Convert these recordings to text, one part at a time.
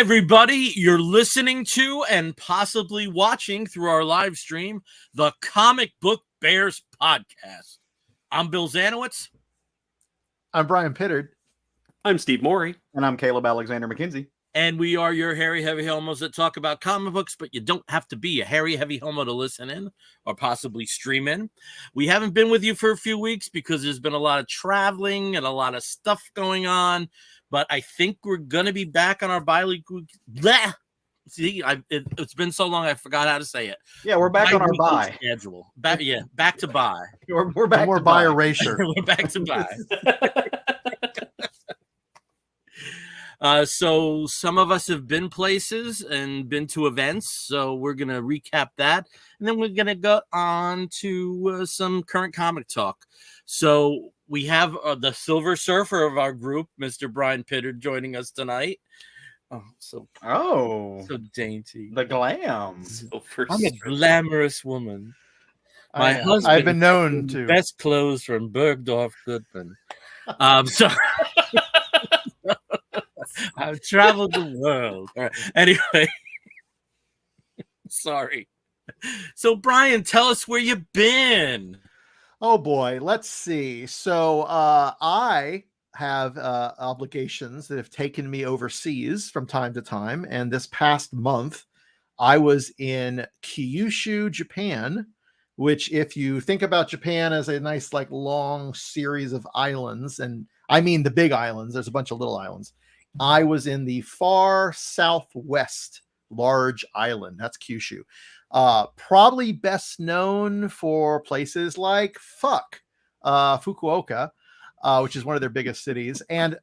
everybody, you're listening to and possibly watching through our live stream the Comic Book Bears podcast. I'm Bill Zanowitz. I'm Brian Pittard. I'm Steve Morey. And I'm Caleb Alexander McKenzie. And we are your hairy, heavy homos that talk about comic books, but you don't have to be a hairy, heavy homo to listen in or possibly stream in. We haven't been with you for a few weeks because there's been a lot of traveling and a lot of stuff going on, but I think we're going to be back on our bi-weekly. See, it's been so long I forgot how to say it. Yeah, we're back on our bye schedule. Back to bye. We're back. We're by erasure. We're back to bye. So some of us have been places and been to events, so we're going to recap that. And then we're going to go on to some current comic talk. So we have the Silver Surfer of our group, Mr. Brian Pittard, joining us tonight. Oh, so dainty. The glam. I'm a glamorous woman. My husband, I've been known to. Best clothes from Bergdorf Goodman. So I've traveled the world. All right. Anyway, sorry. So, Brian, tell us where you've been. Oh boy, let's see. So, I have obligations that have taken me overseas from time to time, and this past month, I was in Kyushu, Japan. Which, if you think about Japan as a nice, like, long series of islands, and I mean the big islands, there's a bunch of little islands. I was in the far southwest large island. That's Kyushu. Probably best known for places like Fukuoka, which is one of their biggest cities, and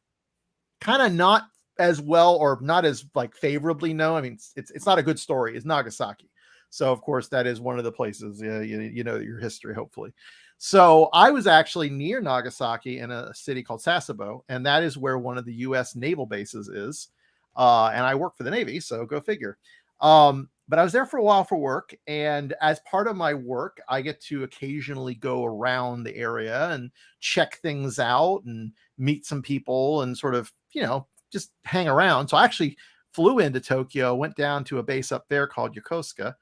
kind of not as well or not as like favorably known. I mean, it's not a good story. It's Nagasaki. So, of course, that is one of the places, you know your history, hopefully. So I was actually near Nagasaki in a city called Sasebo, and that is where one of the U.S. naval bases is. And I work for the Navy, so go figure. But I was there for a while for work, and as part of my work, I get to occasionally go around the area and check things out and meet some people and sort of, just hang around. So I actually flew into Tokyo, went down to a base up there called Yokosuka,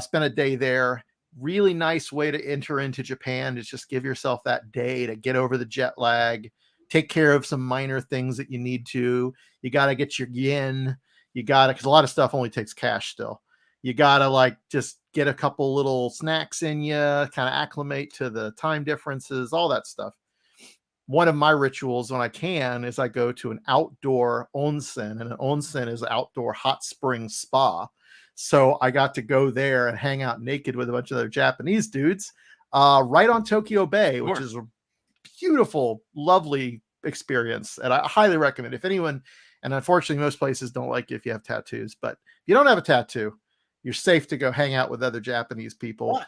spent a day there. Really nice way to enter into Japan is just give yourself that day to get over the jet lag, take care of some minor things that you need to. You got to get your yen. Because a lot of stuff only takes cash still. You got to just get a couple little snacks in you, kind of acclimate to the time differences, all that stuff. One of my rituals when I can is I go to an outdoor onsen, and an onsen is an outdoor hot spring spa. So I got to go there and hang out naked with a bunch of other Japanese dudes right on Tokyo Bay, which is a beautiful, lovely experience. And I highly recommend if anyone, and unfortunately most places don't like you if you have tattoos, but if you don't have a tattoo, you're safe to go hang out with other Japanese people.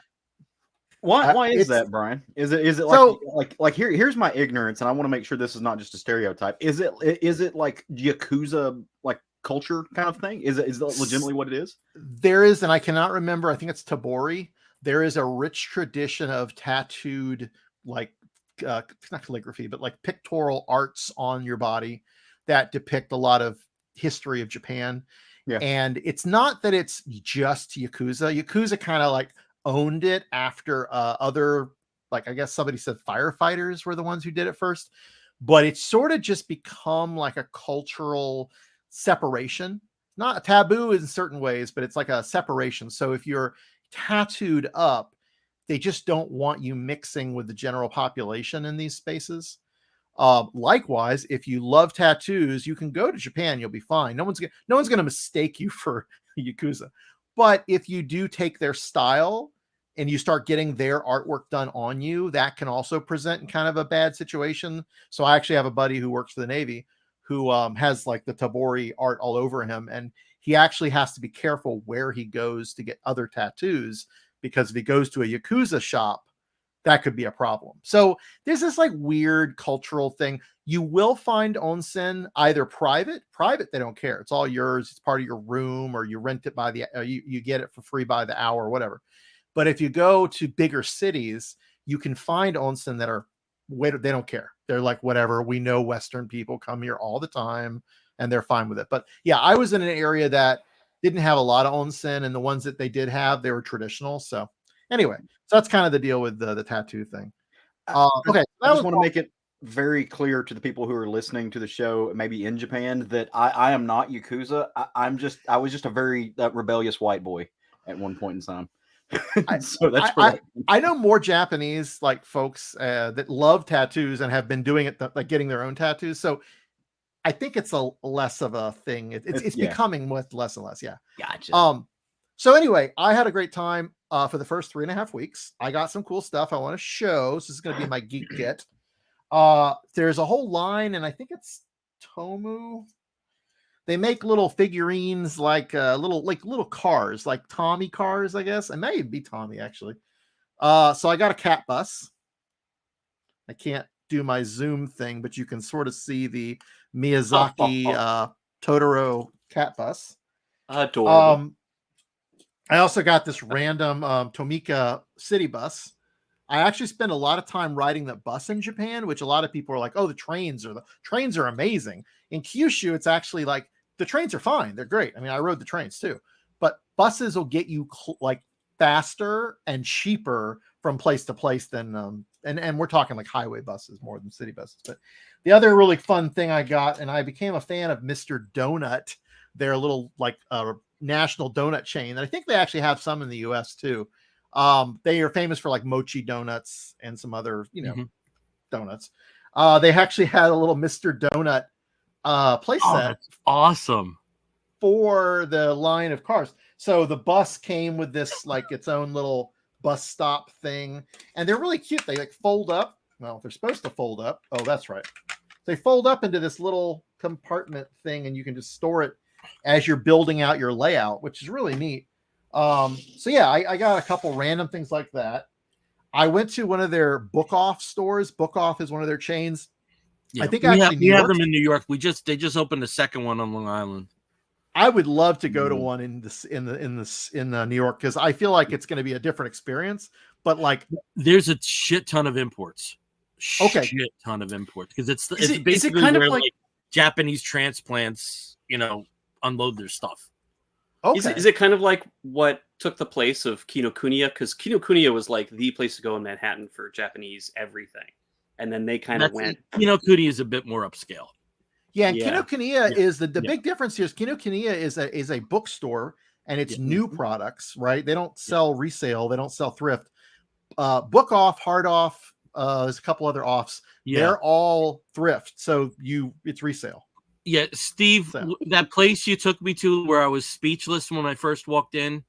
Why is that, Brian? Is it like here's my ignorance, and I want to make sure this is not just a stereotype. Is it like Yakuza like culture kind of thing? Is that legitimately what it is? There is, and I cannot remember, I think it's Tabori. There is a rich tradition of tattooed, like not calligraphy, but like pictorial arts on your body that depict a lot of history of Japan. Yeah. And it's not that it's just Yakuza. Yakuza kind of like owned it after other, like, I guess somebody said firefighters were the ones who did it first, but it's sort of just become like a cultural separation, not a taboo in certain ways, but it's like a separation. So if you're tattooed up, they just don't want you mixing with the general population in these spaces. Likewise, if you love tattoos, you can go to Japan, you'll be fine. No one's going to mistake you for Yakuza. But if you do take their style and you start getting their artwork done on you, that can also present in kind of a bad situation. So I actually have a buddy who works for the Navy who has like the Tabori art all over him. And he actually has to be careful where he goes to get other tattoos, because if he goes to a Yakuza shop, that could be a problem. So there's this like weird cultural thing. You will find onsen either private, they don't care. It's all yours. It's part of your room, or you rent it by the, you get it for free by the hour or whatever. But if you go to bigger cities, you can find onsen that are, they don't care. They're like, whatever. We know Western people come here all the time. and they're fine with it. But yeah, I was in an area that didn't have a lot of onsen, and the ones that they did have, they were traditional. So anyway, so that's kind of the deal with the tattoo thing. Okay, I just want to make it very clear to the people who are listening to the show, maybe in Japan, that I am not Yakuza. I was just a very rebellious white boy at one point in time. So that's I know more Japanese like folks that love tattoos and have been doing it, like getting their own tattoos. So I think it's a less of a thing. It's becoming less and less. Yeah. Gotcha. So anyway, I had a great time for the first 3.5 weeks. I got some cool stuff I want to show. So this is going to be my Geek Get. There's a whole line, and I think it's Tomu. They make little figurines, like little cars, like Tommy cars, I guess. It may even be Tommy, actually. So I got a cat bus. I can't do my zoom thing, but you can sort of see the Miyazaki Totoro cat bus. Adorable. I also got this random Tomika city bus. I actually spent a lot of time riding the bus in Japan, which a lot of people are like, oh, the trains are amazing. In Kyushu, it's actually like the trains are fine. They're great. I mean, I rode the trains too, but buses will get you like faster and cheaper from place to place than, and we're talking like highway buses more than city buses. But the other really fun thing I got, and I became a fan of Mr. Donut, their little like national donut chain. And I think they actually have some in the US too. They are famous for like mochi donuts and some other, donuts. They actually had a little Mr. Donut place set. That's awesome. For the line of cars. So the bus came with this like its own little bus stop thing, and they're really cute. They like fold up. Well, they're supposed to fold up. Oh, that's right. They fold up into this little compartment thing, and you can just store it as you're building out your layout, which is really neat. So yeah, I got a couple random things like that. I went to one of their Book Off stores. Book Off is one of their chains. Yeah, I think we actually have them in New York. They just opened a second one on Long Island. I would love to go to one in New York, because I feel like it's going to be a different experience. But like, there's a shit ton of imports. Okay, shit ton of imports, because it's basically is it kind of like Japanese transplants, unload their stuff. Okay, is it kind of like what took the place of Kinokuniya? Because Kinokuniya was like the place to go in Manhattan for Japanese everything, and then they kind of went. Kinokuniya is a bit more upscale. Yeah, and Kinokuniya is the big difference here is Kinokuniya is a bookstore, and it's new products, right? They don't sell resale, they don't sell thrift. Book Off, Hard Off, there's a couple other offs. Yeah. They're all thrift, so it's resale. Yeah, Steve, that place you took me to where I was speechless when I first walked in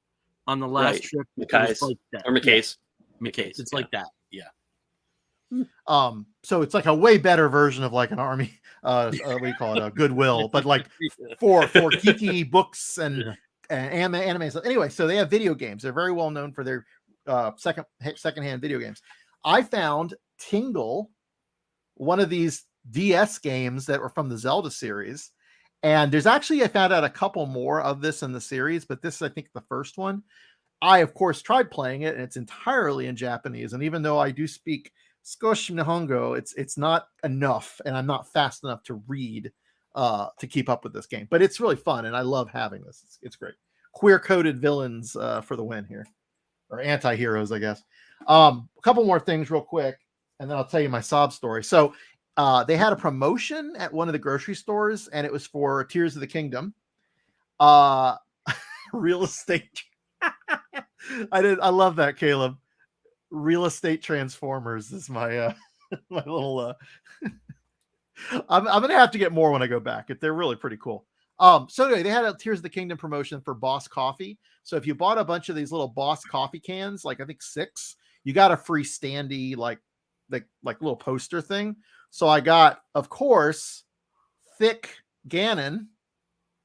on the last trip. McKay's. McKay's. It's like that. Yeah. So it's like a way better version of like an Army, what do you call it, a Goodwill, but like for geeky books and anime stuff. Anyway, so they have video games. They're very well known for their secondhand video games. I found Tingle, one of these DS games that were from the Zelda series, and there's actually, I found out a couple more of this in the series, but this is, I think, the first one. I of course tried playing it, and it's entirely in Japanese, and even though I do speak Skoshi Nihongo, it's not enough, and I'm not fast enough to read to keep up with this game. But it's really fun, and I love having this. It's great. Queer-coded villains for the win here, or anti-heroes, I guess. A couple more things real quick, and then I'll tell you my sob story. So they had a promotion at one of the grocery stores, and it was for Tears of the Kingdom. Real estate. I love that, Caleb. Real estate Transformers is my my little I'm gonna have to get more when I go back. They're really pretty cool. So anyway, they had a Tears of the Kingdom promotion for Boss Coffee. So if you bought a bunch of these little Boss Coffee cans, like I think 6, you got a free standee like little poster thing. So I got, of course, Thick Ganon.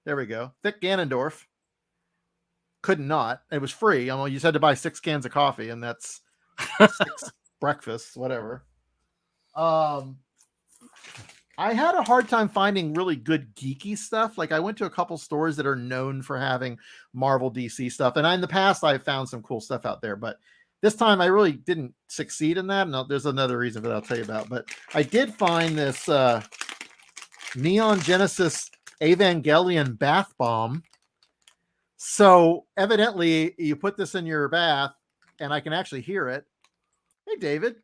There we go. Thick Ganondorf. Could not. It was free. I mean, you just had to buy 6 cans of coffee, and that's 6 breakfasts, whatever. I had a hard time finding really good geeky stuff. Like I went to a couple stores that are known for having Marvel DC stuff. And in the past, I found some cool stuff out there, but this time I really didn't succeed in that. And there's another reason for that I'll tell you about, but I did find this Neon Genesis Evangelion bath bomb. So evidently you put this in your bath, and I can actually hear it. Hey, David.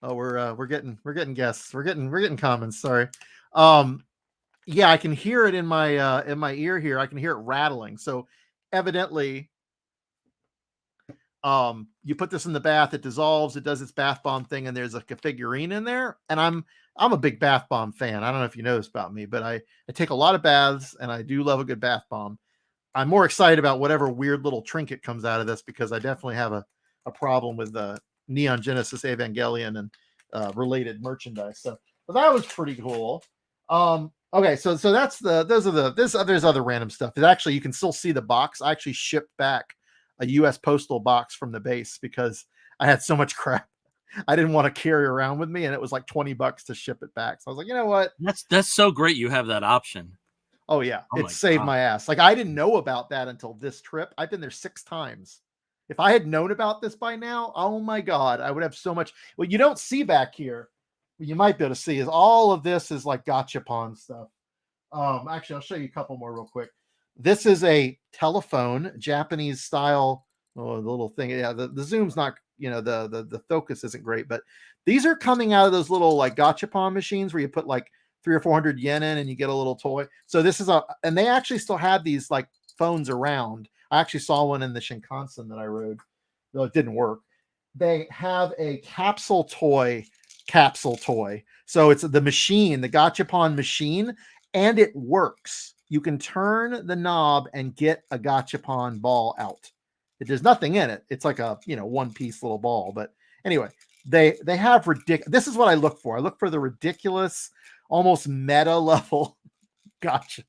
Oh, we're getting guests. We're getting comments. Sorry. Yeah, I can hear it in my ear here. I can hear it rattling. So evidently, you put this in the bath, it dissolves, it does its bath bomb thing, and there's like a figurine in there. And I'm a big bath bomb fan. I don't know if you know this about me, but I take a lot of baths, and I do love a good bath bomb. I'm more excited about whatever weird little trinket comes out of this, because I definitely have a problem with the Neon Genesis Evangelion and related merchandise. So that was pretty cool. Okay, so that's there's other random stuff. It actually, you can still see the box. I actually shipped back a US postal box from the base because I had so much crap I didn't want to carry around with me, and it was like $20 to ship it back. So I was like, you know what? That's so great you have that option. Oh yeah, Oh it saved my ass. Like, I didn't know about that until this trip. I've been there 6 times. If I had known about this by now, oh my God, I would have so much. What you don't see back here, what you might be able to see, is all of this is like gachapon stuff. Actually, I'll show you a couple more real quick. This is a telephone, Japanese style, the little thing. Yeah, the zoom's not, the focus isn't great, but these are coming out of those little like gachapon machines where you put like 300 or 400 yen in and you get a little toy. So this is and they actually still have these like phones around. I actually saw one in the Shinkansen that I rode, though it didn't work. They have a capsule toy. So it's the machine, the gachapon machine, and it works. You can turn the knob and get a gachapon ball out. There's nothing in it. It's like a, one-piece little ball. But anyway, they have ridiculous. This is what I look for. I look for the ridiculous, almost meta level gotchas.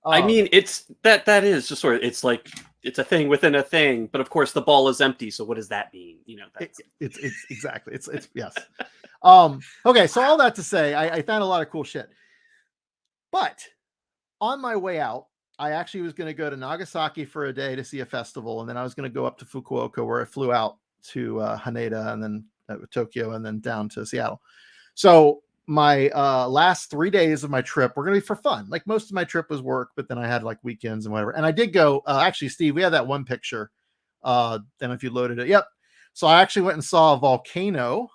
I mean, it's that is just sort of, it's like, it's a thing within a thing, but of course the ball is empty. So what does that mean? That's... It's exactly. It's yes. Okay. So all that to say, I found a lot of cool shit, but on my way out, I actually was going to go to Nagasaki for a day to see a festival. And then I was going to go up to Fukuoka, where I flew out to Haneda, and then Tokyo, and then down to Seattle. So my last 3 days of my trip were going to be for fun. Like, most of my trip was work, but then I had like weekends and whatever. And I did go, actually, Steve, we had that one picture. Then if you loaded it, yep. So I actually went and saw a volcano.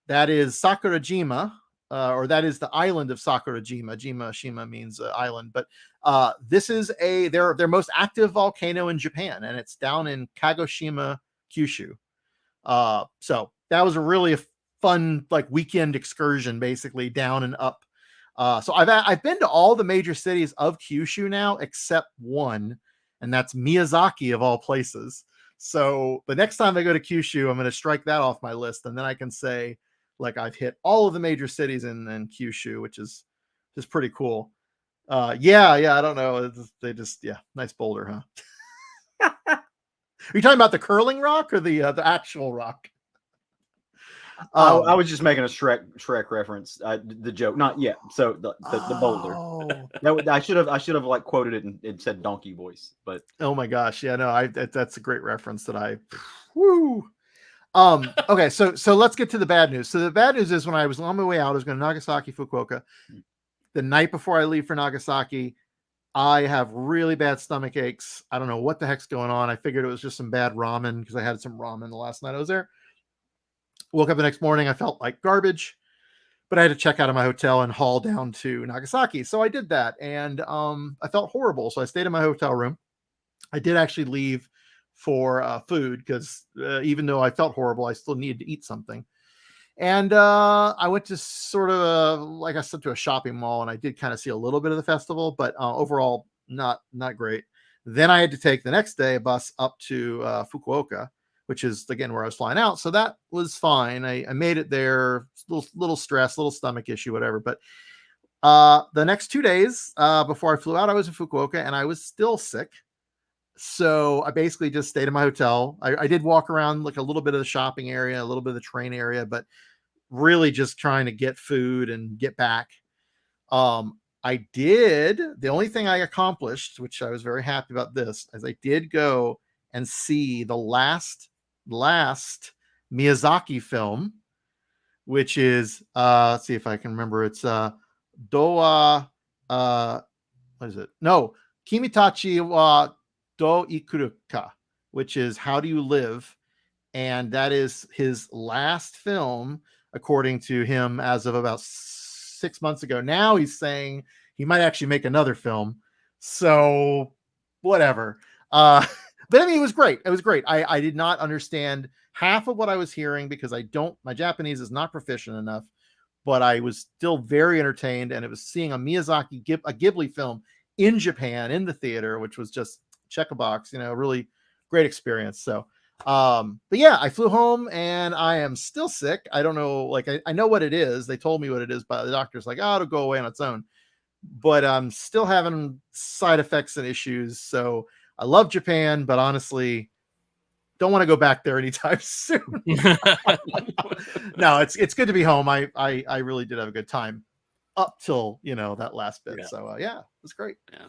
That is Sakurajima, or that is the island of Sakurajima. Shima means island, but this is their most active volcano in Japan, and it's down in Kagoshima, Kyushu. So that was a really fun like weekend excursion, basically down and up. So I've been to all the major cities of Kyushu now, except one, and that's Miyazaki of all places. So the next time I go to Kyushu, I'm going to strike that off my list, and then I can say, like, I've hit all of the major cities in Kyushu, which is just pretty cool. Yeah, I don't know. Nice boulder, huh? Are you talking about the curling rock or the actual rock? I was just making a Shrek reference. The joke, not yet. So the boulder. No, I should have like quoted it and said donkey voice. But oh my gosh, yeah, no, that's a great reference that I. Woo. Okay, so let's get to the bad news. So the bad news is, when I was on my way out, I was going to Nagasaki, Fukuoka. The night before I leave for Nagasaki, I have really bad stomach aches. I don't know what the heck's going on. I figured it was just some bad ramen, because I had some ramen the last night I was there. Woke up the next morning, I felt like garbage, but I had to check out of my hotel and haul down to Nagasaki. So I did that, and I felt horrible. So I stayed in my hotel room. I did actually leave for food, because even though I felt horrible, I still needed to eat something. And I went to sort of, like I said, to a shopping mall, and I did kind of see a little bit of the festival, but overall not great. Then I had to take the next day a bus up to Fukuoka, which is again where I was flying out. So that was fine. I made it there. Little stress, little stomach issue, whatever. But the next 2 days before I flew out, I was in Fukuoka, and I was still sick. So I basically just stayed in my hotel. I did walk around like a little bit of the shopping area, a little bit of the train area, but really just trying to get food and get back. The only thing I accomplished, which I was very happy about this, is I did go and see the last Miyazaki film, which is, let's see if I can remember. It's Dowa what is it? No, Kimitachi wa do ikuruka, which is How Do You Live? And that is his last film, according to him, as of about 6 months ago. Now he's saying he might actually make another film. So whatever. But I mean, it was great. It was great. I did not understand half of what I was hearing because my Japanese is not proficient enough, but I was still very entertained. And it was seeing a Ghibli film in Japan in the theater, which was just check a box, really great experience. So, but yeah, I flew home and I am still sick. I don't know, like I know what it is. They told me what it is, but the doctor's like, oh, it'll go away on its own. But I'm still having side effects and issues. So I love Japan, but honestly, don't want to go back there anytime soon. No, it's good to be home. I really did have a good time up till that last bit. Yeah. So yeah, it was great. Yeah.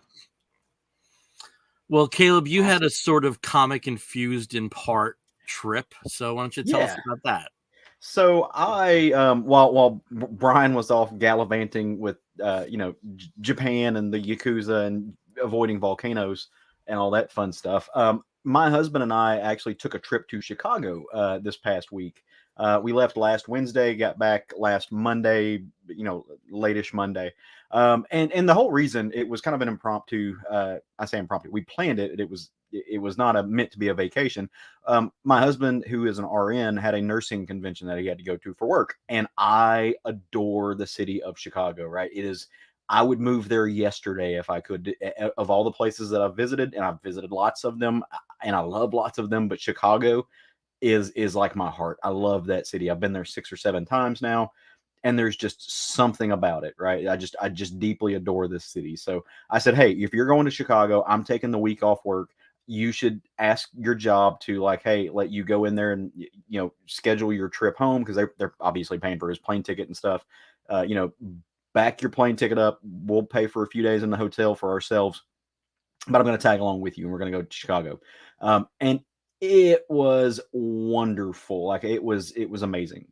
Well, Caleb, you had a sort of comic infused in part trip. So why don't you tell us about that? So I, while Brian was off gallivanting with, Japan and the Yakuza and avoiding volcanoes and all that fun stuff, my husband and I actually took a trip to Chicago this past week. We left last Wednesday, got back last Monday, late-ish Monday. And the whole reason, it was kind of an impromptu, I say impromptu, we planned it. It was not meant to be a vacation. My husband, who is an RN, had a nursing convention that he had to go to for work. And I adore the city of Chicago, right? I would move there yesterday if I could. Of all the places that I've visited, and I've visited lots of them, and I love lots of them, but Chicago is like my heart. I love that city. I've been there 6 or 7 times now, and there's just something about it, right? I just deeply adore this city. So I said, hey, if you're going to Chicago, I'm taking the week off work. You should ask your job to let you go in there and schedule your trip home, because they're obviously paying for his plane ticket and stuff. Back your plane ticket up. We'll pay for a few days in the hotel for ourselves, but I'm going to tag along with you, and we're going to go to Chicago. And it was wonderful. It was amazing.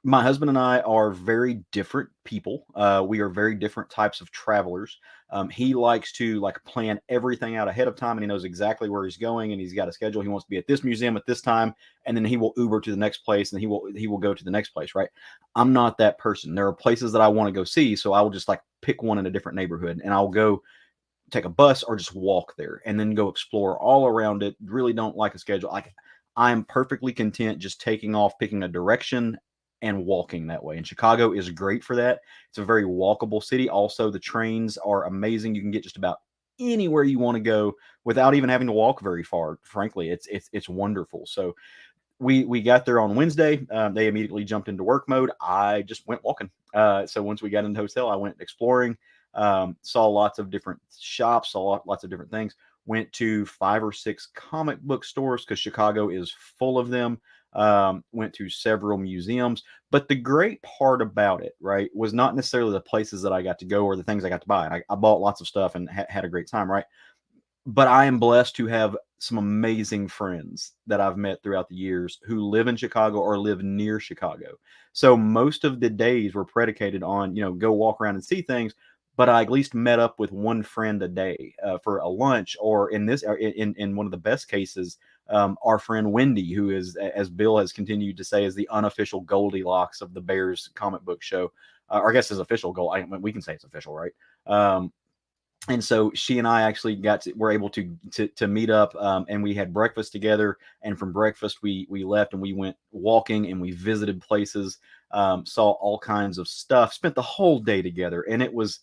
My husband and I are very different people. We are very different types of travelers. He likes to plan everything out ahead of time, and he knows exactly where he's going, and he's got a schedule. He wants to be at this museum at this time, and then he will Uber to the next place, and he will go to the next place, right? I'm not that person. There are places that I want to go see, so I will just pick one in a different neighborhood, and I'll go take a bus or just walk there and then go explore all around it. Really don't like a schedule. I'm perfectly content just taking off, picking a direction, and walking that way. And Chicago is great for that. It's a very walkable city. Also, the trains are amazing. You can get just about anywhere you want to go without even having to walk very far. Frankly, it's wonderful. So we got there on Wednesday. They immediately jumped into work mode. I just went walking. So once we got in the hotel, I went exploring, saw lots of different shops, saw lots of different things, went to 5 or 6 comic book stores because Chicago is full of them. Went to several museums, but the great part about it, right, was not necessarily the places that I got to go or the things I got to buy. I bought lots of stuff and had a great time, right? But I am blessed to have some amazing friends that I've met throughout the years who live in Chicago or live near Chicago. So most of the days were predicated on, go walk around and see things, but I at least met up with one friend a day for a lunch, or in one of the best cases, our friend Wendy, who is, as Bill has continued to say, is the unofficial Goldilocks of the Bears comic book show. Or I guess his official goal. We can say it's official, right? And so she and I actually were able to meet up, and we had breakfast together. And from breakfast, we left and we went walking and we visited places, saw all kinds of stuff, spent the whole day together, and it was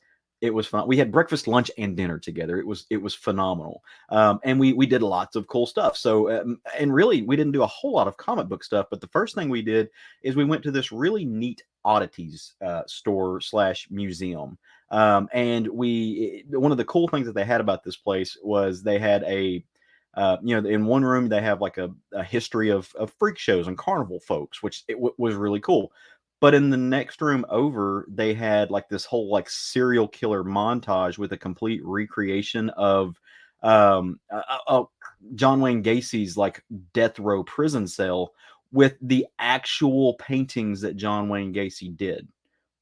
fun. We had breakfast, lunch, and dinner together. It was phenomenal. And we did lots of cool stuff. So, and really, we didn't do a whole lot of comic book stuff, but the first thing we did is we went to this really neat oddities store / museum. And one of the cool things that they had about this place was they had in one room, they have a history of freak shows and carnival folks, which was really cool. But in the next room over, they had this whole serial killer montage with a complete recreation of John Wayne Gacy's death row prison cell with the actual paintings that John Wayne Gacy did.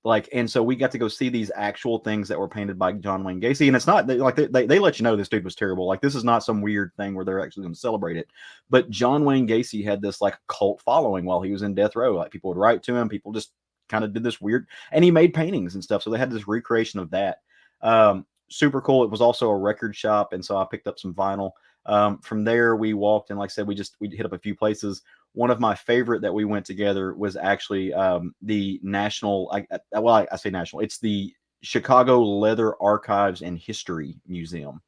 Like, and so we got to go see these actual things that were painted by John Wayne Gacy. And it's not like they let you know this dude was terrible. Like, this is not some weird thing where they're actually going to celebrate it. But John Wayne Gacy had this like cult following while he was in death row. Like, people would write to him. People just kind of did this weird, and he made paintings and stuff. So they had this recreation of that. Super cool. It was also a record shop. And so I picked up some vinyl. From there, we walked, and like I said, we hit up a few places. One of my favorite that we went together was actually the National. I say National. It's the Chicago Leather Archives and History Museum.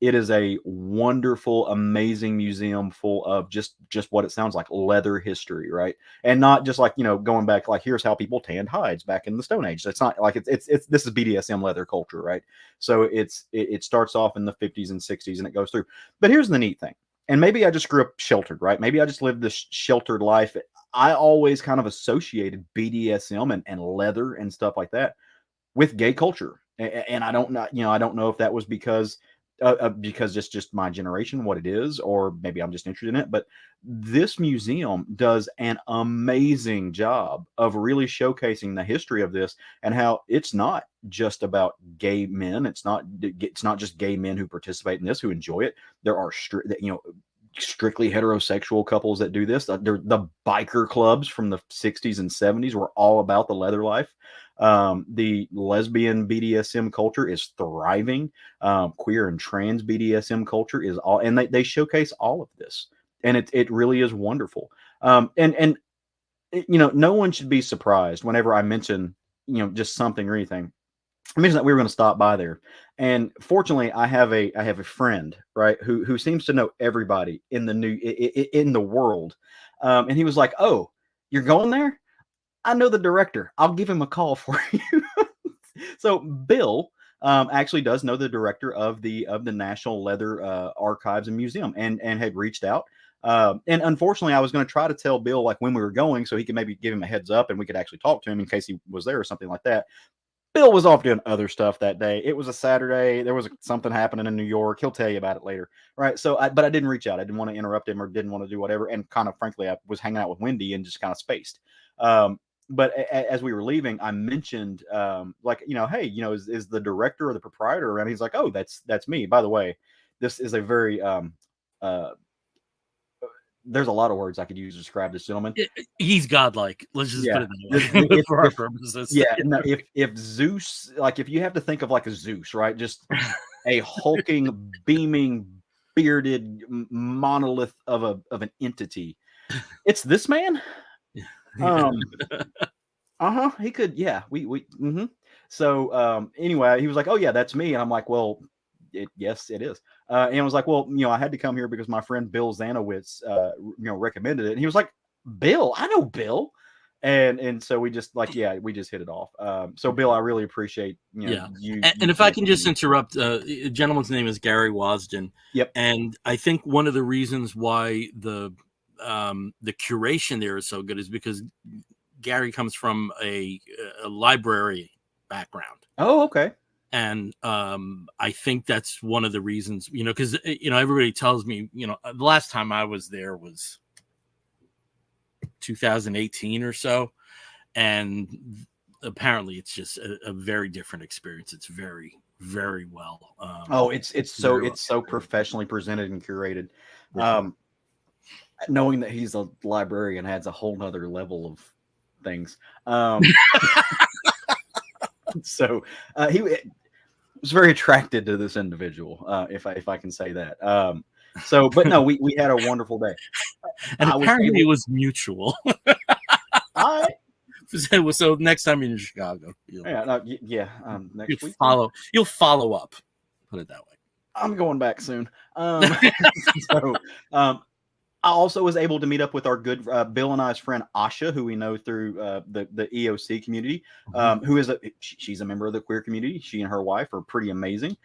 It is a wonderful, amazing museum full of just what it sounds like, leather history, right? And not just like, going back, like, here's how people tanned hides back in the Stone Age. It's not like this is BDSM leather culture, right? So it starts off in the 50s and 60s and it goes through. But here's the neat thing. And maybe I just grew up sheltered, right? Maybe I just lived this sheltered life. I always kind of associated BDSM and leather and stuff like that with gay culture. And I don't know, I don't know if that was because it's just my generation, what it is, or maybe I'm just interested in it. But this museum does an amazing job of really showcasing the history of this and how it's not just about gay men. It's not just gay men who participate in this, who enjoy it. There are strictly heterosexual couples that do this. The biker clubs from the 60s and 70s were all about the leather life. The lesbian BDSM culture is thriving. Queer and trans BDSM culture is all, and they showcase all of this, and it really is wonderful. And no one should be surprised whenever I mention, just something or anything. I mentioned that we were going to stop by there, and fortunately, I have a friend, right, who seems to know everybody in the world, and he was like, "Oh, you're going there? I know the director. I'll give him a call for you." So Bill actually does know the director of the National Leather Archives and Museum, and had reached out. And unfortunately, I was going to try to tell Bill like when we were going, so he could maybe give him a heads up, and we could actually talk to him in case he was there or something like that. Bill was off doing other stuff that day. It was a Saturday. There was something happening in New York. He'll tell you about it later, right? So, but I didn't reach out. I didn't want to interrupt him or didn't want to do whatever. And kind of frankly, I was hanging out with Wendy and just kind of spaced. But as we were leaving, I mentioned, hey, is the director or the proprietor around? He's like, "Oh, that's me. By the way, this is a very there's a lot of words I could use to describe this gentleman. He's godlike. Let's just put it that way for our purposes. Yeah. No, if Zeus, like if you have to think of like a Zeus, right? Just a hulking, beaming, bearded monolith of an entity. It's this man. He could. Yeah. So anyway, he was like, "Oh yeah, that's me," and I'm like, "Well, yes, it is." And I was like, "Well, I had to come here because my friend Bill Zanowitz, recommended it." And he was like, "Bill, I know Bill," and so we just we just hit it off. So Bill, I really appreciate you. And if I can just interrupt, a gentleman's name is Gary Wasden. Yep. And I think one of the reasons why the curation there is so good is because Gary comes from a library background. Oh, okay. And I think that's one of the reasons, because everybody tells me, the last time I was there was 2018 or so, and apparently it's just a very different experience. It's very, very well. It's so professionally presented and curated. Yeah. Knowing that he's a librarian adds a whole nother level of things. So he was very attracted to this individual, if I can say that. But no, we had a wonderful day, and apparently it was mutual. All right. So next time you're in Chicago, next week you'll follow up. Put it that way. I'm going back soon. I also was able to meet up with our good Bill and I's friend Asha, who we know through the EOC community, who is she's a member of the queer community. She and her wife are pretty amazing.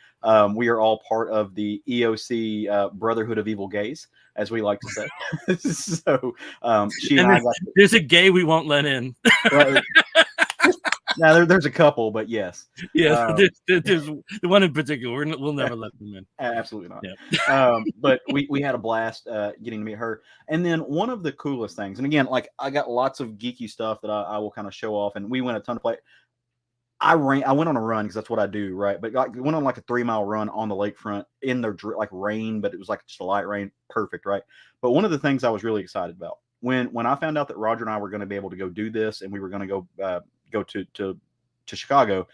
We are all part of the EOC Brotherhood of Evil Gays, as we like to say. So she and I there's a gay we won't let in. Now there's a couple, but yes. Yeah, there's the one in particular. We'll never let them in. Absolutely not. Yeah. But we had a blast getting to meet her. And then one of the coolest things, and again, like I got lots of geeky stuff that I will kind of show off, and we went a ton of play. I went on a run because that's what I do, right? But like went on like a 3-mile run on the lakefront in the like rain, but it was like just a light rain, perfect, right? But one of the things I was really excited about when I found out that Roger and I were going to be able to go do this, and we were going to go to Chicago,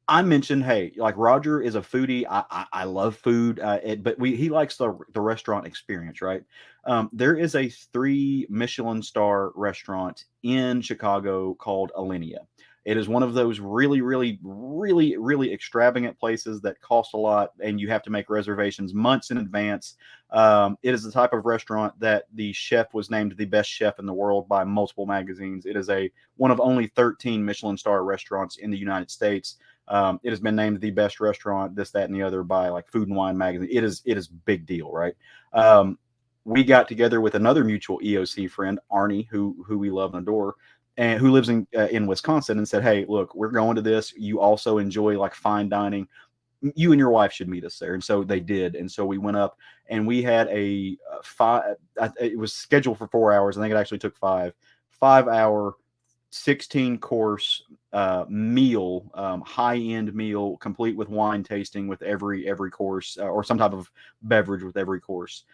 I mentioned, hey, like Roger is a foodie. I love food, but he likes the restaurant experience, right? There is a 3 Michelin star restaurant in Chicago called Alinea. It is one of those really, really, really, really extravagant places that cost a lot, and you have to make reservations months in advance. It is the type of restaurant that the chef was named the best chef in the world by multiple magazines. It is one of only 13 Michelin star restaurants in the United States. It has been named the best restaurant, this, that, and the other by like Food and Wine magazine. It is big deal, right? We got together with another mutual EOC friend, Arnie, who we love and adore, and who lives in Wisconsin, and said, hey, look, we're going to this. You also enjoy like fine dining. You and your wife should meet us there. And so they did. And so we went up, and we had it was scheduled for 4 hours. I think it actually took 5-hour, 16-course meal, high-end meal, complete with wine tasting with every course, or some type of beverage with every course.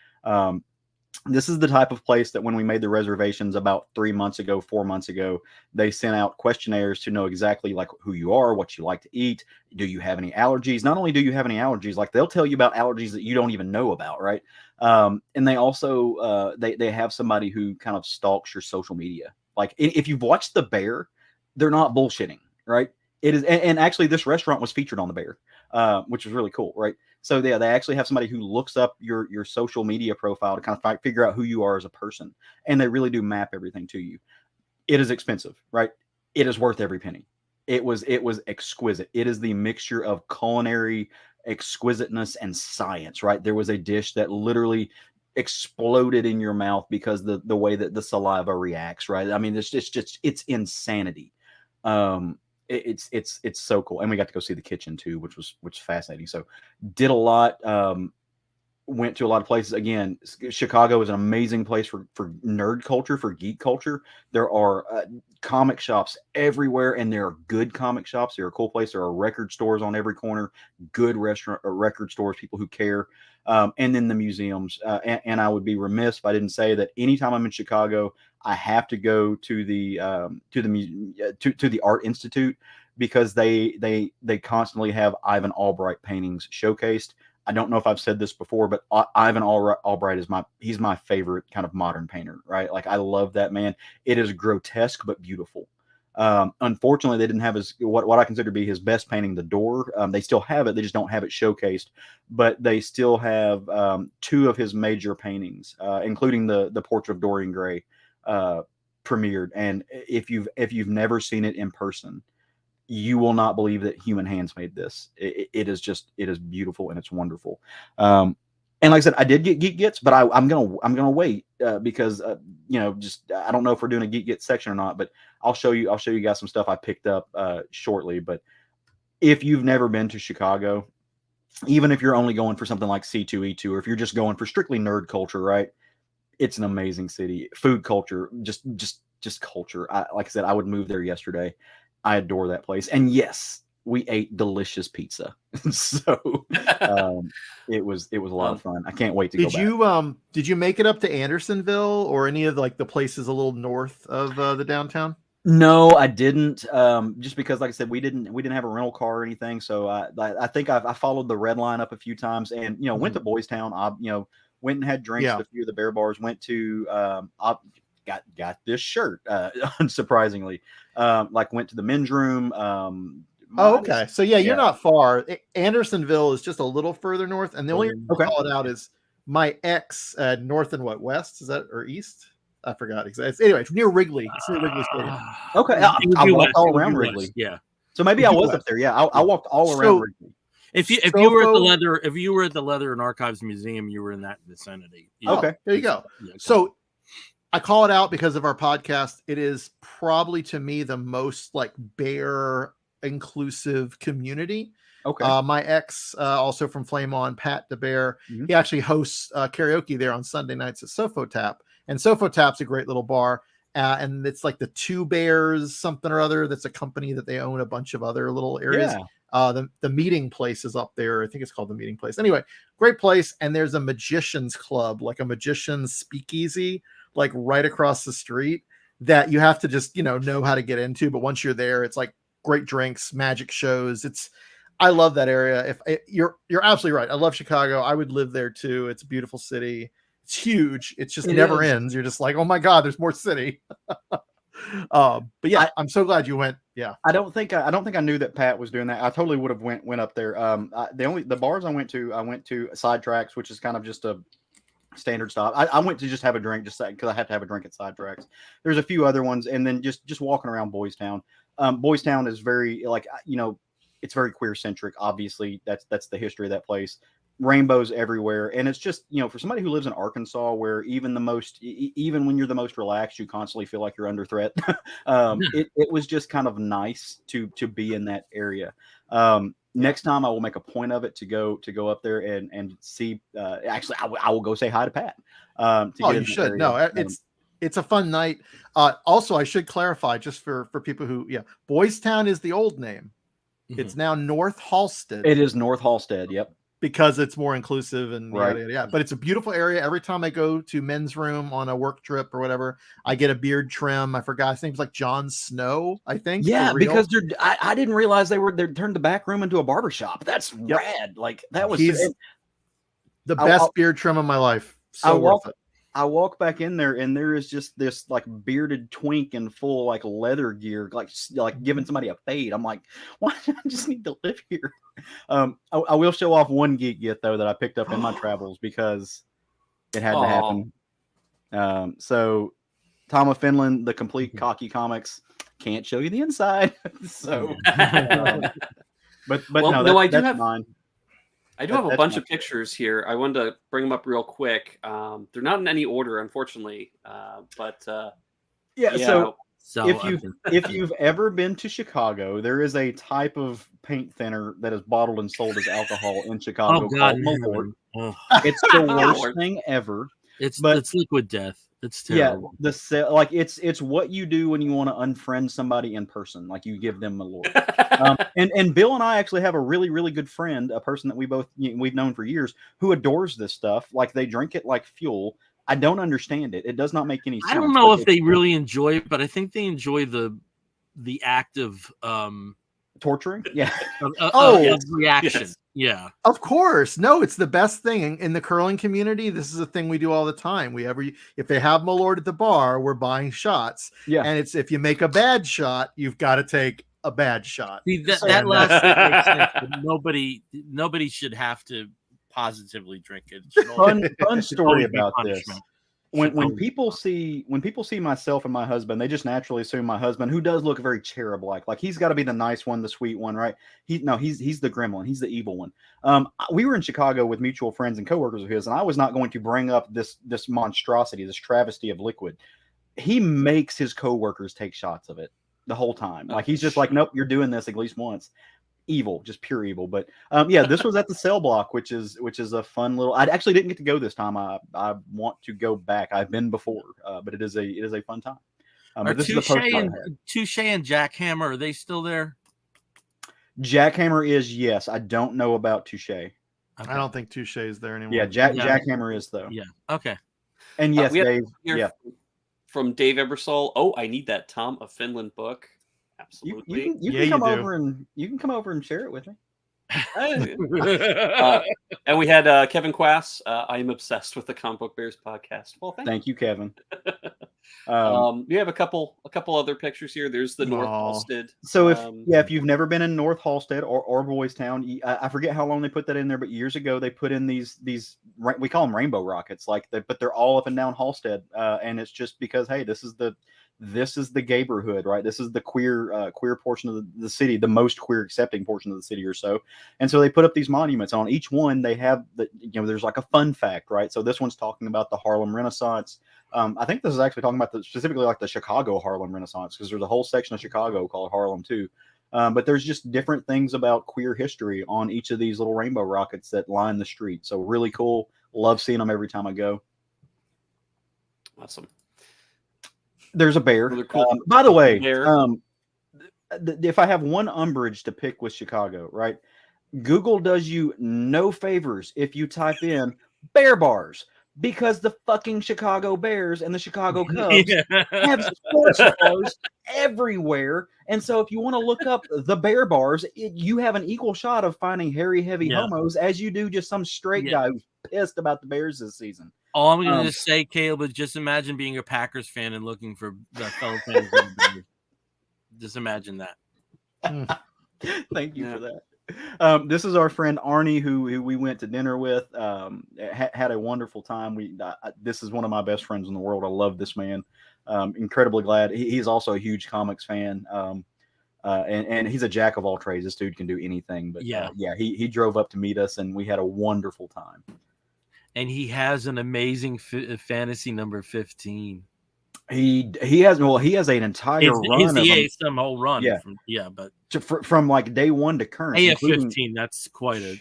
This is the type of place that when we made the reservations about 4 months ago, they sent out questionnaires to know exactly like who you are, what you like to eat. Do you have any allergies? Not only do you have any allergies, like they'll tell you about allergies that you don't even know about, right? And they also, they have somebody who kind of stalks your social media. Like if you've watched The Bear, they're not bullshitting, right? It is, and actually this restaurant was featured on The Bear, which was really cool, right? So yeah, they actually have somebody who looks up your social media profile to kind of figure out who you are as a person, and they really do map everything to you. It is expensive, right? It is worth every penny. It was exquisite. It is the mixture of culinary exquisiteness and science, right? There was a dish that literally exploded in your mouth because the way that the saliva reacts, right? I mean, it's insanity. It's so cool, and we got to go see the kitchen too, which was fascinating. So did a lot, went to a lot of places. Again, Chicago is an amazing place for nerd culture, for geek culture. There are comic shops everywhere, and there are good comic shops. They're a cool place. There are record stores on every corner, good restaurant or record stores, people who care, and then the museums. And I would be remiss if I didn't say that anytime I'm in Chicago, I have to go to the Art Institute, because they constantly have Ivan Albright paintings showcased. I don't know if I've said this before, but Ivan Albright is he's my favorite kind of modern painter, right? Like I love that man. It is grotesque but beautiful. Unfortunately, they didn't have what I consider to be his best painting, The Door. They still have it. They just don't have it showcased, but they still have 2 of his major paintings, including the Portrait of Dorian Gray, premiered. And if you've never seen it in person, you will not believe that human hands made this. It is beautiful, and it's wonderful. And like I said, I did get Geek Gets, but I'm gonna wait because just I don't know if we're doing a Geek Gets section or not, but I'll show you guys some stuff I picked up shortly. But if you've never been to Chicago, even if you're only going for something like C2E2, or if you're just going for strictly nerd culture, right? It's an amazing city. Food culture, just culture. Like I said, I would move there yesterday. I adore that place. And yes, we ate delicious pizza. So it was a lot of fun. I can't wait to go back. Did you make it up to Andersonville or any of the places a little north of the downtown? No, I didn't. Just because, like I said, we didn't have a rental car or anything. So I think I followed the red line up a few times, and went to Boys Town. Went and had drinks at a few of the bear bars. Went to got this shirt, unsurprisingly. Went to the men's room. Okay. So you're not far. Andersonville is just a little further north, and the only reason I call it out is my ex north and west, is that, or east? I forgot exactly. Anyway, it's near Wrigley. It's near Wrigley Stadium. Okay, I walked all around Wrigley. Yeah. So maybe I was up there. Yeah, I walked all around Wrigley. If you were at the Leather and Archives Museum, you were in that vicinity. Okay, there you go. Yeah, so I call it out because of our podcast. It is probably to me the most like bear inclusive community. Okay. My ex, also from Flame On, Pat the Bear, Mhm. he actually hosts karaoke there on Sunday nights at Sofo Tap. And Sofo Tap's a great little bar. And it's like the Two Bears something or other. That's a company that they own a bunch of other little areas. Yeah. The meeting place is up there. I think it's called the meeting place. Anyway, great place. And there's a magician's club, like a magician's speakeasy, like right across the street that you have to just, know how to get into. But once you're there, it's like great drinks, magic shows. I love that area. You're absolutely right. I love Chicago. I would live there too. It's a beautiful city. It's huge. It never ends. You're just like, oh my God, there's more city. But yeah, I'm so glad you went. Yeah. I don't think I knew that Pat was doing that. I totally would have went up there. The bars I went to Sidetracks, which is kind of just a standard stop. I went to just have a drink just because I had to have a drink at Sidetracks. There's a few other ones, and then just walking around Boys Town. Boys Town is very it's very queer centric. Obviously, that's the history of that place. Rainbows everywhere, and it's just for somebody who lives in Arkansas, where even when you're the most relaxed, you constantly feel like you're under threat. It was just kind of nice to be in that area. Next time I will make a point of it to go up there and see. Actually, I will go say hi to Pat. You should. Area. No, it's a fun night. Also, I should clarify just for people who, Boys Town is the old name. Mm-hmm. It's now North Halstead. It is North Halstead. Yep. Because it's more inclusive and right. Yeah. But it's a beautiful area. Every time I go to men's room on a work trip or whatever, I get a beard trim. I forgot his name's like Jon Snow, I think. Yeah, because I didn't realize they turned the back room into a barbershop. That's rad. Like that was the best beard trim of my life. So worth it. I walk back in there and there is just this like bearded twink in full like leather gear, like giving somebody a fade. I'm like, why do I just need to live here? I will show off one Geek Get though that I picked up in my travels because it had to happen. So Tom of Finland, the complete cocky comics, can't show you the inside. So, but no, I do have mine. I do have a bunch of pictures here. I wanted to bring them up real quick. They're not in any order, unfortunately. So if you've ever been to Chicago, there is a type of paint thinner that is bottled and sold as alcohol in Chicago called Malort. It's the worst thing ever. It's liquid death. It's terrible. Yeah, it's what you do when you want to unfriend somebody in person. Like you give them Malort. And Bill and I actually have a really, really good friend, a person that we've known for years, who adores this stuff. Like they drink it like fuel. I don't understand it. It does not make any sense. I don't know if they really enjoy it, but I think they enjoy the act of torturing. Yeah. Reaction. Yes. Yeah. Of course. No, it's the best thing in the curling community. This is a thing we do all the time. If they have Malort at the bar, we're buying shots. Yeah. And it's if you make a bad shot, you've got to take a bad shot. See, that last thing makes sense, but nobody should have to positively drink it. Fun story about this. When people see myself and my husband, they just naturally assume my husband, who does look very cherub-like he's got to be the nice one, the sweet one, right? He's the gremlin, he's the evil one. We were in Chicago with mutual friends and coworkers of his, and I was not going to bring up this monstrosity, this travesty of liquid. He makes his coworkers take shots of it the whole time. Like he's just like, nope, you're doing this at least once. Evil, just pure evil. But this was at the Cell Block, which is a fun little. I actually didn't get to go this time. I want to go back. I've been before, but it is a fun time. Are Touche and Jackhammer, are they still there? Jackhammer is, yes. I don't know about Touche. Okay. I don't think Touche is there anymore. Yeah, Jackhammer is though. Yeah. Okay. And yes, Dave. Yeah. From Dave Ebersol. Oh, I need that Tom of Finland book. Absolutely. You can come over and share it with me. And we had Kevin Quass. I am obsessed with the Comic Book Bears podcast. Well, thank you, Kevin. We have a couple other pictures here. There's the North Halstead. So if you've never been in North Halstead or Boys Town, I forget how long they put that in there, but years ago they put in these we call them rainbow rockets, but they're all up and down Halstead, and it's just because this is the gayborhood, right? This is the queer portion of the city, the most queer accepting portion of the city or so. And so they put up these monuments. On each one, they have there's like a fun fact, right? So this one's talking about the Harlem Renaissance. I think this is actually talking about specifically like the Chicago Harlem Renaissance, because there's a whole section of Chicago called Harlem too. But there's just different things about queer history on each of these little rainbow rockets that line the street. So really cool. Love seeing them every time I go. Awesome. There's a bear. Cool. By the way, bear. If I have one umbrage to pick with Chicago, right? Google does you no favors if you type in bear bars, because the fucking Chicago Bears and the Chicago Cubs have sports bars everywhere. And so if you want to look up the bear bars, you have an equal shot of finding hairy, heavy homos as you do just some straight guy who's pissed about the Bears this season. All I'm going to say, Caleb, is just imagine being a Packers fan and looking for the fellow fans. Just imagine that. Thank you for that. This is our friend Arnie, who we went to dinner with. Had a wonderful time. This is one of my best friends in the world. I love this man. Incredibly glad. He's also a huge comics fan. And he's a jack of all trades. This dude can do anything. But he drove up to meet us, and we had a wonderful time. And he has an amazing fantasy number 15. He has an entire run. It's the whole run. But from like day one to current. AF 15. That's quite a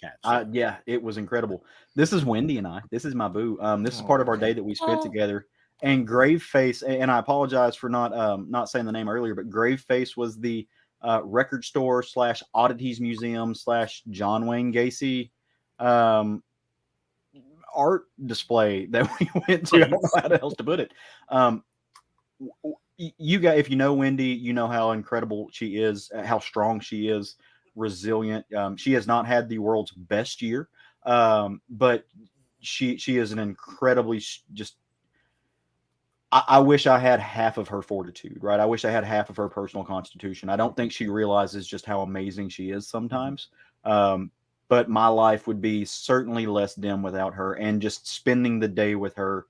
catch. It was incredible. This is Wendy and I. This is my boo. This is part of our day that we spent together. And Graveface, and I apologize for not saying the name earlier, but Graveface was the record store / oddities museum / John Wayne Gacy art display that we went to. I don't know how else to put it. You guys, if you know Wendy, you know how incredible she is, how strong she is, resilient. She has not had the world's best year, but she is an incredibly just. I wish I had half of her fortitude, right? I wish I had half of her personal constitution. I don't think she realizes just how amazing she is sometimes. But my life would be certainly less dim without her, and just spending the day with her,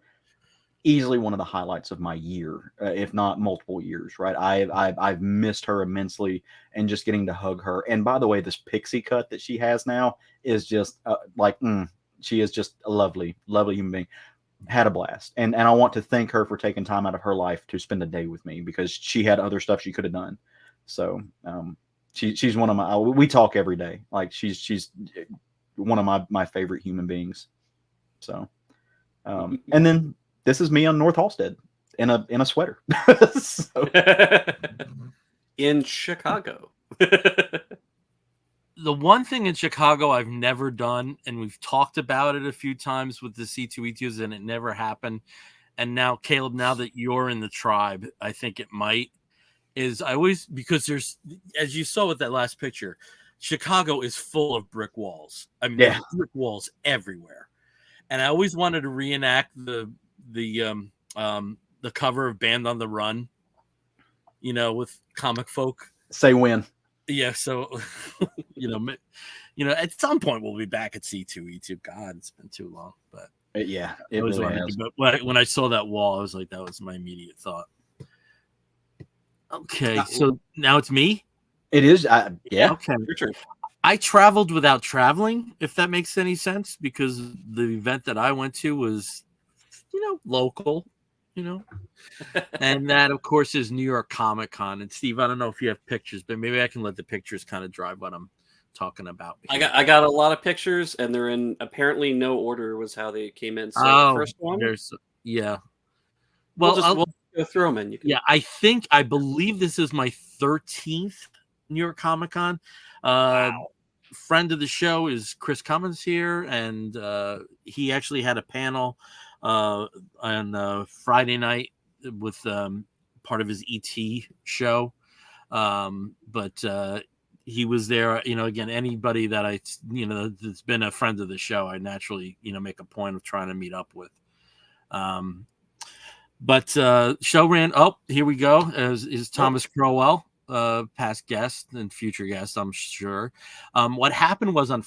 easily one of the highlights of my year, if not multiple years, right? I've missed her immensely, and just getting to hug her. And by the way, this pixie cut that she has now is just she is just a lovely, lovely human being. Had a blast. And I want to thank her for taking time out of her life to spend a day with me, because she had other stuff she could have done. So, she's one of my, we talk every day. Like she's one of my favorite human beings. So, and then this is me on North Halstead in a sweater. In Chicago. The one thing in Chicago I've never done, and we've talked about it a few times with the C2E2s, and it never happened. And now, Caleb, now that you're in the tribe, I think it might. Because there's, as you saw with that last picture, Chicago is full of brick walls. I mean, there's brick walls everywhere. And I always wanted to reenact the cover of Band on the Run, with comic folk. Say when. Yeah, so at some point we'll be back at C2E2. God, it's been too long, but it was really but when I saw that wall, I was like, that was my immediate thought. Okay, so now it's me. It is, yeah. Okay, I traveled without traveling, if that makes any sense, because the event that I went to was, local. And that, of course, is New York Comic Con. And Steve, I don't know if you have pictures, but maybe I can let the pictures kind of drive what I'm talking about. I got a lot of pictures, and they're in apparently no order was how they came in. So the first one, well, we'll go through them, and you can. I believe this is my 13th New York Comic Con. Wow. Friend of the show is Chris Cummins here, and he actually had a panel on Friday night with part of his ET show. But he was there, again, anybody that that's been a friend of the show, I naturally, make a point of trying to meet up with. But show ran. Oh, here we go. Is Thomas Crowell, past guest and future guest, I'm sure. What happened was on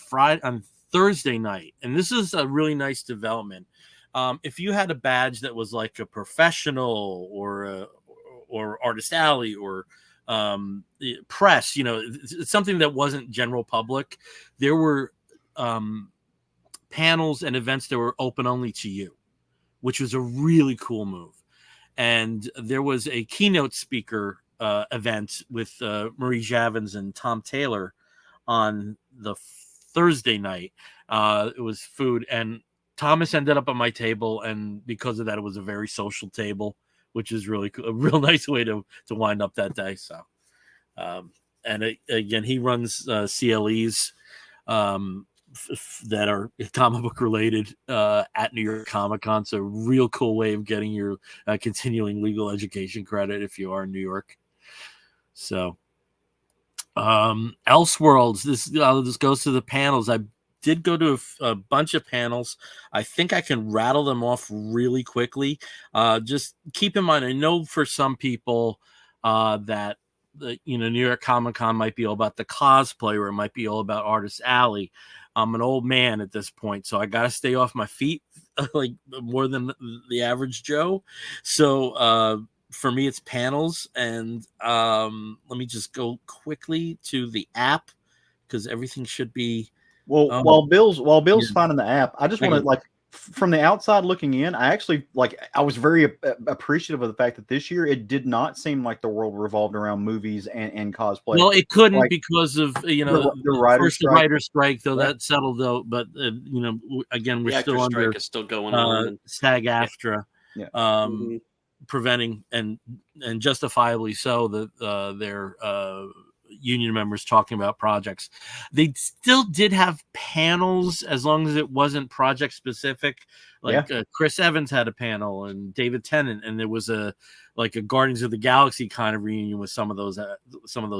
Thursday night, and this is a really nice development. If you had a badge that was like a professional or Artist Alley or press, it's something that wasn't general public, there were panels and events that were open only to you, which was a really cool move. And there was a keynote speaker event with Marie Javins and Tom Taylor on the Thursday night. It was food, and Thomas ended up at my table, and because of that, it was a very social table, which is really cool, a real nice way to wind up that day. So, again, he runs CLEs that are comic book related at New York Comic Con. So, real cool way of getting your continuing legal education credit if you are in New York. So, Elseworlds. This goes to the panels. I did go to a bunch of panels. I think I can rattle them off really quickly. Just keep in mind, I know for some people that New York Comic Con might be all about the cosplay, or it might be all about Artist Alley. I'm an old man at this point, so I got to stay off my feet like more than the average Joe. So for me, it's panels, and let me just go quickly to the app because everything should be. Well, while Bill's finding the app, I just want to, like, from the outside looking in, I was very appreciative of the fact that this year it did not seem like the world revolved around movies and cosplay. Well, it couldn't because of the writer's strike, though that settled though. But again, we're still under strike is still going on. SAG-AFTRA, preventing and justifiably so that their union members talking about projects. They still did have panels as long as it wasn't project specific. Like Chris Evans had a panel, and David Tennant, and there was a Guardians of the Galaxy kind of reunion with some of those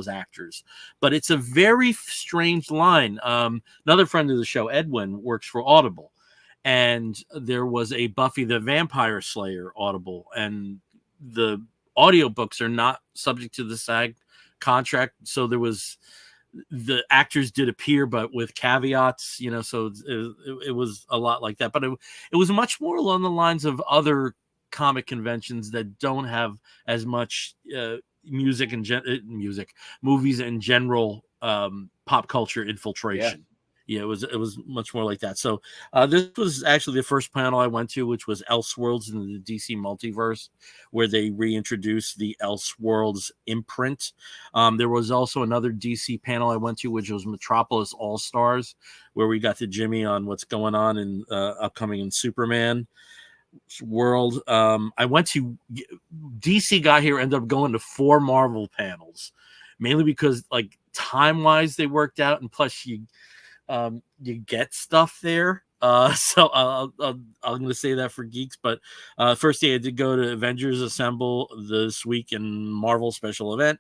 actors. But it's a very strange line. Another friend of the show, Edwin, works for Audible, and there was a Buffy the Vampire Slayer Audible, and the audiobooks are not subject to the SAG contract, so the actors did appear, but with caveats, so it was a lot like that. But it was much more along the lines of other comic conventions that don't have as much movies in general, pop culture infiltration. Yeah, it was much more like that. So this was actually the first panel I went to, which was Elseworlds in the DC Multiverse, where they reintroduced the Elseworlds imprint. There was also another DC panel I went to, which was Metropolis All Stars, where we got to Jimmy on what's going on in upcoming in Superman world. I went to DC, got here, ended up going to 4 Marvel panels, mainly because time-wise they worked out, and plus you get stuff there. So I'm going to say that for geeks. But first day I did go to Avengers Assemble this week in Marvel special event.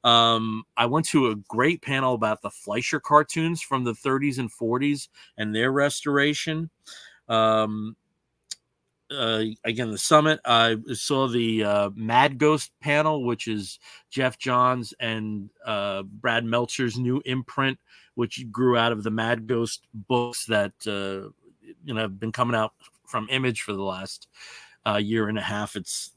I went to a great panel about the Fleischer cartoons from the 30s and 40s and their restoration. Again, the summit, I saw the Mad Ghost panel, which is Jeff Johns and Brad Meltzer's new imprint, which grew out of the Mad Ghost books that have been coming out from Image for the last year and a half. It's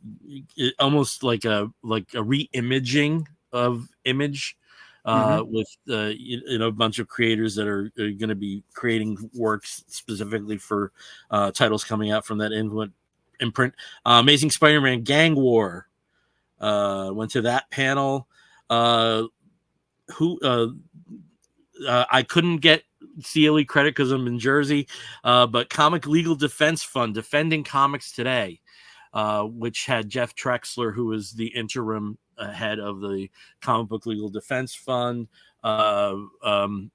almost like a re-imaging of Image with a bunch of creators that are going to be creating works specifically for titles coming out from that imprint. Amazing Spider-Man Gang War, went to that panel. I couldn't get CLE credit because I'm in Jersey, but Comic Legal Defense Fund, Defending Comics Today, which had Jeff Trexler, who is the interim head of the Comic Book Legal Defense Fund. I'm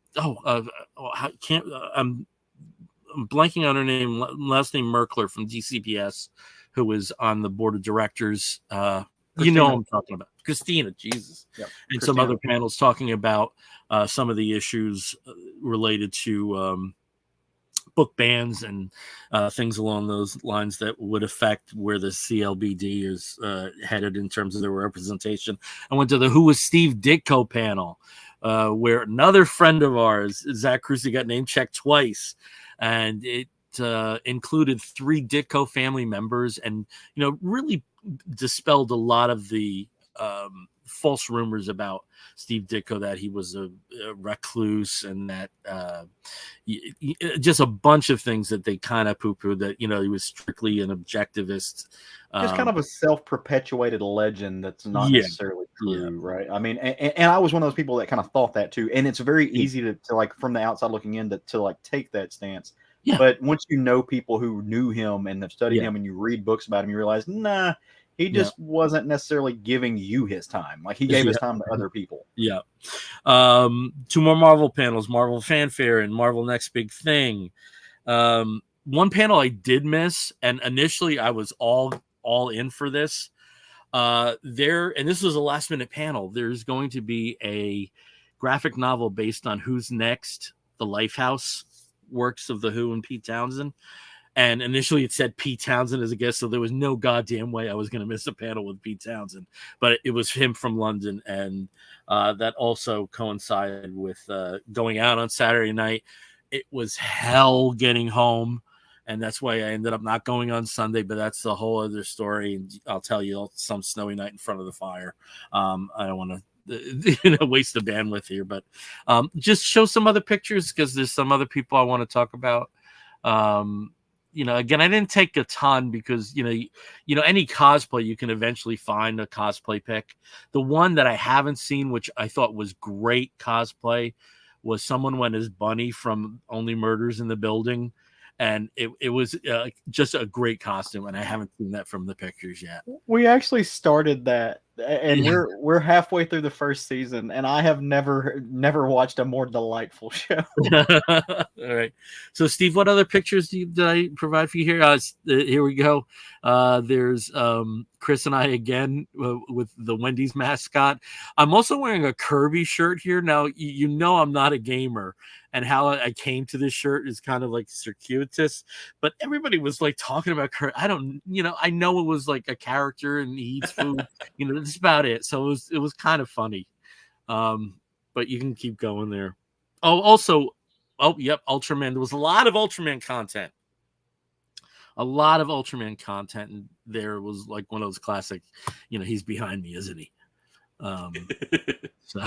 blanking on her name, last name Merkler from DCPS, who was on the board of directors. You know what I'm talking about. Christina, Jesus. Yep. And Christina. Some other panels talking about some of the issues related to book bans and things along those lines that would affect where the CLBD is headed in terms of their representation. I went to the Who Was Steve Ditko panel, where another friend of ours, Zach Crucy, got name checked twice. And it included 3 Ditko family members and, really dispelled a lot of the false rumors about Steve Ditko, that he was a recluse, and that just a bunch of things that they kind of poo-pooed, that, he was strictly an objectivist. Just kind of a self-perpetuated legend that's not necessarily true, right? I mean, and I was one of those people that kind of thought that too. And it's very easy to like, from the outside looking in, to like take that stance. Yeah. But once you know people who knew him and have studied him, and you read books about him, you realize, nah, he just wasn't necessarily giving you his time. Like, he gave his time to other people. Yeah. 2 more Marvel panels, Marvel Fanfare and Marvel Next Big Thing. One panel I did miss, and initially I was all in for this. And this was a last minute panel. There's going to be a graphic novel based on Who's Next, the Lifehouse works of The Who and Pete Townsend. And initially it said Pete Townsend as a guest, so there was no goddamn way I was going to miss a panel with Pete Townsend. But it was him from London, and that also coincided with going out on Saturday night. It was hell getting home, and that's why I ended up not going on Sunday, but that's the whole other story, and I'll tell you, some snowy night in front of the fire. I don't want to waste the bandwidth here, but just show some other pictures, because there's some other people I want to talk about. Again, I didn't take a ton, because any cosplay, you can eventually find a cosplay pic. The one that I haven't seen, which I thought was great cosplay, was someone went as Bunny from Only Murders in the Building. And it was just a great costume, and I haven't seen that from the pictures yet. We actually started that, and we're halfway through the first season, and I have never watched a more delightful show. All right. So, Steve, what other pictures did I provide for you here? Here we go. There's Chris and I again with the Wendy's mascot. I'm also wearing a Kirby shirt here. Now, I'm not a gamer, and how I came to this shirt is kind of like circuitous, but everybody was like talking about Kirby. I know it was like a character and he eats food, that's about it. So it was kind of funny. But you can keep going there. Ultraman. There was a lot of Ultraman content. And there was like one of those classic, he's behind me, isn't he? So.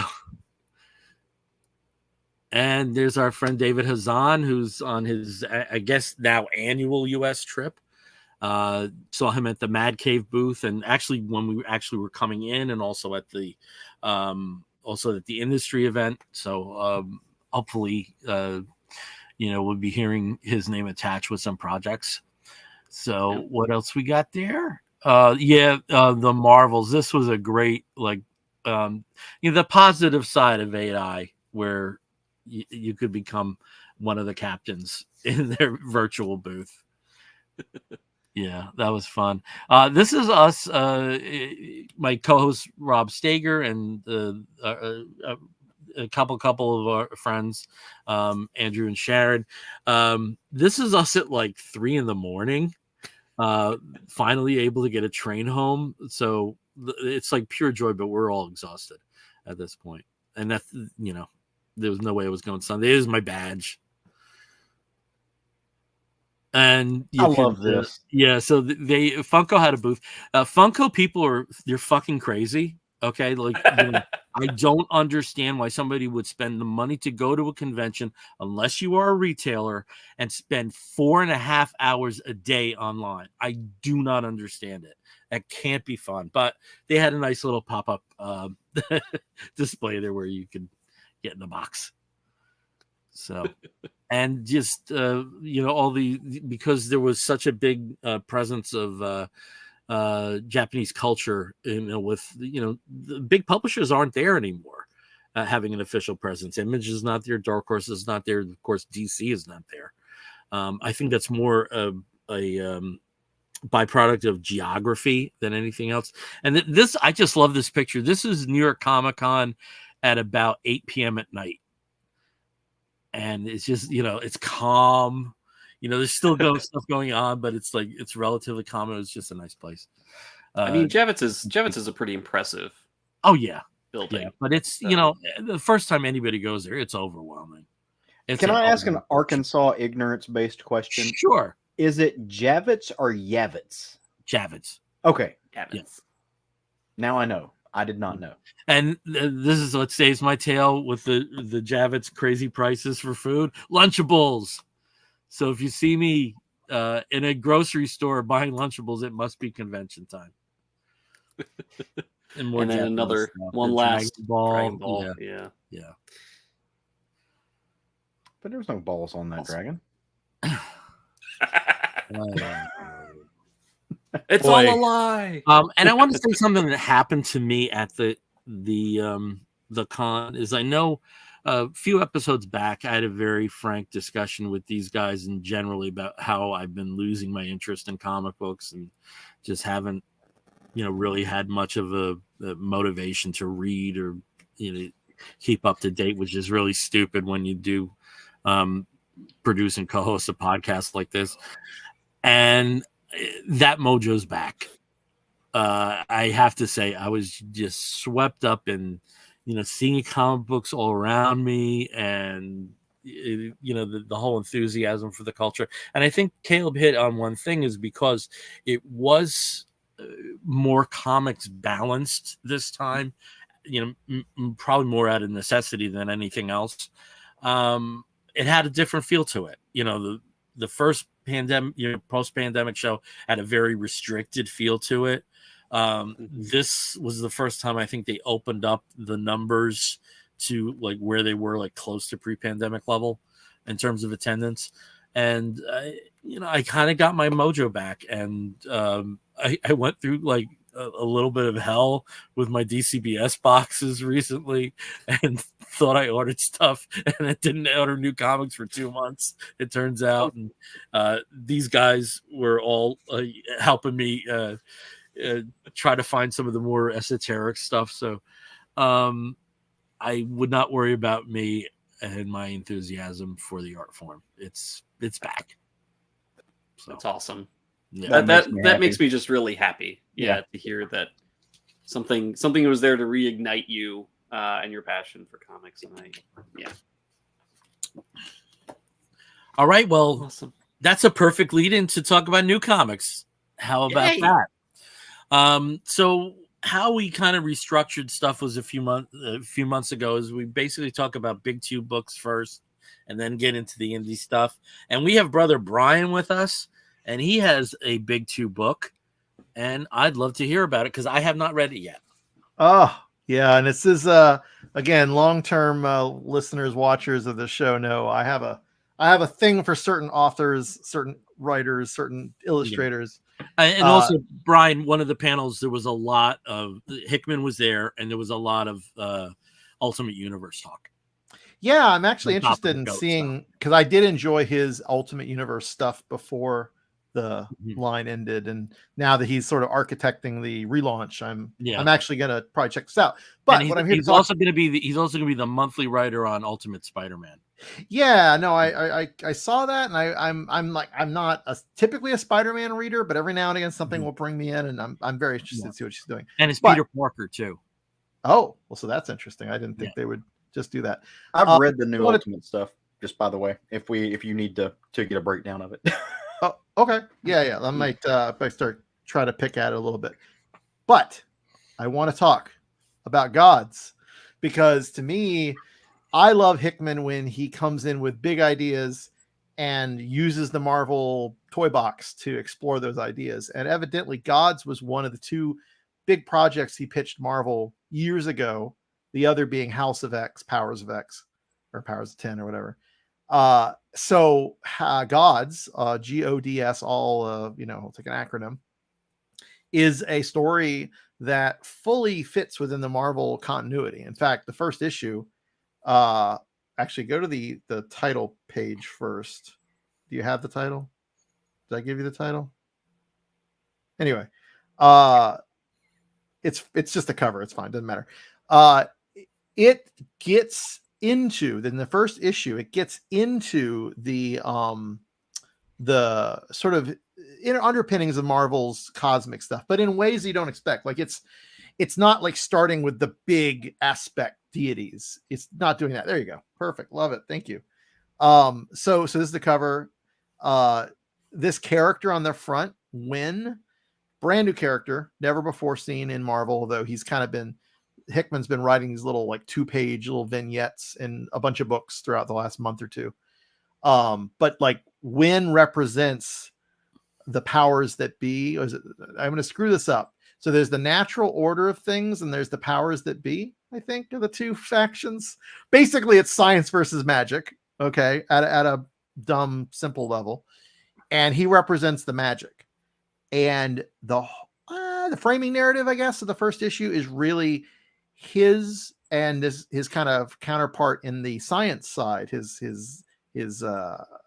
And there's our friend David Hazan, who's on his, I guess, now annual U.S. trip. Saw him at the Mad Cave booth, and actually when we were coming in, and also at the industry event. So hopefully, we'll be hearing his name attached with some projects. So what else we got there? The Marvels. This was a great, the positive side of AI, where you could become one of the captains in their virtual booth. Yeah, that was fun. This is us, my co-host Rob Stager, and a couple of our friends, Andrew and Sharon. This is us at like 3 a.m, finally able to get a train home. So it's like pure joy, but we're all exhausted at this point. And that's, there was no way I was going Sunday. It is my badge. And I love this. So Funko had a booth. Funko people they're fucking crazy. Okay. I don't understand why somebody would spend the money to go to a convention, unless you are a retailer, and spend 4.5 hours a day online. I do not understand it. That can't be fun. But they had a nice little pop-up display there where you could get in the box. So, and just because there was such a big presence of Japanese culture, with the big publishers aren't there anymore, having an official presence. Image is not there, Dark Horse is not there, of course DC is not there. I think that's more a byproduct of geography than anything else. And this, I just love this picture. This is New York Comic-Con at about 8 p.m. at night. And it's just, it's calm. There's still stuff going on, but it's relatively calm. It's just a nice place. I mean, Javits is a pretty impressive. Oh yeah, building. Yeah, but it's the first time anybody goes there, it's overwhelming. Can I ask an Arkansas ignorance-based question? Sure. Is it Javits or Yavits? Javits. Okay. Javits. Yes. Now I know. I did not know. And this is what saves my tail with the Javits crazy prices for food. Lunchables. So if you see me in a grocery store buying Lunchables, it must be convention time. And then another one last Dragon Ball. Yeah. But there was no balls on that dragon. It's all a lie. And I want to say something that happened to me at the con is I know a few episodes back I had a very frank discussion with these guys and generally about how I've been losing my interest in comic books and just haven't really had much of a motivation to read or keep up to date, which is really stupid when you do produce and co-host a podcast like this. And that mojo's back. I have to say I was just swept up in seeing comic books all around me and the whole enthusiasm for the culture. And I think Caleb hit on one thing is because it was more comics balanced this time, probably more out of necessity than anything else. It had a different feel to it. The first pandemic, post-pandemic show had a very restricted feel to it. This was the first time I think they opened up the numbers to like where they were like close to pre-pandemic level in terms of attendance. And, I kind of got my mojo back and I went through like a little bit of hell with my DCBS boxes recently and thought I ordered stuff and I didn't order new comics for 2 months. It turns out, and these guys were all helping me try to find some of the more esoteric stuff. So I would not worry about me and my enthusiasm for the art form. It's back. So that's awesome. Yeah. That makes me just really happy. Yeah, to hear that something was there to reignite you and your passion for comics. And All right. Well, awesome. That's a perfect lead in to talk about new comics. How about that? So how we kind of restructured stuff was a few months ago is we basically talk about big two books first and then get into the indie stuff. And we have brother Brian with us, and he has a big two book, and I'd love to hear about it because I have not read it yet. Oh, yeah. And this is again, long-term listeners, watchers of the show know I have a thing for certain authors, certain writers, certain illustrators. And also, Brian, one of the panels, there was a lot of Hickman was there, and there was a lot of Ultimate Universe talk. Yeah, I'm actually interested in seeing because I did enjoy his Ultimate Universe stuff before the line ended, and now that he's sort of architecting the relaunch, I'm actually gonna probably check this out. But what I'm here he's also going to be the monthly writer on Ultimate Spider-Man. Yeah, no, I saw that, and I'm not typically a Spider-Man reader, but every now and again something will bring me in, and I'm very interested to see what she's doing. And it's Peter Parker too. Oh, well, so that's interesting. I didn't think they would just do that. I've read the new Ultimate stuff, just by the way, if you need to get a breakdown of it. Oh, okay. Yeah. I might start trying to pick at it a little bit. But I want to talk about gods because to me, I love Hickman when he comes in with big ideas and uses the Marvel toy box to explore those ideas. And evidently, Gods was one of the two big projects he pitched Marvel years ago. The other being House of X, Powers of X, or Powers of 10 or whatever. So Gods, GODS, all I'll take an acronym, is a story that fully fits within the Marvel continuity. In fact, the first issue, actually go to the title page first. Do you have the title? Did I give you the title? Anyway, it's just a cover. It's fine. Doesn't matter. It gets into then the first issue. It gets into the sort of inner underpinnings of Marvel's cosmic stuff, but in ways you don't expect. Like it's not like starting with the big aspect deities. It's not doing that. There you go. Perfect. Love it. Thank you. So this is the cover. This character on the front, Wynn, brand new character, never before seen in Marvel, though Hickman's been writing these little like 2-page little vignettes in a bunch of books throughout the last month or two. But like Wynn represents the powers that be. I'm going to screw this up. So there's the natural order of things and there's the powers that be, I think, are the two factions. Basically, it's science versus magic, okay, at a dumb, simple level. And he represents the magic. And the framing narrative, I guess, of the first issue is really his and his kind of counterpart in the science side, his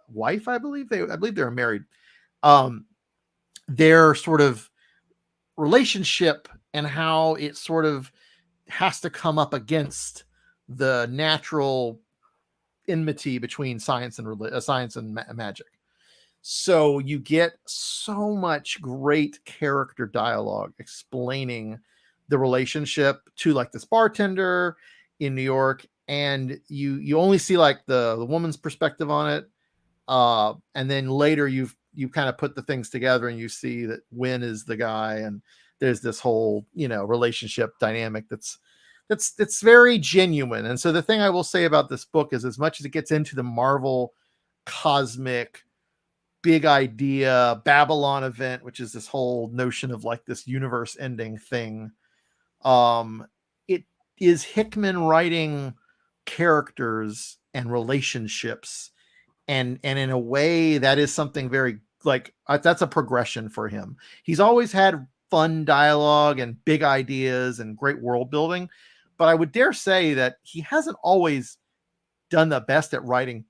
wife, I believe they were married. Their sort of relationship and how it sort of has to come up against the natural enmity between science and magic. So you get so much great character dialogue explaining the relationship to like this bartender in New York, and you only see like the woman's perspective on it, and then later you kind of put the things together and you see that Wynn is the guy, and there's this whole relationship dynamic that's very genuine. And so the thing I will say about this book is, as much as it gets into the Marvel cosmic big idea Babylon event, which is this whole notion of like this universe ending thing, it is Hickman writing characters and relationships, and in a way that is something very like that's a progression for him. He's always had fun dialogue and big ideas and great world building, but I would dare say that he hasn't always done the best at writing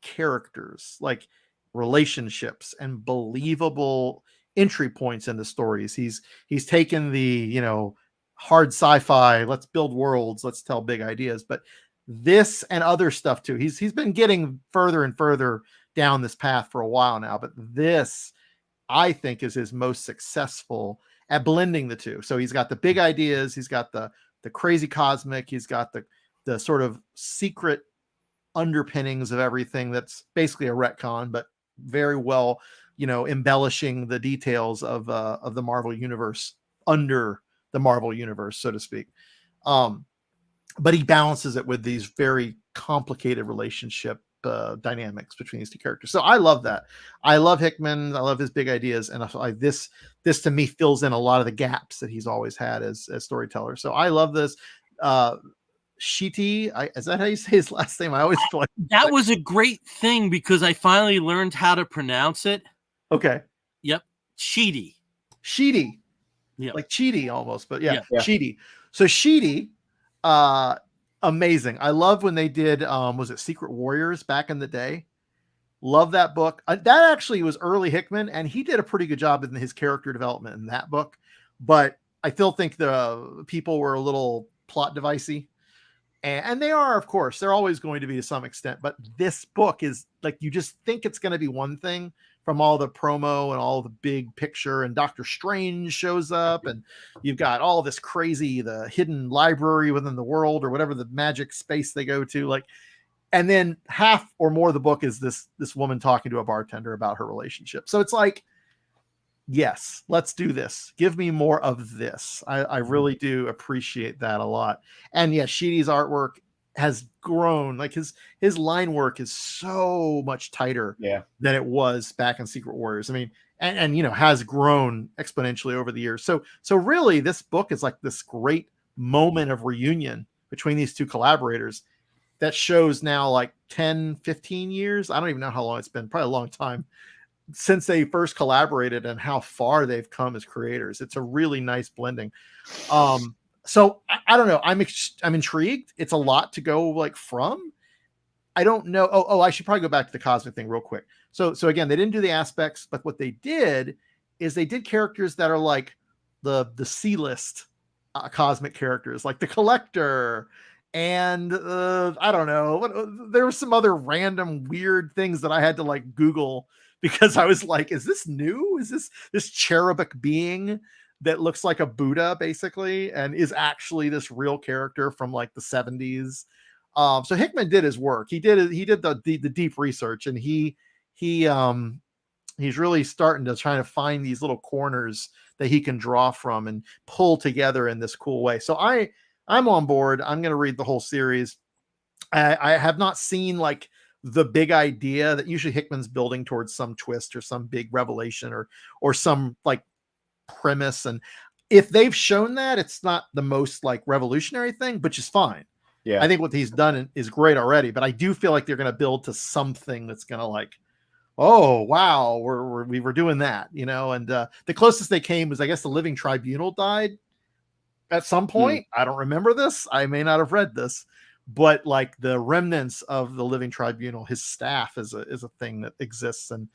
characters, like relationships and believable entry points in the stories. He's taken the hard sci-fi, let's build worlds, let's tell big ideas, but this and other stuff too, he's been getting further and further down this path for a while now, but this I think is his most successful at blending the two. So he's got the big ideas, he's got the crazy cosmic, he's got the sort of secret underpinnings of everything that's basically a retcon, but very well, embellishing the details of the Marvel universe under the Marvel universe, so to speak. But he balances it with these very complicated relationship dynamics between these two characters. So I love that. I love Hickman. I love his big ideas, and this to me fills in a lot of the gaps that he's always had as storyteller. So I love this. Shiti, is that how you say his last name? I always feel like that was a great thing because I finally learned how to pronounce it. Okay. Yep. Shiti. Yeah. Like Cheaty almost, but yeah. Shiti. So Shiti, amazing. I love when they did was it Secret Warriors back in the day? Love that book. That actually was early Hickman, and he did a pretty good job in his character development in that book, but I still think the people were a little plot devicey. And they are, of course, they're always going to be to some extent. But this book is like, you just think it's going to be one thing from all the promo and all the big picture. And Doctor Strange shows up, and you've got all this crazy, the hidden library within the world or whatever the magic space they go to. Like, and then half or more of the book is this woman talking to a bartender about her relationship. So it's like, yes, let's do this. Give me more of this. I really do appreciate that a lot. And yeah, Shiti's artwork has grown. Like his line work is so much tighter than it was back in Secret Warriors. I mean, and has grown exponentially over the years. So really this book is like this great moment of reunion between these two collaborators that shows now like 10, 15 years. I don't even know how long it's been, probably a long time since they first collaborated and how far they've come as creators. It's a really nice blending. So I don't know. I'm intrigued. It's a lot to go like from. I don't know. Oh, I should probably go back to the cosmic thing real quick. So again, they didn't do the aspects, but what they did is they did characters that are like the C-list cosmic characters, like the Collector, and I don't know. There were some other random weird things that I had to like Google, because I was like, is this new? Is this cherubic being that looks like a Buddha basically, and is actually this real character from like the 70s? So Hickman did his work. He did the deep research, and he's really starting to try to find these little corners that he can draw from and pull together in this cool way. So I'm on board. I'm going to read the whole series. I have not seen like the big idea that usually Hickman's building towards some twist or some big revelation or some like premise. And if they've shown that, it's not the most like revolutionary thing, which is fine. Yeah. I think what he's done is great already, but I do feel like they're going to build to something that's going to like, oh wow, we were doing that, you know. And the closest they came was, I guess, the Living Tribunal died at some point. I don't remember this. I may not have read this, but like the remnants of the Living Tribunal, his staff is a thing that exists, and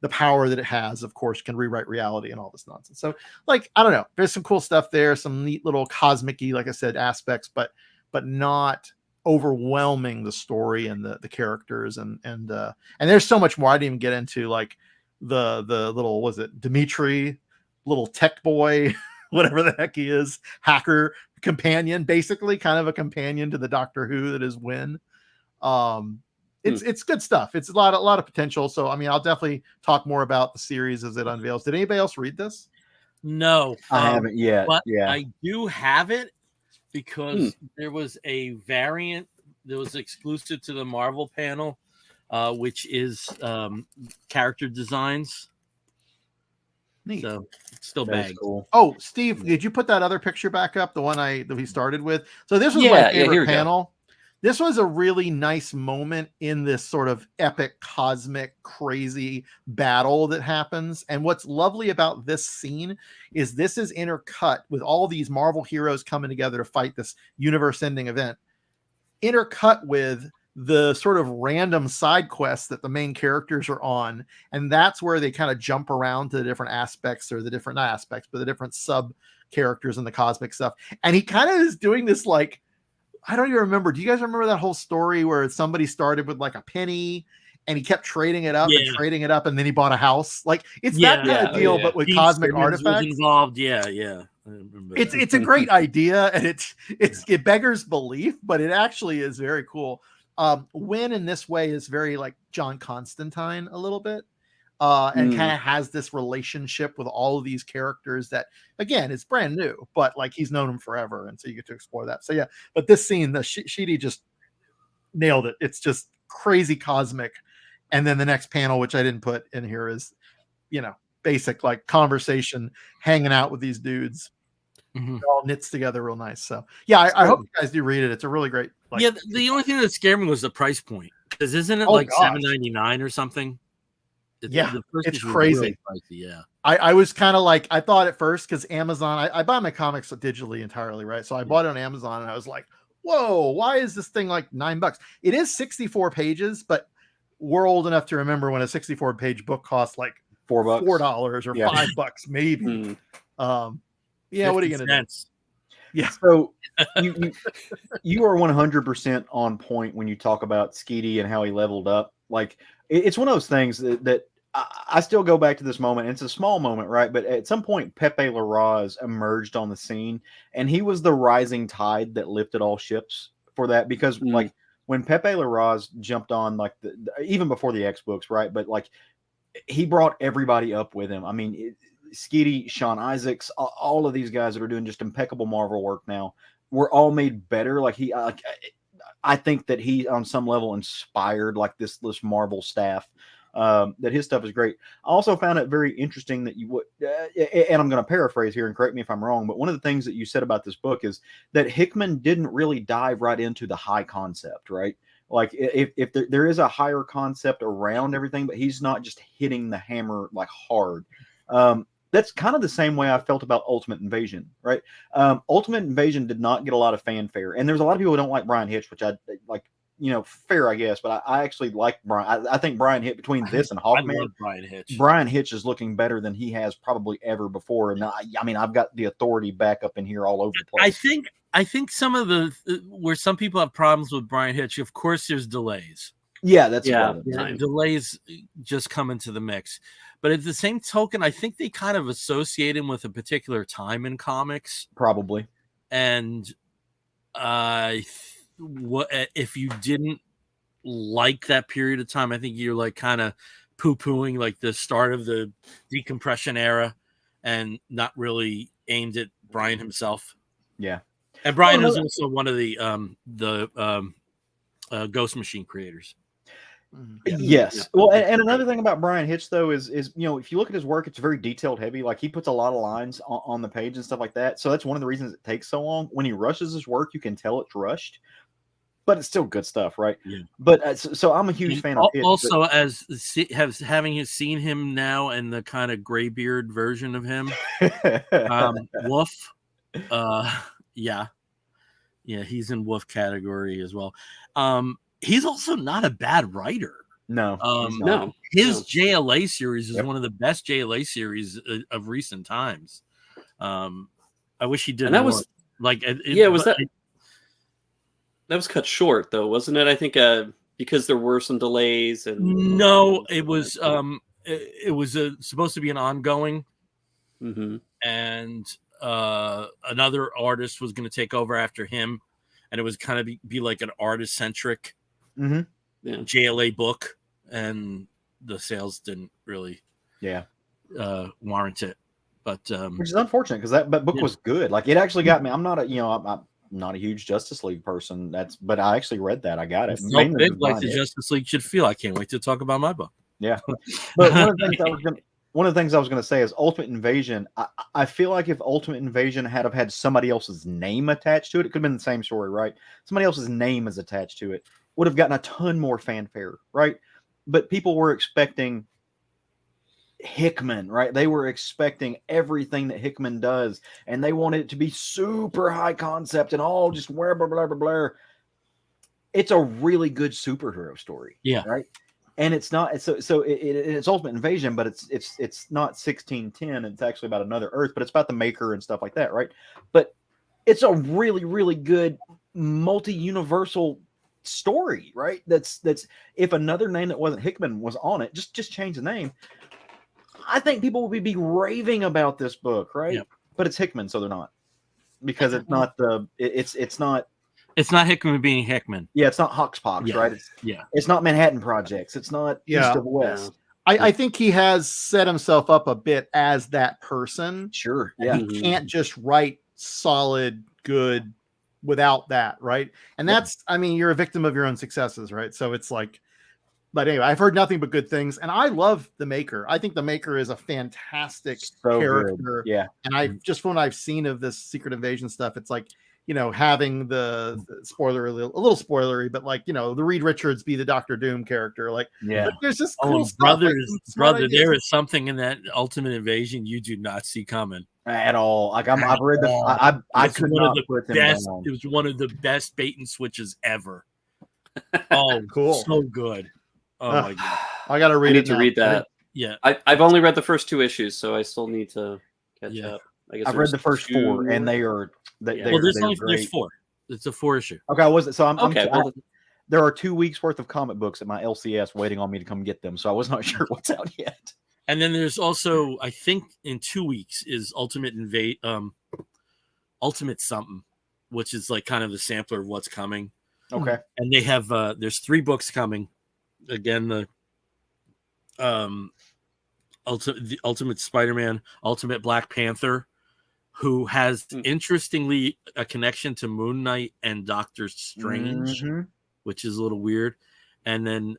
the power that it has, of course, can rewrite reality and all this nonsense. So, like, I don't know. There's some cool stuff there, some neat little cosmic-y, like I said, aspects, but not overwhelming the story and the characters and there's so much more. I didn't even get into like the little, was it Dimitri, little tech boy, whatever the heck he is, hacker companion, basically kind of a companion to the Doctor Who that is Wynn. It's good stuff. It's a lot of potential. So I mean, I'll definitely talk more about the series as it unveils. Did anybody else read this? No, I haven't yet. But Yeah, I do have it because there was a variant that was exclusive to the Marvel panel, which is character designs. Neat. So it's still that's bagged. cool. Oh, Steve, did you put that other picture back up? The one that we started with. So this was Yeah, my yeah, favorite here we go. panel. This was a really nice moment in this sort of epic, cosmic, crazy battle that happens. And what's lovely about this scene is this is intercut with all these Marvel heroes coming together to fight this universe-ending event, intercut with the sort of random side quests that the main characters are on. And that's where they kind of jump around to the different aspects, or the different, not aspects, but the different sub characters and the cosmic stuff. And he kind of is doing this, like, I don't even remember. Do you guys remember that whole story where somebody started with like a penny and he kept trading it up and trading it up, and then he bought a house? Like, it's that kind of deal, but with Gene cosmic Simmons was artifacts involved. Yeah. I remember that. It's a great idea, and it beggars belief, but it actually is very cool. Wynn in this way is very like John Constantine a little bit, and kind of has this relationship with all of these characters that, again, is brand new, but like he's known them forever, and so you get to explore that. So yeah, but this scene, the Sheedy just nailed it. It's just crazy cosmic. And then the next panel, which I didn't put in here, is, you know, basic like conversation, hanging out with these dudes. It all knits together real nice. So yeah, I hope you guys do read it. It's a really great. Like, yeah, the only thing that scared me was the price point, because isn't it like $7.99 or something? Yeah, it's issue crazy. Really pricey, yeah, I was kind of like, I thought at first, because Amazon, I buy my comics digitally entirely, right? So I bought it on Amazon, and I was like, whoa, why is this thing like $9? It is 64 pages, but we're old enough to remember when a 64-page book cost like $4 or $5 maybe. Yeah, what are you gonna do? Yeah. So you are 100% on point when you talk about Skeety and how he leveled up. Like, it's one of those things that I still go back to this moment. It's a small moment, right? But at some point, Pepe Larraz emerged on the scene, and he was the rising tide that lifted all ships for that. Because like when Pepe Larraz jumped on, like even before the X books, right? But like he brought everybody up with him. I mean, Skeety, Sean Isaacs, all of these guys that are doing just impeccable Marvel work now, were all made better. Like I think that he on some level inspired like this Marvel staff. That his stuff is great. I also found it very interesting that you would, and I'm going to paraphrase here and correct me if I'm wrong, but one of the things that you said about this book is that Hickman didn't really dive right into the high concept, right? Like if there is a higher concept around everything, but he's not just hitting the hammer like hard. That's kind of the same way I felt about Ultimate Invasion, right? Ultimate Invasion did not get a lot of fanfare, and there's a lot of people who don't like Brian Hitch, which I like, you know, fair, I guess, but I actually like Brian. I think Brian Hitch, between this and Hawkman, Brian Hitch is looking better than he has probably ever before. And I mean, I've got the authority back up in here all over the place. I think some of the where some people have problems with Brian Hitch, of course, there's delays. Yeah, that's delays just come into the mix. But at the same token, I think they kind of associate him with a particular time in comics, probably. And what if you didn't like that period of time? I think you're like kind of poo-pooing like the start of the decompression era, and not really aimed at Brian himself. Yeah. And Brian is also one of the Ghost Machine creators. Yes. Yeah. Well, and another thing about Brian Hitch though is if you look at his work, it's very detailed heavy. Like he puts a lot of lines on the page and stuff like that. So that's one of the reasons it takes so long. When he rushes his work, you can tell it's rushed, but it's still good stuff, right? Yeah. But so I'm a huge fan of Hitch. Also, having seen him now in the kind of graybeard version of him, Woof. Yeah, he's in Woof category as well. He's also not a bad writer. No, His JLA series is one of the best JLA series of recent times. I wish he did. And that more. was like, that was cut short though, wasn't it? I think because there were some delays and no, it was supposed to be an ongoing, and another artist was going to take over after him, and it was kind of be like an artist centric JLA book, and the sales didn't really warrant it. But which is unfortunate because that book was good. Like it actually got me. I'm not I'm not a huge Justice League person. But I actually read that. I got it. So big like the Justice League should feel. I can't wait to talk about my book. Yeah, but one of the things I was going to say is Ultimate Invasion. I feel like if Ultimate Invasion had had somebody else's name attached to it, it could have been the same story, right? Somebody else's name is attached to it, would have gotten a ton more fanfare, right? But people were expecting Hickman, right? They were expecting everything that Hickman does, and they wanted it to be super high concept and all just blah, blah, blah, blah, blah. It's a really good superhero story, right? And it's not it's Ultimate Invasion, but it's not 1610. It's actually about another Earth, but it's about the Maker and stuff like that, right? But it's a really, really good multi-universal story, right? That's if another name that wasn't Hickman was on it, just change the name. I think people would be raving about this book, right? Yeah. But it's Hickman, so they're not, because it's not It's not Hickman being Hickman. Yeah, it's not Hoxpox, right? It's not Manhattan Projects. It's not East of West. I think he has set himself up a bit as that person. Sure. Yeah. He can't just write solid, good without that, right? And that's, I mean, you're a victim of your own successes, right? So it's like, but anyway, I've heard nothing but good things, and I love the Maker. I think the Maker is a fantastic character. Good. Yeah. And I just from what I've seen of this Secret Invasion stuff, it's like, having the spoiler, a little spoilery, but like, the Reed Richards be the Doctor Doom character. Like, there's just cool stuff. Brother, there is something in that Ultimate Invasion you do not see coming at all. Like I've read the, I could not put them down. It was one of the best bait and switches ever. Oh, cool. So good. Oh my God. I got to read it. To read that. Yeah. I've only read the first 2 issues, so I still need to catch up. I guess I've read the first 4, and they are. There's 4. It's a 4 issue. Okay, was it? So I'm okay. There are 2 weeks worth of comic books at my LCS waiting on me to come get them, so I was not sure what's out yet. And then there's also, I think, in 2 weeks is Ultimate something, which is like kind of the sampler of what's coming. Okay. And they have there's 3 books coming. Again, the Ultimate Spider-Man, Ultimate Black Panther, who has interestingly a connection to Moon Knight and Doctor Strange, which is a little weird. And then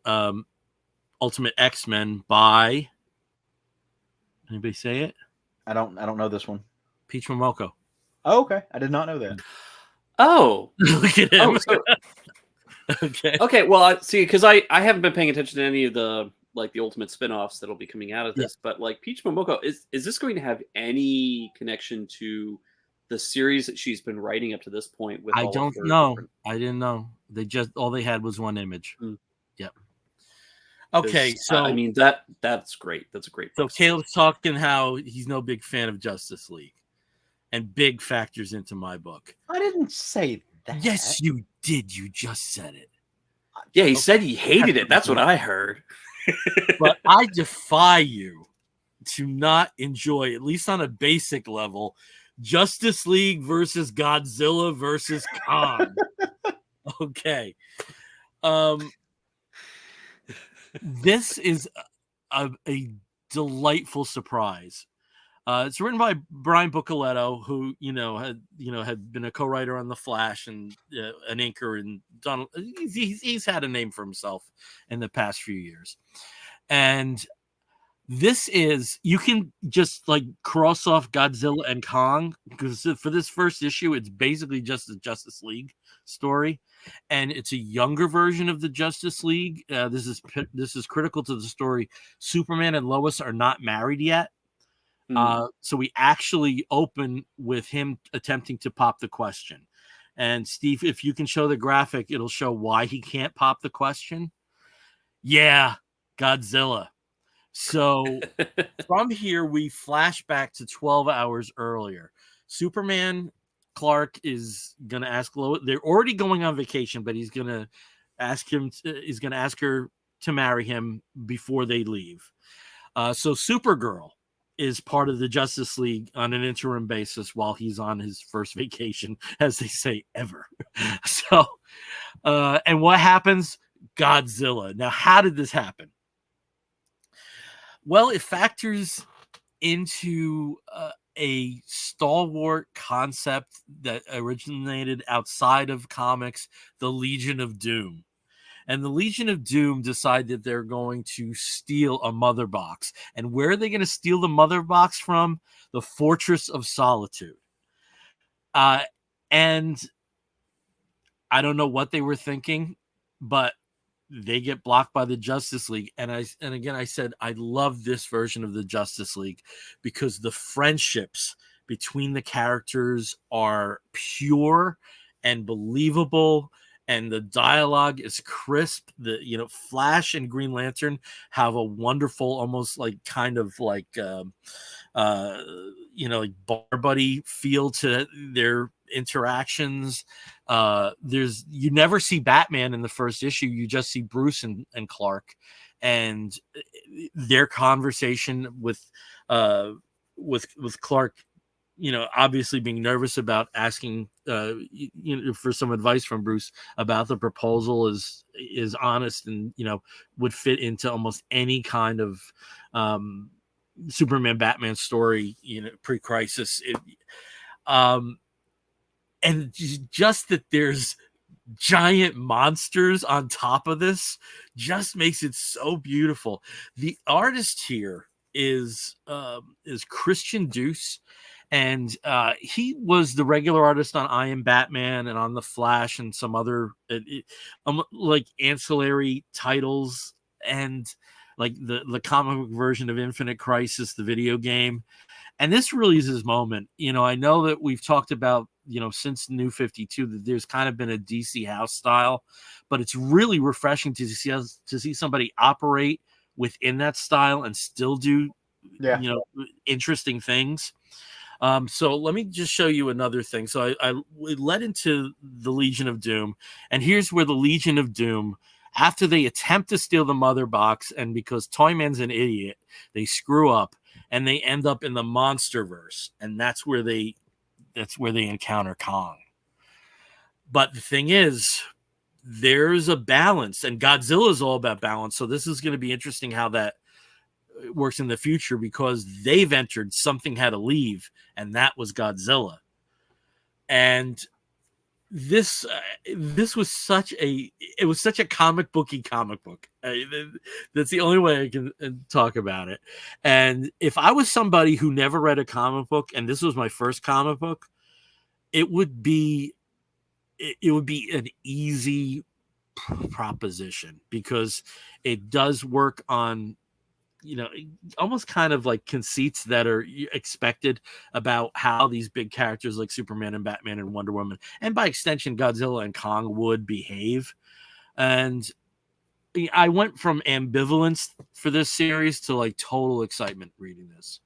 Ultimate X-Men by, anybody say it? I don't know this one. Peach Momoko. Oh, okay. I did not know that. Oh, look at him. Okay. Well, see, because I haven't been paying attention to any of the Ultimate spin-offs that'll be coming out of this, but like Peach Momoko, is this going to have any connection to the series that she's been writing up to this point? With I don't know. I didn't know. They just all they had was one image. Yep. Okay, so I mean that's great. That's a great. So Caleb's talking how he's no big fan of Justice League, and big factors into my book. I didn't say that. Yes, you did. You just said it. Yeah, he said he hated it. That's what I heard. But I defy you to not enjoy, at least on a basic level, Justice League versus Godzilla versus Kong. Okay. This is a delightful surprise. It's written by Brian Buccoletto, who had been a co-writer on The Flash and an inker, and done. He's had a name for himself in the past few years. And this is, you can just like cross off Godzilla and Kong, because for this first issue, it's basically just the Justice League story, and it's a younger version of the Justice League. This is critical to the story. Superman and Lois are not married yet. So we actually open with him attempting to pop the question. And Steve, if you can show the graphic, it'll show why he can't pop the question. Yeah, Godzilla. So from here, we flash back to 12 hours earlier. Superman, Clark is going to ask Lois. They're already going on vacation, but he's going to ask her to marry him before they leave. So Supergirl is part of the Justice League on an interim basis while he's on his first vacation, as they say, ever. So, and what happens? Godzilla. Now, how did this happen? Well, it factors into a stalwart concept that originated outside of comics, the Legion of Doom. And the Legion of Doom decide that they're going to steal a mother box. And where are they going to steal the mother box from? The Fortress of Solitude. And I don't know what they were thinking, but they get blocked by the Justice League. And again, I said, I love this version of the Justice League because the friendships between the characters are pure and believable. And the dialogue is crisp. Flash and Green Lantern have a wonderful, almost like kind of like, like bar buddy feel to their interactions. You never see Batman in the first issue. You just see Bruce and Clark, and their conversation with Clark, obviously being nervous about asking, for some advice from Bruce about the proposal is honest and, would fit into almost any kind of Superman Batman story, pre-crisis. And just that there's giant monsters on top of this just makes it so beautiful. The artist here is Christian Deuce. And he was the regular artist on I Am Batman and on The Flash and some other like ancillary titles, and like the comic book version of Infinite Crisis, the video game. And this really is his moment. I know that we've talked about, since New 52, that there's kind of been a DC house style, but it's really refreshing to see somebody operate within that style and still do, interesting things. So let me just show you another thing. So we led into the Legion of Doom, and here's where the Legion of Doom, after they attempt to steal the mother box, and because Toyman's an idiot, they screw up and they end up in the Monsterverse, and that's where they encounter Kong. But the thing is, there's a balance, and Godzilla is all about balance. So this is going to be interesting how that works in the future, because they've entered, something had to leave, and that was Godzilla. And this was such a comic booky comic book. That's the only way I can talk about it. And if I was somebody who never read a comic book and this was my first comic book, it would be an easy proposition, because it does work on almost kind of like conceits that are expected about how these big characters like Superman and Batman and Wonder Woman, and by extension Godzilla and Kong, would behave. And I went from ambivalence for this series to like total excitement reading this.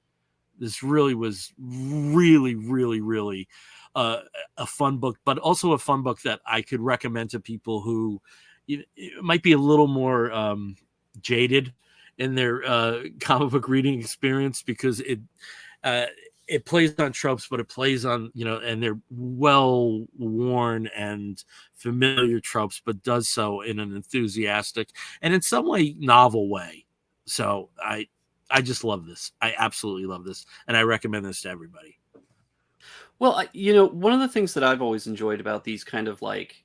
This really was really, really, really a fun book, but also a fun book that I could recommend to people who might be a little more jaded in their comic book reading experience, because it plays on tropes, but it plays on, and they're well worn and familiar tropes, but does so in an enthusiastic and in some way novel way. So I I just love this. I absolutely love this, and I recommend this to everybody. Well, you know, one of the things that I've always enjoyed about these kind of like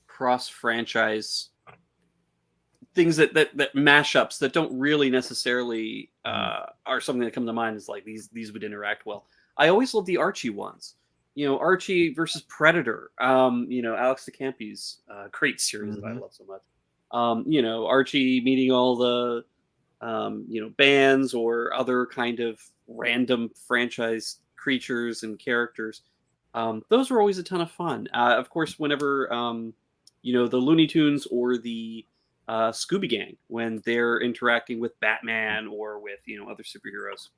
cross-franchise things that mashups that don't really necessarily are something that come to mind is like these would interact well. I always love the Archie ones. You know, Archie versus Predator. You know, Alex DeCampi's great series that I love so much. You know, Archie meeting all the you know, bands or other kind of random franchise creatures and characters. Those were always a ton of fun. Of course, whenever you know, the Looney Tunes or the Scooby Gang, when they're interacting with Batman or with, you know, other superheroes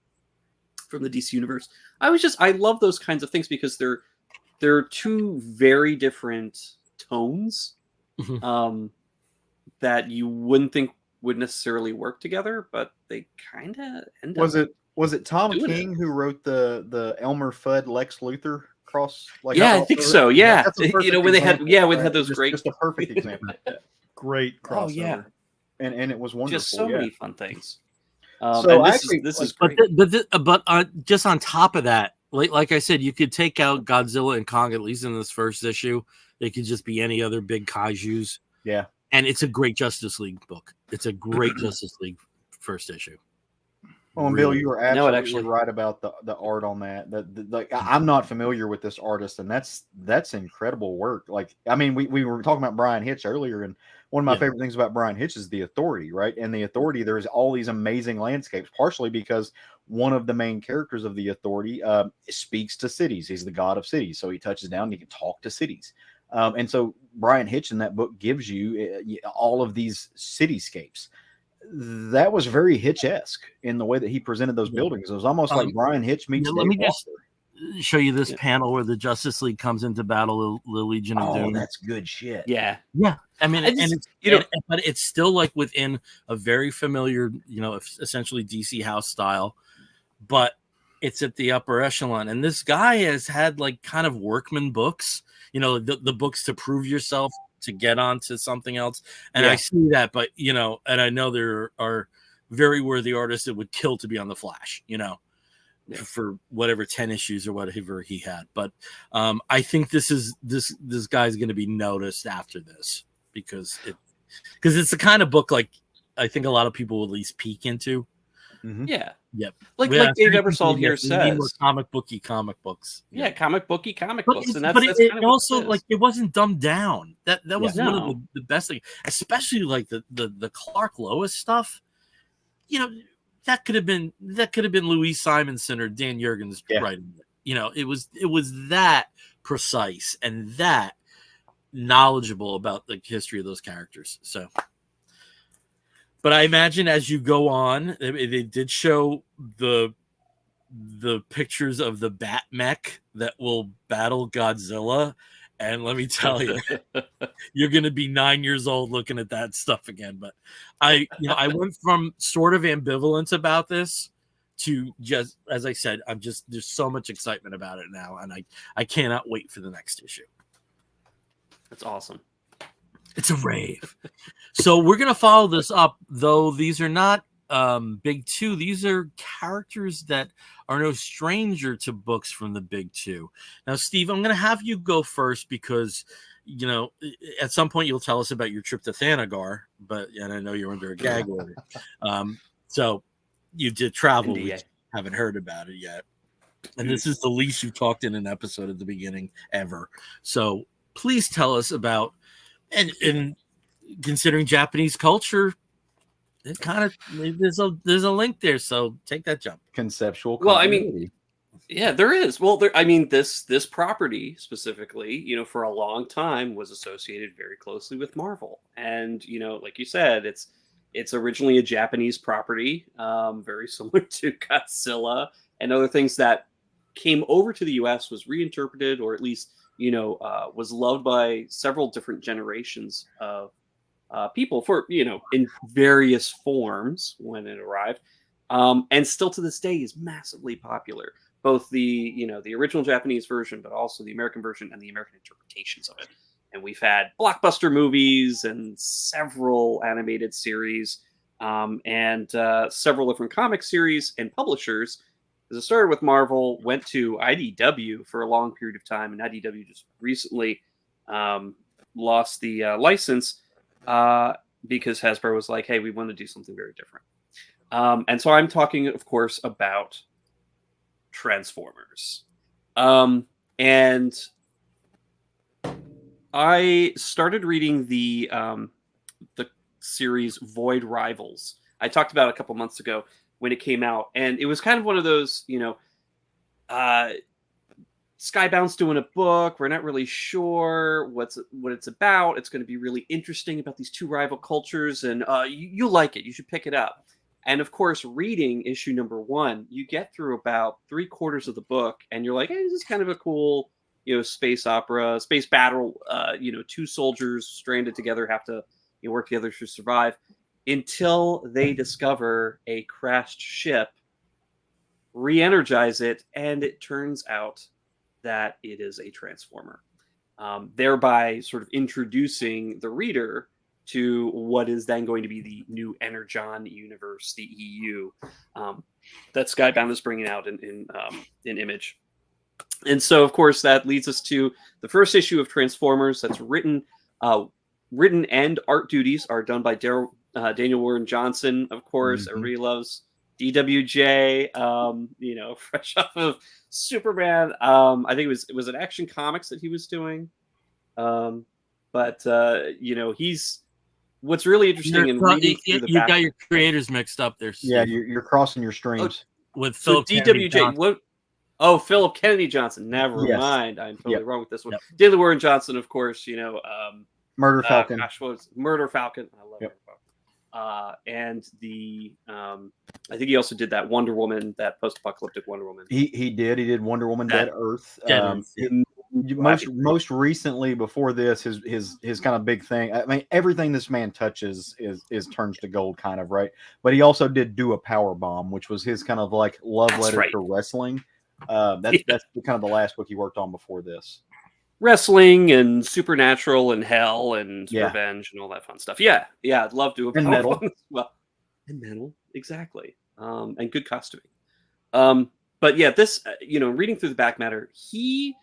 from the DC universe, I love those kinds of things because they're two very different tones that you wouldn't think would necessarily work together, but they kind of end up. Was it Tom King who wrote the Elmer Fudd Lex Luthor cross? Like, yeah, I think so. Yeah, you know, when they had those just a perfect example. Great crossover. Oh yeah, and it was wonderful. Just so many fun things. So this is great. But just on top of that, like I said, you could take out Godzilla and Kong, at least in this first issue. They could just be any other big kaijus. Yeah. And it's a great Justice League book. It's a great Justice League first issue. Oh, and Bill, you were absolutely right about the art on that. Like, I'm not familiar with this artist, and that's incredible work. Like, I mean, we were talking about Brian Hitch earlier, and one of my favorite things about Brian Hitch is the Authority, right? And the Authority, there's all these amazing landscapes, partially because one of the main characters of the Authority speaks to cities. He's the god of cities, so he touches down and he can talk to cities. And so Brian Hitch in that book gives you all of these cityscapes. That was very Hitch-esque in the way that he presented those buildings. It was almost like Brian Hitch meets Dave Let me Walker. just show you this panel where the Justice League comes into battle the Legion of Doom. That's good shit. Yeah. I mean, but it's still like within a very familiar, you know, essentially DC house style, but it's at the upper echelon. And this guy has had like kind of workman books, you know, the books to prove yourself, to get onto something else. And I see that, but you know, and I know there are very worthy artists that would kill to be on the Flash, you know, for whatever 10 issues or whatever he had. But I think this guy's going to be noticed after this because it's the kind of book like I think a lot of people will at least peek into. Yeah. Yep. Like Dave Ebersol here says, comic books. Yeah, comic books, and that's it kind of also like it wasn't dumbed down. That was one of the best things, especially like the Clark Lois stuff. You know, that could have been Louise Simonson or Dan Jurgens writing it. You know, it was that precise and that knowledgeable about the history of those characters. So. But I imagine as you go on, they did show the pictures of the Bat Mech that will battle Godzilla, and let me tell you, you're going to be 9 years old looking at that stuff again. But I went from sort of ambivalence about this to just, as I said, there's so much excitement about it now, and I cannot wait for the next issue. That's awesome. It's a rave. So we're going to follow this up, though these are not Big Two. These are characters that are no stranger to books from the Big Two. Now, Steve, I'm going to have you go first because, you know, at some point you'll tell us about your trip to Thanagar, and I know you're under a gag order. So you did travel. We haven't heard about it yet. And this is the least you talked in an episode at the beginning ever. So please tell us about and considering Japanese culture, it kind of there's a link there. So take that jump. Conceptual. Well, I mean, yeah, there is. Well, I mean, this property specifically, you know, for a long time was associated very closely with Marvel, and you know, like you said, it's originally a Japanese property, very similar to Godzilla and other things that came over to the U.S. was reinterpreted, or at least, you know, was loved by several different generations of people for, you know, in various forms when it arrived, and still to this day is massively popular. Both the, you know, the original Japanese version, but also the American version and the American interpretations of it. And we've had blockbuster movies and several animated series. and several different comic series and publishers. As it started with Marvel, went to IDW for a long period of time, and IDW just recently lost the license because Hasbro was like, "Hey, we want to do something very different." And so I'm talking, of course, about Transformers. And I started reading the series Void Rivals. I talked about it a couple months ago when it came out, and it was kind of one of those, Skybound's doing a book. We're not really sure what it's about. It's going to be really interesting about these two rival cultures, and you like it. You should pick it up. And of course, reading issue number 1, you get through about 3/4 of the book, and you're like, "Hey, this is kind of a cool, space opera, space battle. Two soldiers stranded together have to work together to survive." Until they discover a crashed ship, re-energize it, and it turns out that it is a transformer, thereby sort of introducing the reader to what is then going to be the new Energon universe, the EU, that Skybound is bringing out in Image. And so, of course, that leads us to the first issue of Transformers that's written and art duties are done by Daniel Warren Johnson, of course. Everybody loves DWJ, fresh off of Superman. I think it was an Action Comics that he was doing. He's what's really interesting in reading through the you got your creators mixed up there, Steve. Yeah, you're crossing your streams with so Philip DWJ. What? Oh, Philip Kennedy Johnson. Never mind. I'm totally wrong with this one. Daniel Warren Johnson, of course. Murder Falcon. What was it? Murder Falcon? I love Murder Falcon. And the I think he also did that Wonder Woman, that post-apocalyptic Wonder Woman. He did Wonder Woman Dead Earth. Most recently, before this, his kind of big thing. I mean, everything this man touches is turns to gold, kind of, right. But he also did Do a Power Bomb, which was his kind of like love letter to wrestling. That's kind of the last book he worked on before this. Wrestling and Supernatural and Hell and Revenge and all that fun stuff. Yeah, I'd love to. And metal. And metal, exactly. And good costuming. But yeah, this, reading through the back matter, he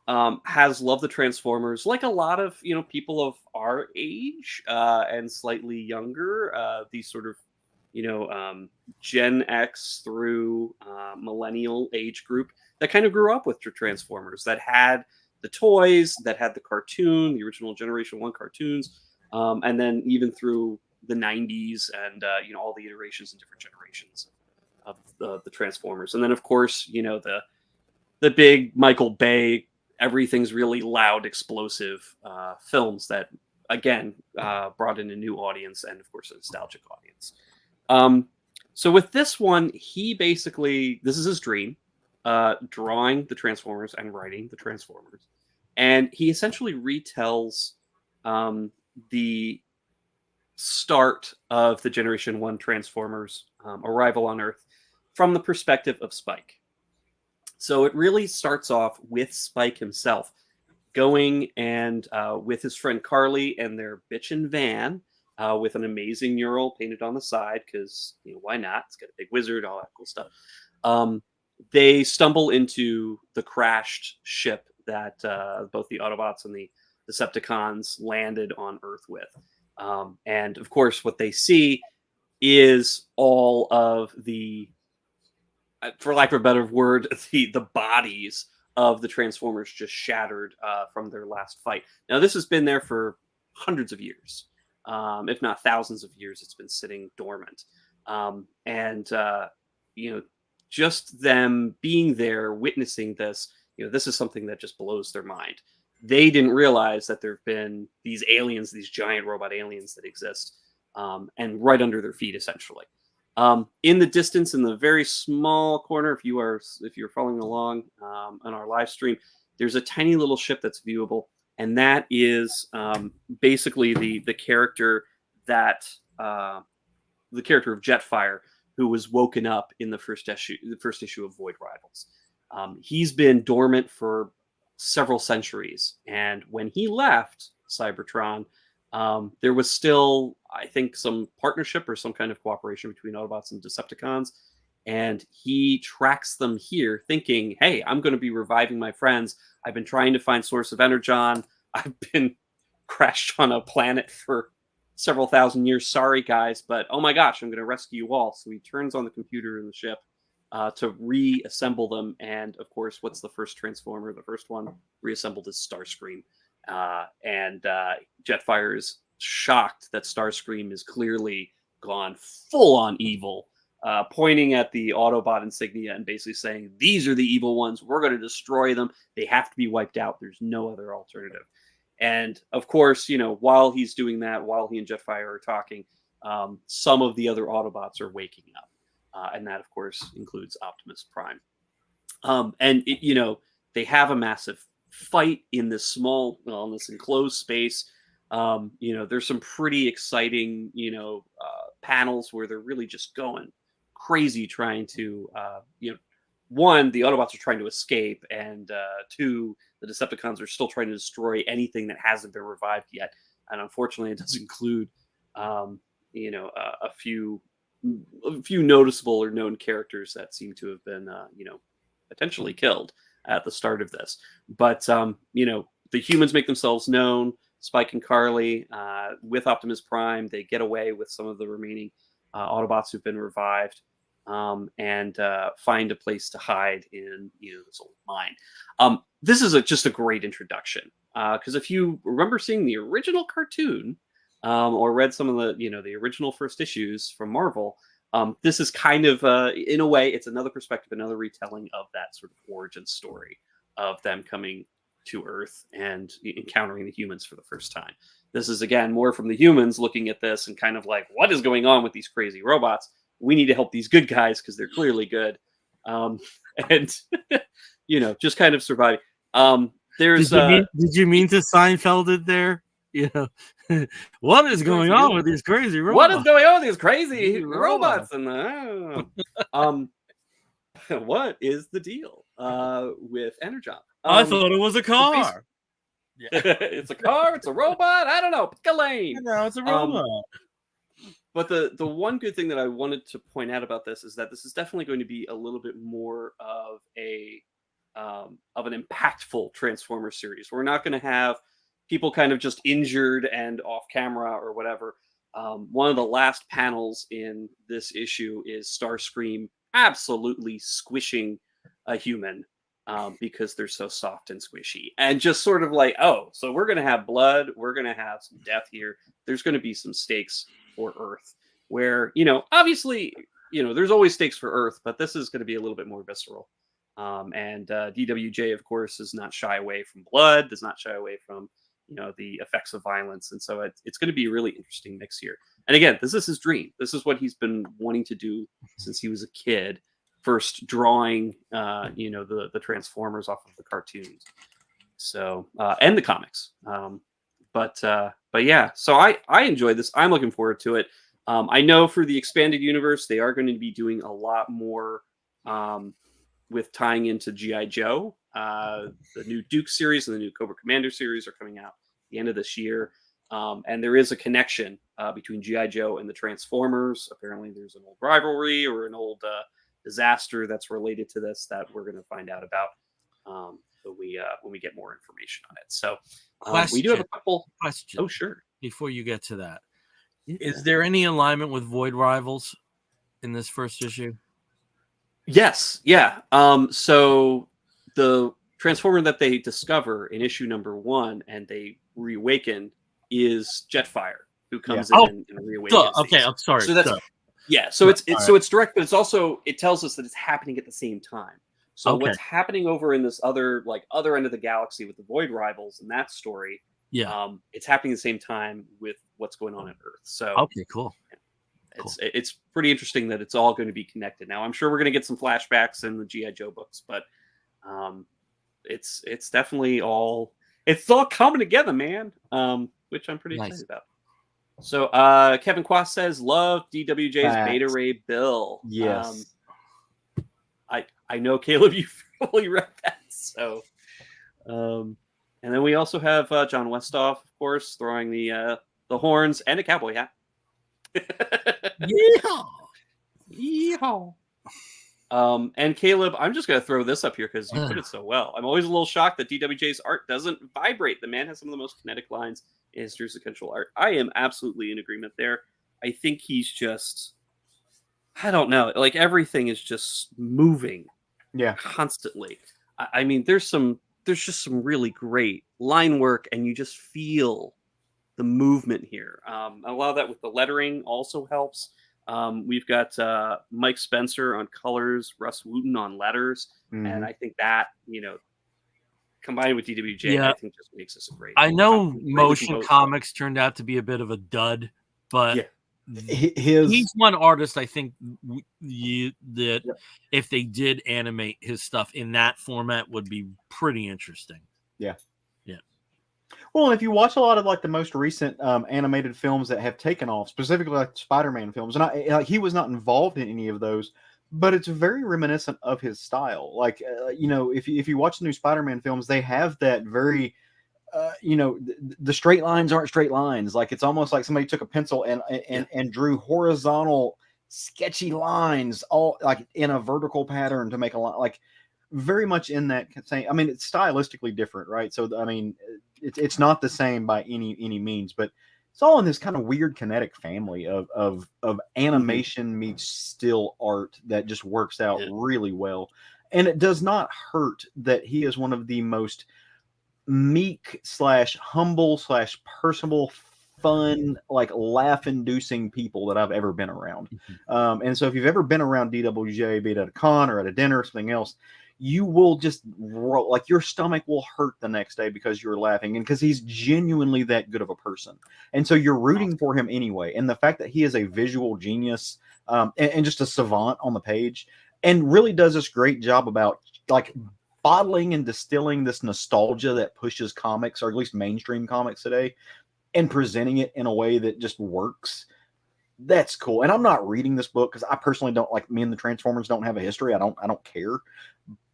has loved the Transformers like a lot of, people of our age and slightly younger, these sort of, Gen X through millennial age group that kind of grew up with Transformers, that had the toys, that had the cartoon, the original Generation 1 cartoons, and then even through the 90s and, all the iterations and different generations of the Transformers. And then, of course, the big Michael Bay, everything's really loud, explosive films that, again, brought in a new audience and, of course, a nostalgic audience. So with this one, this is his dream, drawing the Transformers and writing the Transformers. And he essentially retells the start of the Generation 1 Transformers arrival on Earth from the perspective of Spike. So it really starts off with Spike himself going and with his friend Carly and their bitchin' van with an amazing mural painted on the side because, why not? It's got a big wizard, all that cool stuff. They stumble into the crashed ship that both the Autobots and the Decepticons landed on Earth with. And of course, what they see is all of the, for lack of a better word, the bodies of the Transformers just shattered from their last fight. Now, this has been there for hundreds of years, if not thousands of years. It's been sitting dormant. Just them being there, witnessing this, this is something that just blows their mind. They didn't realize that there have been these aliens, these giant robot aliens that exist, and right under their feet, essentially. In the distance, in the very small corner, if you're following along on our live stream, there's a tiny little ship that's viewable, and that is basically the character that the character of Jetfire, who was woken up in the first issue of Void Rivals. He's been dormant for several centuries, and when he left Cybertron, there was still, I think, some partnership or some kind of cooperation between Autobots and Decepticons. And he tracks them here thinking, hey, I'm going to be reviving my friends. I've been trying to find source of Energon. I've been crashed on a planet for several thousand years. Sorry, guys, but oh my gosh, I'm going to rescue you all. So he turns on the computer in the ship to reassemble them. And of course, what's the first Transformer? The first one reassembled is Starscream. And Jetfire is shocked that Starscream is clearly gone full on evil, pointing at the Autobot insignia and basically saying, these are the evil ones. We're going to destroy them. They have to be wiped out. There's no other alternative. And of course, while he's doing that, while he and Jetfire are talking, some of the other Autobots are waking up. And that, of course, includes Optimus Prime. And they have a massive fight in this in this enclosed space. There's some pretty exciting, panels where they're really just going crazy trying to, one, the Autobots are trying to escape, and two, the Decepticons are still trying to destroy anything that hasn't been revived yet. And unfortunately, it does include, a few noticeable or known characters that seem to have been, potentially killed at the start of this. But, the humans make themselves known. Spike and Carly, with Optimus Prime, they get away with some of the remaining Autobots who've been revived, and find a place to hide in this old mine. This is just a great introduction, because if you remember seeing the original cartoon, or read some of the the original first issues from Marvel, this is kind of in a way it's another perspective, another retelling of that sort of origin story of them coming to Earth and encountering the humans for the first time. This is again more from the humans looking at this and kind of like, what is going on with these crazy robots? We need to help these good guys because they're clearly good, and just kind of surviving. There's did you mean to Seinfeld it there? What is going on with these crazy robots? What is going on with these crazy robots? And what is the deal with Energon? I thought it was a car. It's a car. It's a robot. I don't know. Pick a lane. No, it's a robot. But the one good thing that I wanted to point out about this is that this is definitely going to be a little bit more of an impactful Transformer series. We're not going to have people kind of just injured and off camera or whatever. One of the last panels in this issue is Starscream absolutely squishing a human because they're so soft and squishy, and just sort of like, oh, so we're going to have blood, we're going to have some death here. There's going to be some stakes for Earth, where obviously there's always stakes for Earth, but this is going to be a little bit more visceral. And DWJ, of course, does not shy away from blood, does not shy away from the effects of violence, and so it's going to be a really interesting mix here. And again, this is his dream. This is what he's been wanting to do since he was a kid. First drawing, the Transformers off of the cartoons, so and the comics. But yeah, so I enjoyed this. I'm looking forward to it. I know for the expanded universe, they are going to be doing a lot more with tying into G.I. Joe. The new Duke series and the new Cobra Commander series are coming out at the end of this year. And there is a connection between G.I. Joe and the Transformers. Apparently there's an old rivalry or an old disaster that's related to this that we're going to find out about when we get more information on it. So we do have a couple questions. Oh, sure. Before you get to that, is there any alignment with Void Rivals in this first issue? Yes. Yeah. So the Transformer that they discover in issue number 1 and they reawaken is Jetfire, who comes in and reawakens. Okay, I'm sorry. So that's so it's direct, but it's also, it tells us that it's happening at the same time. So what's happening over in this other end of the galaxy with the Void Rivals and that story, it's happening at the same time with what's going on Earth. So okay, cool. It's pretty interesting that it's all going to be connected. Now I'm sure we're going to get some flashbacks in the G.I. Joe books, but it's definitely all coming together, man. Which I'm pretty excited about. So Kevin Quast says, love DWJ's Beta Ray Bill. Yes. I know, Caleb, you fully read that. So and then we also have John Westhoff, of course, throwing the the horns, and a cowboy hat. Yeah. Yeehaw. And Caleb, I'm just going to throw this up here because you put it so well. I'm always a little shocked that DWJ's art doesn't vibrate. The man has some of the most kinetic lines in history of sequential art. I am absolutely in agreement there. I think he's just, I don't know, like everything is just moving, constantly. I mean, there's just some really great line work, and you just feel the movement here. A lot of that with the lettering also helps. We've got Mike Spencer on colors, Russ Wooten on letters, and I think that, combined with DWJ, I think just makes this a great. I know Motion Comics turned out to be a bit of a dud, but he's one artist I think that if they did animate his stuff in that format would be pretty interesting. Yeah. Well, and if you watch a lot of like the most recent animated films that have taken off, specifically like Spider-Man films, and he was not involved in any of those, but it's very reminiscent of his style. Like, if you watch the new Spider-Man films, they have that very, the straight lines aren't straight lines. Like it's almost like somebody took a pencil and drew horizontal, sketchy lines all like in a vertical pattern to make a line. Like very much in that same. I mean, it's stylistically different, right? So I mean, it's not the same by any means, but it's all in this kind of weird kinetic family of animation meets still art that just works out really well. And it does not hurt that he is one of the most meek / humble / personable, fun, like laugh-inducing people that I've ever been around. And so if you've ever been around DWJ, be it at a con or at a dinner or something else, you will just roll, like your stomach will hurt the next day because you're laughing, and because he's genuinely that good of a person. And so you're rooting for him anyway. And the fact that he is a visual genius and just a savant on the page, and really does this great job about like bottling and distilling this nostalgia that pushes comics, or at least mainstream comics today, and presenting it in a way that just works. That's cool. And I'm not reading this book because I personally don't, like, me and the Transformers don't have a history. I don't care.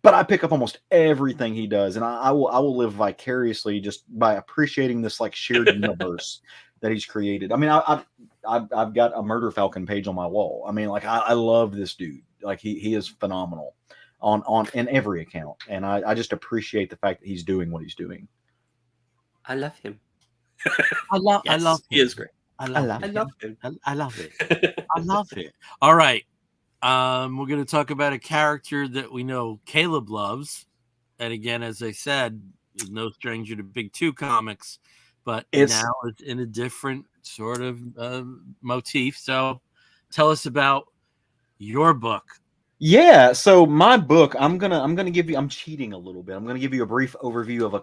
But I pick up almost everything he does, and I will live vicariously just by appreciating this like shared universe that he's created. I mean, I've got a Murder Falcon page on my wall. I mean, like I love this dude. Like he is phenomenal on in every account, and I just appreciate the fact that he's doing what he's doing. I love him. I love him. He is great. I love him. I love it. I love it. All right. We're going to talk about a character that we know Caleb loves. And again, as I said, is no stranger to Big Two comics, but now it's in a different sort of motif. So tell us about your book. Yeah. So my book, I'm cheating a little bit. I'm going to give you a brief overview of a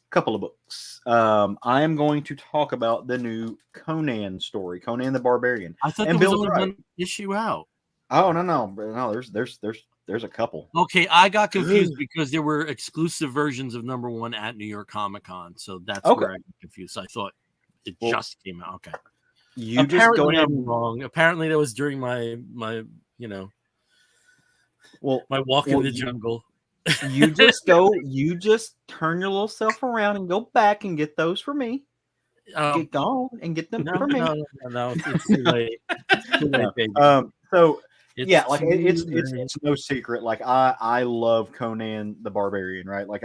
couple of books. I am going to talk about the new Conan story, Conan the Barbarian. I thought there was only one issue out. Oh no! There's a couple. Okay, I got confused because there were exclusive versions of #1 at New York Comic Con, so that's where I got confused. So I thought it just came out. Okay, apparently I'm wrong. Apparently that was during my my walk in the jungle. You just turn your little self around and go back and get those for me. Get gone and get them for me. No, it's too late. It's too late, baby. So. It's no secret. Like I love Conan the Barbarian, right? Like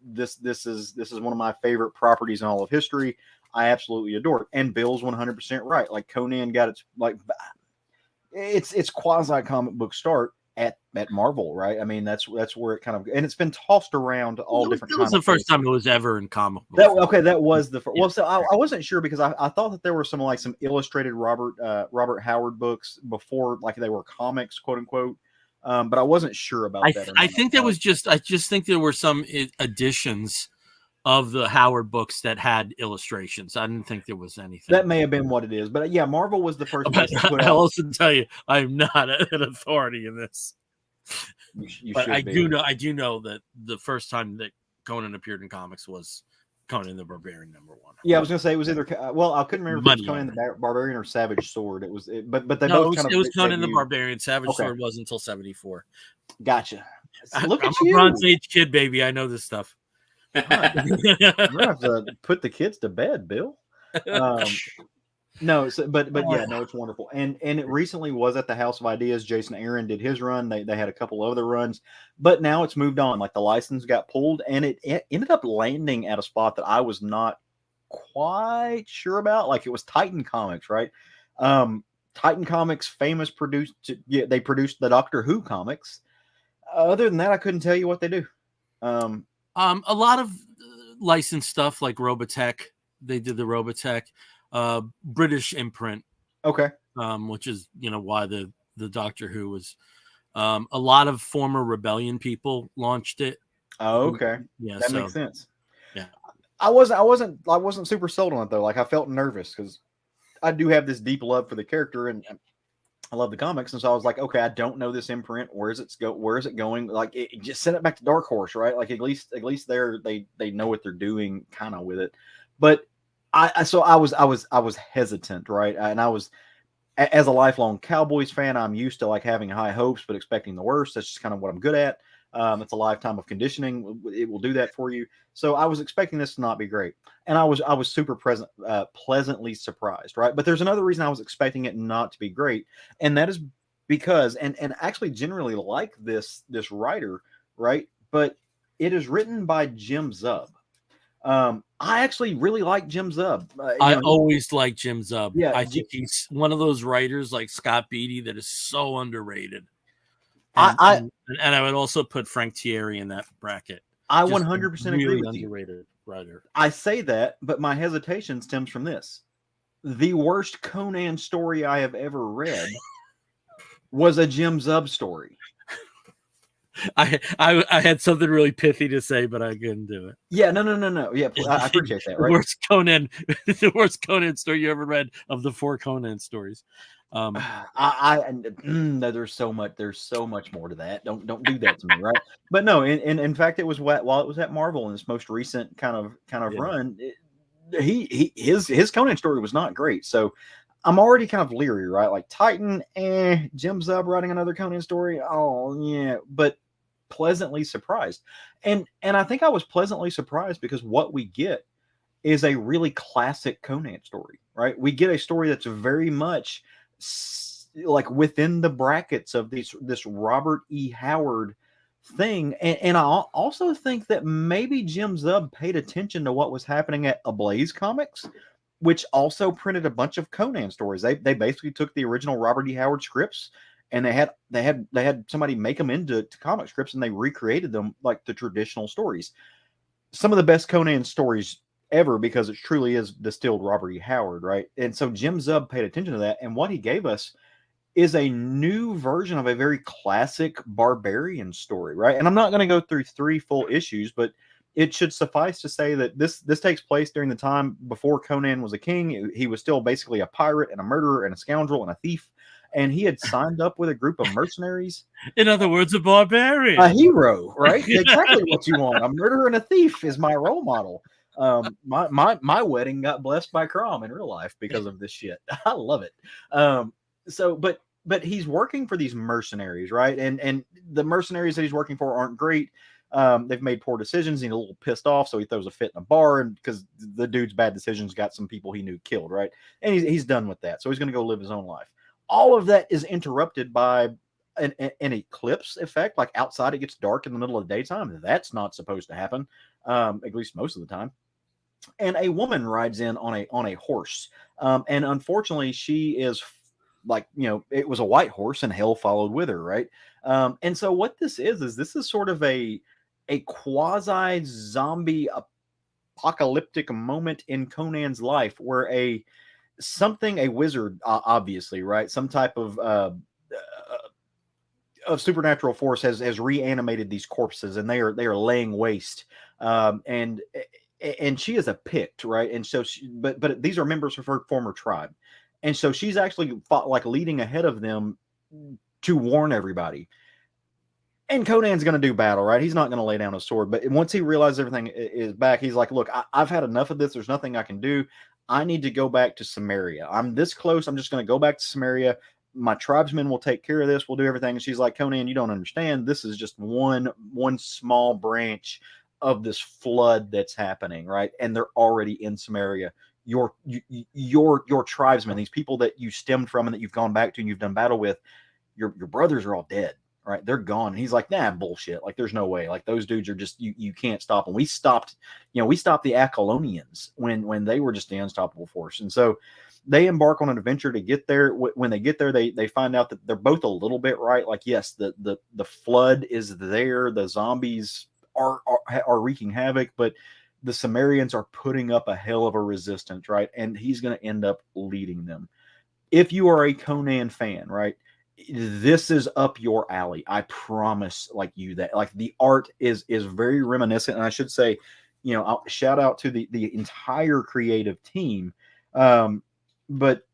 this is one of my favorite properties in all of history. I absolutely adore it. And Bill's 100% right. Like Conan got its quasi comic book start at Marvel, right? I mean, that's where it kind of, and it's been tossed around to all different. That was the first time it was ever in comic book. That was the first. Well, so I wasn't sure because I thought that there were some illustrated Robert Howard books before, like they were comics, quote unquote. But I wasn't sure about that. I think there was I just think there were some additions of the Howard books that had illustrations. I didn't think there was anything. That may have been what it is, but yeah, Marvel was the first. I'll also tell you, I'm not an authority in this. But I do know that the first time that Conan appeared in comics was Conan the Barbarian #1. Yeah, I was gonna say it was either I couldn't remember if it was Conan the Barbarian or Savage Sword. It was, but they both it was Conan the Barbarian. Savage Sword was until 74. Gotcha. Look at you, I'm a Bronze Age kid, baby. I know this stuff. I'm gonna have to put the kids to bed, Bill. No, so, but yeah, no, it's wonderful. And it recently was at the House of Ideas. Jason Aaron did his run. They had a couple other runs, but now it's moved on. Like the license got pulled, and it ended up landing at a spot that I was not quite sure about. Like it was Titan Comics, right? Titan Comics, famous produced. Yeah, they produced the Doctor Who comics. Other than that, I couldn't tell you what they do. A lot of licensed stuff like Robotech. They did the Robotech. British imprint, okay, which is why the Doctor Who was. A lot of former Rebellion people launched it. Oh, okay, yeah, that makes sense. Yeah, I wasn't super sold on it though. Like I felt nervous because I do have this deep love for the character and I love the comics, and so I was like, okay, I don't know this imprint. Where is it going? Like, just send it back to Dark Horse, right? Like at least they know what they're doing, kind of with it. But I was hesitant, right? And I was, as a lifelong Cowboys fan, I'm used to like having high hopes but expecting the worst. That's just kind of what I'm good at. It's a lifetime of conditioning. It will do that for you. So I was expecting this to not be great, and I was super pleasantly surprised, right? But there's another reason I was expecting it not to be great, and that is because, and actually generally like this writer, right? But it is written by Jim Zub. I actually really like Jim Zub. I always like Jim Zub. Yeah, I think he's one of those writers like Scott Beatty that is so underrated. And I would also put Frank Thierry in that bracket. I 100% agree really with you. Underrated writer. I say that, but my hesitation stems from this. The worst Conan story I have ever read was a Jim Zub story. I had something really pithy to say, but I couldn't do it. Yeah, no. Yeah, I appreciate that. Right? The worst Conan story you ever read of the 4 Conan stories. No, there's so much more to that. Don't do that to me, right? But no, in fact, it was while it was at Marvel in its most recent kind of run. His Conan story was not great, so I'm already kind of leery, right? Like Titan, Jim Zub writing another Conan story, oh yeah, but pleasantly surprised, and I think I was pleasantly surprised because what we get is a really classic Conan story, right? We get a story that's very much like within the brackets of this Robert E. Howard thing. And I also think that maybe Jim Zub paid attention to what was happening at Ablaze Comics, which also printed a bunch of Conan stories. They basically took the original Robert E. Howard scripts and they had somebody make them into comic scripts and they recreated them like the traditional stories. Some of the best Conan stories ever because it truly is distilled Robert E. Howard, right? And so Jim Zub paid attention to that, and what he gave us is a new version of a very classic barbarian story, right? And I'm not going to go through 3 full issues, but it should suffice to say that this takes place during the time before Conan was a king. He was still basically a pirate and a murderer and a scoundrel and a thief, and he had signed up with a group of mercenaries. In other words, a barbarian, a hero, right? Exactly what you want. A murderer and a thief is my role model. My wedding got blessed by Crom in real life because of this shit. I love it. But he's working for these mercenaries, right? And the mercenaries that he's working for aren't great. They've made poor decisions. He's a little pissed off, so he throws a fit in a bar, and because the dude's bad decisions got some people he knew killed, right? And he's done with that, so he's going to go live his own life. All of that is interrupted by an eclipse effect. Like outside, it gets dark in the middle of the daytime. That's not supposed to happen, at least most of the time. And a woman rides in on a horse, and unfortunately, she is like, it was a white horse, and hell followed with her, right? And so what this is sort of a quasi zombie apocalyptic moment in Conan's life where a wizard, obviously, right? Some type of supernatural force has reanimated these corpses, and they are laying waste. And she is a Pict, right? And so, but these are members of her former tribe, and so she's actually leading ahead of them to warn everybody. And Conan's going to do battle, right? He's not going to lay down a sword. But once he realizes everything is back, he's like, look, I've had enough of this. There's nothing I can do. I need to go back to Samaria. I'm this close. I'm just going to go back to Samaria. My tribesmen will take care of this. We'll do everything. And she's like, Conan, you don't understand. This is just one small branch of this flood that's happening, right? And they're already in Samaria. your tribesmen, these people that you stemmed from and that you've gone back to and you've done battle with, your brothers are all dead, right? They're gone. And he's like, nah, bullshit. Like, there's no way. Like, those dudes are just, you can't stop them. We stopped the Acolonians when they were just the unstoppable force. And so they embark on an adventure to get there. When they get there, they find out that they're both a little bit right. Like, yes, the flood is there. The zombies are wreaking havoc, but the Sumerians are putting up a hell of a resistance, right? And he's going to end up leading them. If you are a Conan fan, right, this is up your alley. I promise, you that. Like, the art is very reminiscent, and I should say, I'll shout out to the entire creative team. But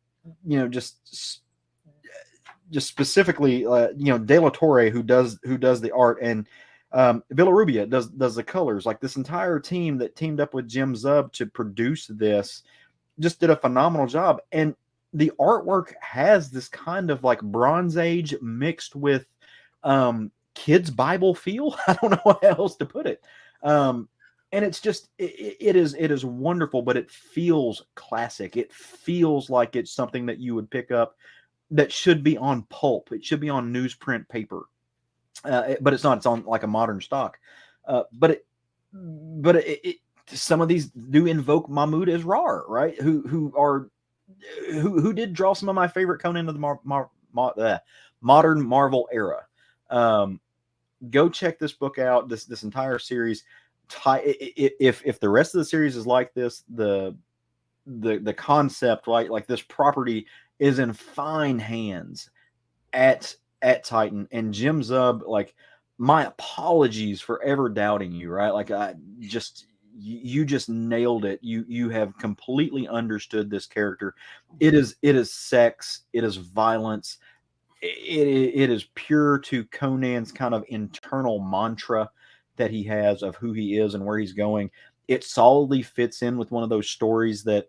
just specifically, De La Torre, who does the art, and Villarubia does the colors. Like, this entire team that teamed up with Jim Zub to produce this just did a phenomenal job. And the artwork has this kind of like Bronze Age mixed with kids' Bible feel. I don't know how else to put it. And it's just, it is wonderful, but it feels classic. It feels like it's something that you would pick up that should be on pulp. It should be on newsprint paper, but it's not. It's on like a modern stock. But some of these do invoke Mahmoud Israr, right? Who did draw some of my favorite Conan of the modern Marvel era. Go check this book out. This entire series. If the rest of the series is like this, the concept, right, like this property is in fine hands at Titan. And Jim Zub, like, my apologies for ever doubting you, right? Like, you just nailed it. You have completely understood this character. It is sex, it is violence, it is pure to Conan's kind of internal mantra that he has of who he is and where he's going. It solidly fits in with one of those stories that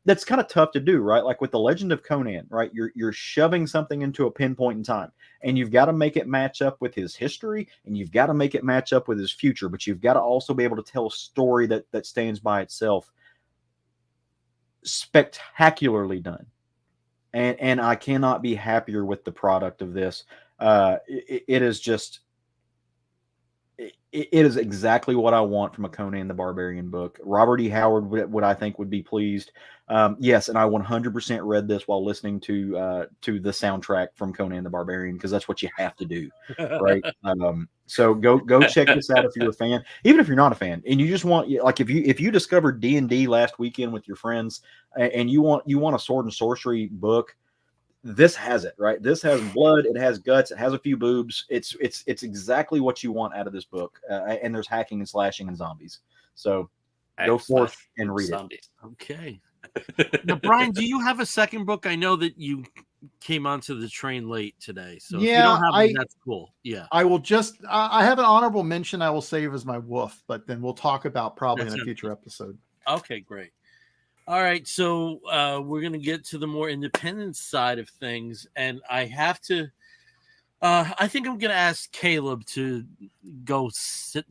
that's kind of tough to do, right? Like with the Legend of Conan, right? You're shoving something into a pinpoint in time, and you've got to make it match up with his history, and you've got to make it match up with his future, but you've got to also be able to tell a story that stands by itself. Spectacularly done. And I cannot be happier with the product of this. It is just, it is exactly what I want from a Conan the Barbarian book. Robert E. Howard would I think would be pleased. Yes, and I 100% read this while listening to the soundtrack from Conan the Barbarian, because that's what you have to do, right? So go check this out if you're a fan, even if you're not a fan, and you just want, like, if you discovered D&D last weekend with your friends, and you want a sword and sorcery book. This has it, right? This has blood, it has guts, it has a few boobs. It's exactly what you want out of this book. And there's hacking and slashing and zombies. So go forth and read it. Okay. Now, Brian, do you have a second book? I know that you came onto the train late today. So yeah, if you don't have one, that's cool. Yeah. I will just I have an honorable mention I will save as my woof, but then we'll talk about probably in a future episode. Okay, great. All right, so we're going to get to the more independent side of things, and I have to I think I'm going to ask Caleb to go sit,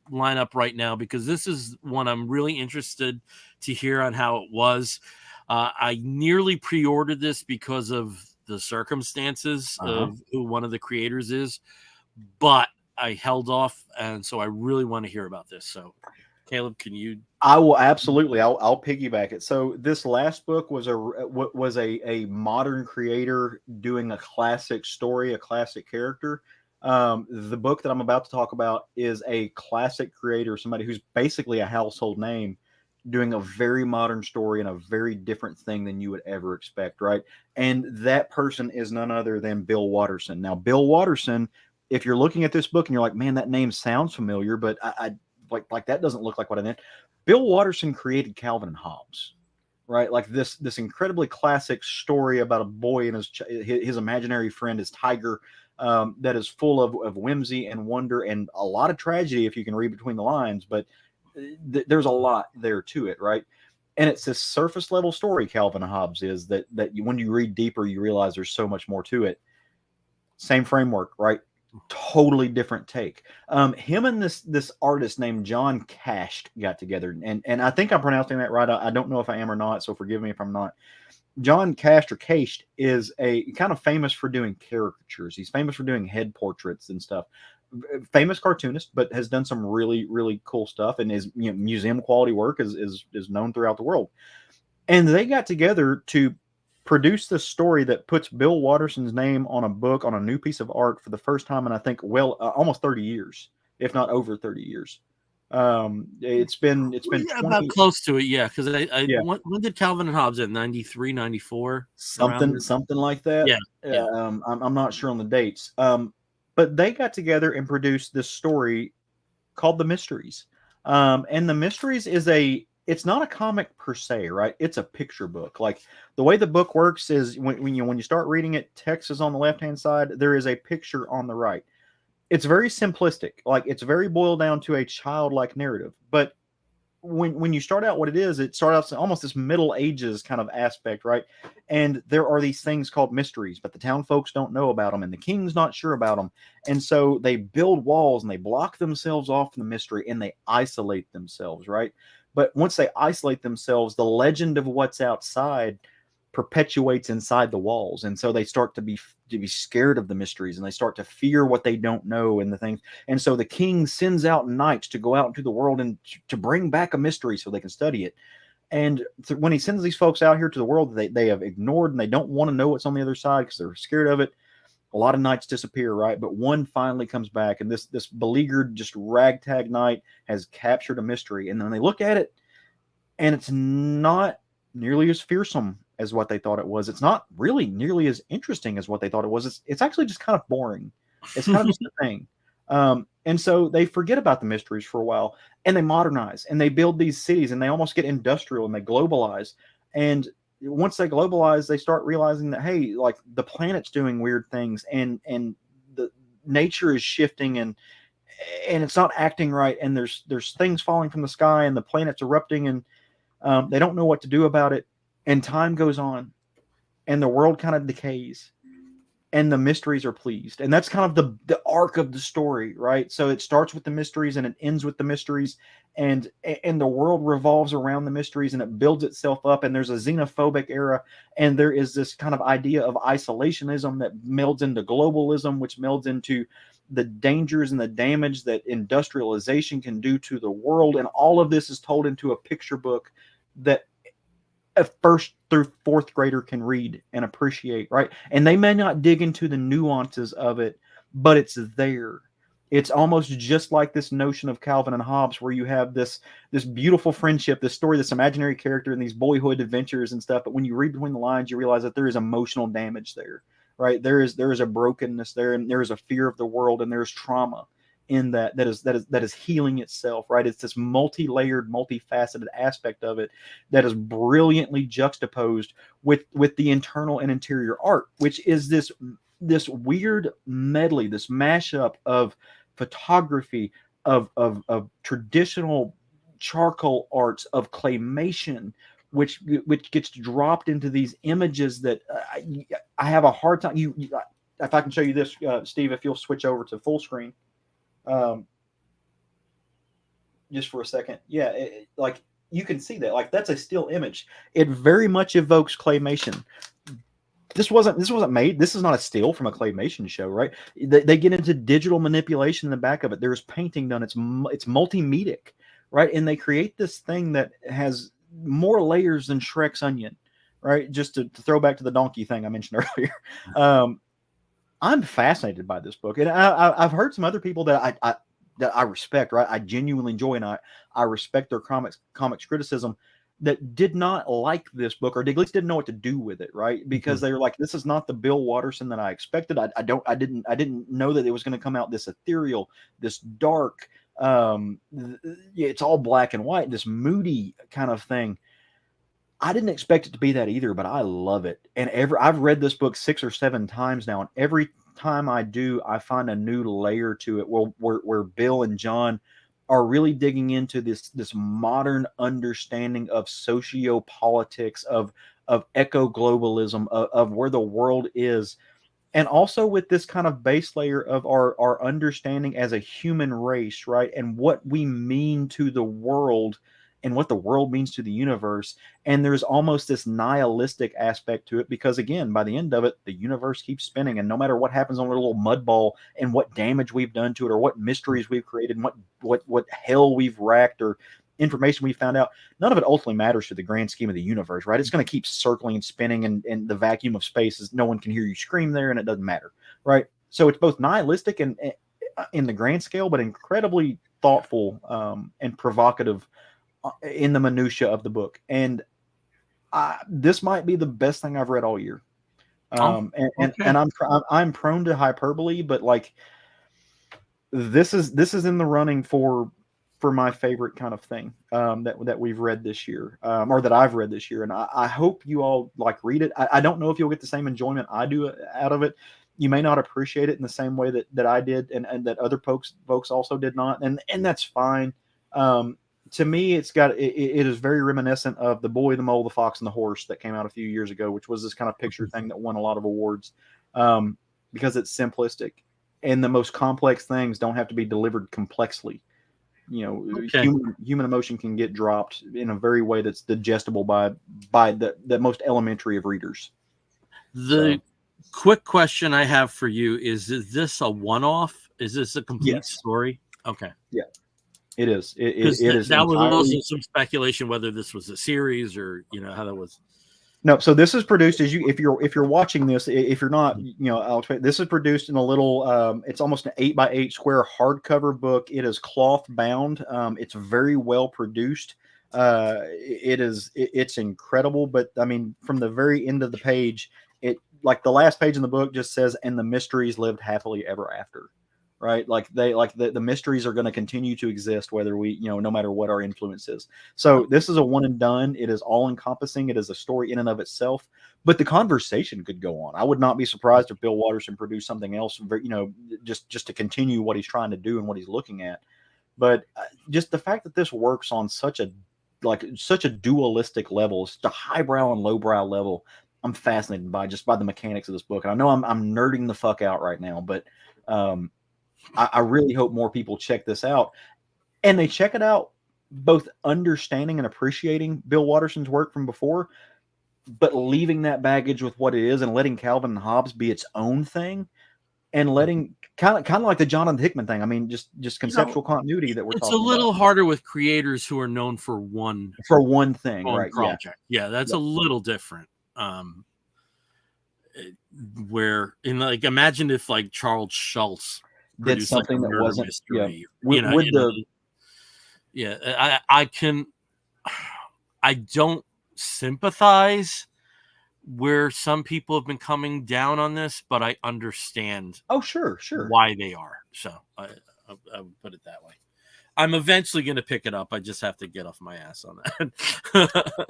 line up right now, because this is one I'm really interested to hear on how it was. I nearly pre-ordered this because of the circumstances of who one of the creators is, but I held off, and so I really want to hear about this. So Caleb, can you? I will absolutely. I'll piggyback it. So this last book was a modern creator doing a classic story, a classic character. The book that I'm about to talk about is a classic creator, somebody who's basically a household name, doing a very modern story and a very different thing than you would ever expect, right? And that person is none other than Bill Watterson. Now, Bill Watterson, if you're looking at this book and you're like, man, that name sounds familiar, but I like that doesn't look like what I meant. Bill Watterson created Calvin and Hobbes, right? Like this incredibly classic story about a boy and his imaginary friend is Tiger, that is full of whimsy and wonder and a lot of tragedy if you can read between the lines, but there's a lot there to it, right? And it's this surface level story, Calvin and Hobbes is, that when you read deeper, you realize there's so much more to it. Same framework, right? totally different take. Him and this artist named John Cash got together, and I think I'm pronouncing that right. I don't know if I am or not, so forgive me if I'm not. John Cash or Cash is a kind of famous for doing caricatures. He's famous for doing head portraits and stuff. Famous cartoonist, but has done some really, really cool stuff, and his museum quality work is known throughout the world. And they got together to produce this story that puts Bill Watterson's name on a book, on a new piece of art for the first time in, I think, almost 30 years, if not over 30 years. It's been 20, about close to it, yeah. Because when did Calvin and Hobbes end? 93, 94? Something like that. Yeah. I'm not sure on the dates. But they got together and produced this story called The Mysteries. And The Mysteries it's not a comic per se, right? It's a picture book. Like the way the book works is when you start reading it, text is on the left-hand side. There is a picture on the right. It's very simplistic. Like it's very boiled down to a childlike narrative. But when you start out what it starts out almost this Middle Ages kind of aspect, right? And there are these things called mysteries, but the town folks don't know about them, and the king's not sure about them. And so they build walls and they block themselves off from the mystery and they isolate themselves, right? But once they isolate themselves, the legend of what's outside perpetuates inside the walls, and so they start to be scared of the mysteries, and they start to fear what they don't know and the things. And so the king sends out knights to go out into the world and to bring back a mystery so they can study it. And when he sends these folks out here to the world that they have ignored and they don't want to know what's on the other side because they're scared of it, a lot of knights disappear, right? But one finally comes back, and this beleaguered, just ragtag knight has captured a mystery. And then they look at it, and it's not nearly as fearsome as what they thought it was. It's not really nearly as interesting as what they thought it was. It's actually just kind of boring. It's kind of just a thing. And so they forget about the mysteries for a while, and they modernize, and they build these cities, and they almost get industrial, and they globalize. And once they globalize, they start realizing that, hey, like the planet's doing weird things, and the nature is shifting, and it's not acting right, and there's things falling from the sky, and the planet's erupting, and they don't know what to do about it. And time goes on, and the world kind of decays, and the mysteries are pleased. And that's kind of the arc of the story, right? So it starts with the mysteries and it ends with the mysteries, and the world revolves around the mysteries, and it builds itself up. And there's a xenophobic era, and there is this kind of idea of isolationism that melds into globalism, which melds into the dangers and the damage that industrialization can do to the world. And all of this is told into a picture book that a first through fourth grader can read and appreciate, right? And they may not dig into the nuances of it, but it's there. It's almost just like this notion of Calvin and Hobbes, where you have this beautiful friendship, this story, this imaginary character, and these boyhood adventures and stuff. But when you read between the lines, you realize that there is emotional damage there, right? There is a brokenness there, and there is a fear of the world, and there's trauma in that is healing itself, right? It's this multi-layered, multifaceted aspect of it that is brilliantly juxtaposed with the internal and interior art, which is this weird medley, this mashup of photography, of traditional charcoal arts, of claymation, which gets dropped into these images that I have a hard time. If I can show you this, Steve, if you'll switch over to full screen. Just for a second. Yeah, like you can see that, like that's a still image. It very much evokes claymation. This wasn't made. This is not a still from a claymation show, right? They get into digital manipulation in the back of it. There's painting done. It's multimedic, right? And they create this thing that has more layers than Shrek's onion, right? Just to throw back to the donkey thing I mentioned earlier. I'm fascinated by this book, and I've heard some other people that I respect, right? I genuinely enjoy, and I respect their comics criticism, that did not like this book, or at least didn't know what to do with it, right? Because they were like, "This is not the Bill Watterson that I expected. I didn't know that it was going to come out this ethereal, this dark. It's all black and white, this moody kind of thing." I didn't expect it to be that either, but I love it. And I've read this book 6 or 7 times now, and every time I do, I find a new layer to it where Bill and John are really digging into this modern understanding of sociopolitics, of eco-globalism, of where the world is. and also with this kind of base layer of our understanding as a human race, right? And what we mean to the world and what the world means to the universe. And there's almost this nihilistic aspect to it because, again, by the end of it, the universe keeps spinning. And no matter what happens on a little mud ball and what damage we've done to it or what mysteries we've created and what hell we've racked or information we found out, none of it ultimately matters to the grand scheme of the universe, right? It's going to keep circling and spinning, and the vacuum of space is no one can hear you scream there, and it doesn't matter, right? So it's both nihilistic and in the grand scale, but incredibly thoughtful and provocative in the minutia of the book. And this might be the best thing I've read all year. And I'm prone to hyperbole, but like this is in the running for my favorite kind of thing that we've read this year, or that I've read this year. And I hope you all like read it. I don't know if you'll get the same enjoyment I do out of it. You may not appreciate it in the same way that I did, and that other folks also did not. And that's fine. To me, it is very reminiscent of The Boy, the Mole, the Fox, and the Horse that came out a few years ago, which was this kind of picture thing that won a lot of awards because it's simplistic. And the most complex things don't have to be delivered complexly. You know, human emotion can get dropped in a very way that's digestible by the most elementary of readers. Quick question I have for you is this a one-off? Is this a complete story? Okay. Yeah, it is. It is. That was also some speculation whether this was a series or how that was. No, so this is produced if you're watching this, if you're not, this is produced in a little, it's almost an 8x8 square hardcover book. It is cloth bound. It's very well produced. It's incredible. But I mean, from the very end of the page, like the last page in the book just says, "And the mysteries lived happily ever after." Right? Like the mysteries are going to continue to exist whether we, no matter what our influence is. So this is a one and done. It is all encompassing. It is a story in and of itself, but the conversation could go on. I would not be surprised if Bill Watterson produced something else, just to continue what he's trying to do and what he's looking at. But just the fact that this works on such a dualistic level, it's a highbrow and lowbrow level. I'm fascinated by the mechanics of this book. And I know I'm nerding the fuck out right now, but, I really hope more people check this out, and they check it out both understanding and appreciating Bill Watterson's work from before, but leaving that baggage with what it is and letting Calvin and Hobbes be its own thing, and letting kind of like the Jonathan Hickman thing. I mean, just conceptual continuity that we're talking about. It's a little harder with creators who are known for one thing, right? Project. Yeah, that's a little different. Where imagine if like Charles Schultz did something that wasn't mystery, I don't sympathize where some people have been coming down on this, but I understand sure why they are. So I put it that way. I'm eventually going to pick it up. I just have to get off my ass on that.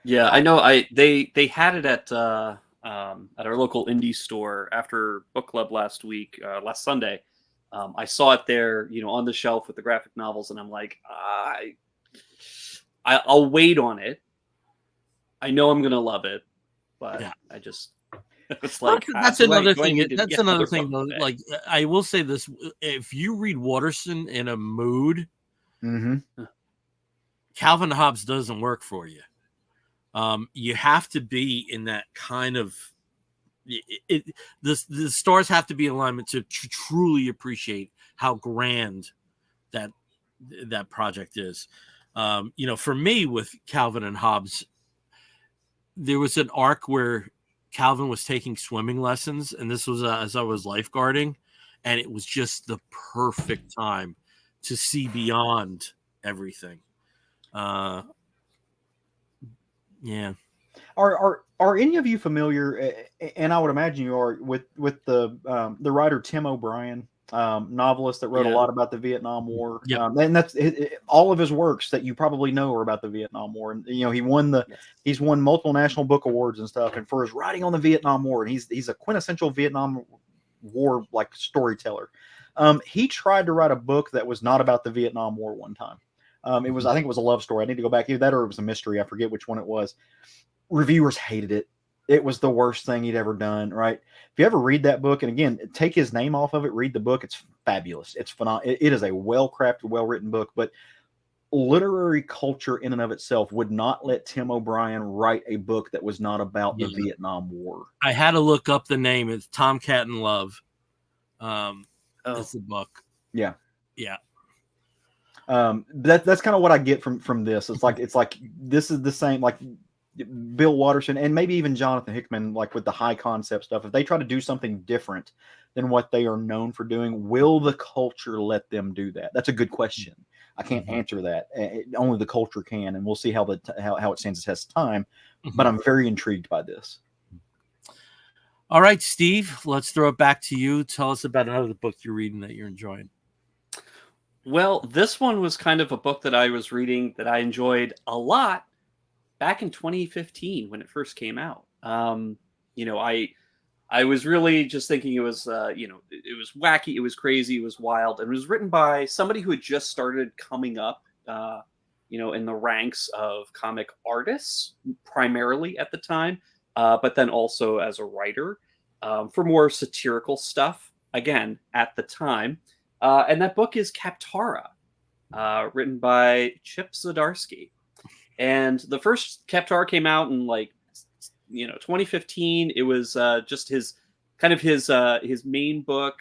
Yeah, I know. They had it at our local indie store after book club last Sunday. I saw it there, on the shelf with the graphic novels, and I'm like, I'll wait on it. I know I'm gonna love it, but I just it's like that's another thing. That's another thing. Though, like I will say this: if you read Watterson in a mood, Calvin Hobbes doesn't work for you. You have to be in that kind of the stars have to be in alignment to truly appreciate how grand that project is. For me with Calvin and Hobbes, there was an arc where Calvin was taking swimming lessons, and this was as I was lifeguarding, and it was just the perfect time to see beyond everything. Yeah. Are any of you familiar? And I would imagine you are with the writer Tim O'Brien, novelist that wrote a lot about the Vietnam War. And that's all of his works that you probably know are about the Vietnam War. And he's won multiple National Book Awards and stuff, and for his writing on the Vietnam War, and he's a quintessential Vietnam War like storyteller. He tried to write a book that was not about the Vietnam War one time. I think it was a love story. I need to go back either that or it was a mystery. I forget which one it was. Reviewers hated it. it was the worst thing he'd ever done, right? If you ever read that book, and again, take his name off of it, read the book, it's fabulous. It's phenomenal. It is a well-crafted, well-written book, but literary culture in and of itself would not let Tim O'Brien write a book that was not about the Vietnam War. I had to look up the name. It's Tomcat and Love. That's the book. Yeah. Yeah. That's kind of what I get from this. It's like this is the same, like Bill Watterson and maybe even Jonathan Hickman, like with the high concept stuff. If they try to do something different than what they are known for doing, will the culture let them do that? That's a good question. I can't answer that. Only the culture can, and we'll see how it stands the test of time. But I'm very intrigued by this. All right, Steve, let's throw it back to you. Tell us about another book you're reading that you're enjoying. Well, this one was kind of a book that I was reading that I enjoyed a lot back in 2015 when it first came out. I was really just thinking it was, it was wacky, it was crazy, it was wild, and it was written by somebody who had just started coming up, in the ranks of comic artists, primarily at the time, but then also as a writer for more satirical stuff, again, at the time. And that book is Kaptara, written by Chip Zdarsky. And the first Kaptara came out in 2015. It was just his main book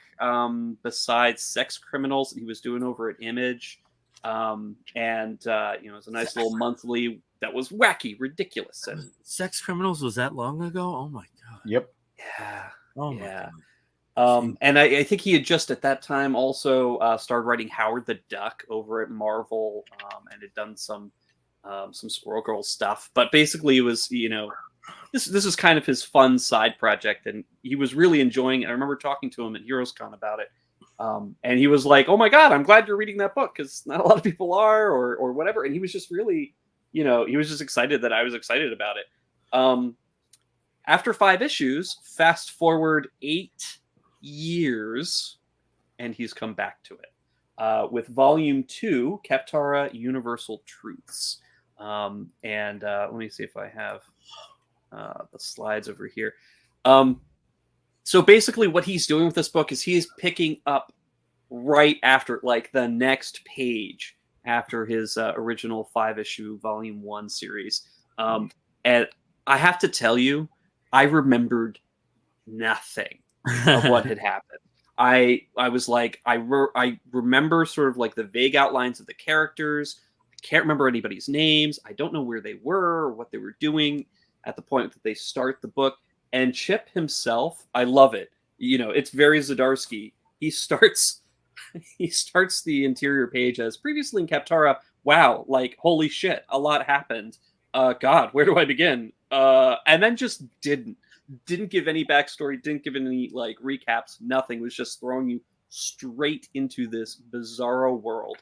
besides Sex Criminals that he was doing over at Image. It was a nice little monthly that was wacky, ridiculous. And Sex Criminals was that long ago? Oh my God. Yep. Yeah. Oh my God. And I think he had just at that time also started writing Howard the Duck over at Marvel, and had done some Squirrel Girl stuff. But basically, it was this is kind of his fun side project, and he was really enjoying it. I remember talking to him at HeroesCon about it, and he was like, "Oh my God, I'm glad you're reading that book because not a lot of people are, or whatever." And he was just really, he was just excited that I was excited about it. After 5 issues, fast forward 8 years, and he's come back to it with volume 2, Kaptara Universal Truths. Let me see if I have the slides over here. So basically what he's doing with this book is he's picking up right after, the next page after his original 5-issue volume 1 series. And I have to tell you, I remembered nothing of what had happened. I was like, I remember sort of the vague outlines of the characters. I can't remember anybody's names. I don't know where they were or what they were doing at the point that they start the book. And Chip himself, I love it. It's very Zdarsky. He starts the interior page as previously in Kaptara. Wow, holy shit, a lot happened. God, where do I begin? And then just didn't give any backstory, didn't give any recaps, nothing. Was just throwing you straight into this bizarro world,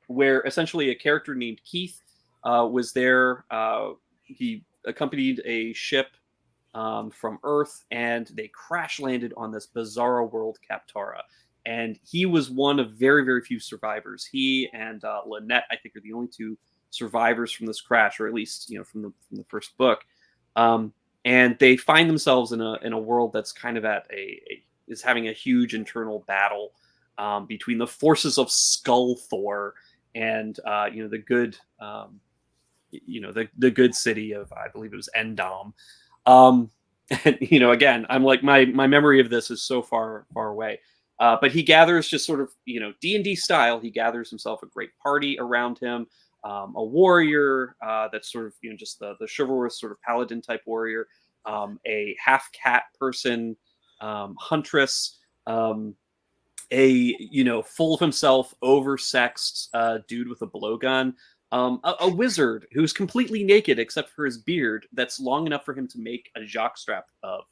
where essentially a character named Keith was there. He accompanied a ship from Earth, and they crash landed on this bizarro world, Kaptara. And he was one of very, very few survivors. He and Lynette, I think, are the only 2 survivors from this crash, or at least from the first book. And they find themselves in a world that's kind of is having a huge internal battle between the forces of Skull Thor and the good the good city of, I believe it was Endom. And again, I'm like, my memory of this is so far away. But he gathers, just sort of D&D style, he gathers himself a great party around him. A warrior that's sort of just the chivalrous sort of paladin type warrior, a half cat person, huntress, a full of himself, oversexed dude with a blowgun, a wizard who's completely naked except for his beard that's long enough for him to make a jockstrap of,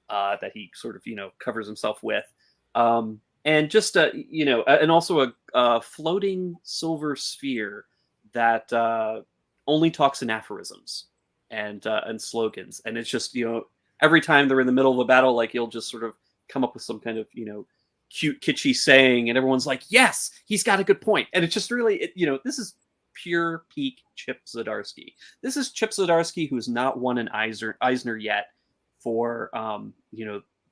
that he sort of covers himself with, and just and also a floating silver sphere that only talks in aphorisms and slogans. And it's just, every time they're in the middle of a battle, he'll just sort of come up with some kind of, cute, kitschy saying, and everyone's like, yes, he's got a good point. And it's just really, this is pure peak Chip Zdarsky. This is Chip Zdarsky, who has not won an Eisner yet for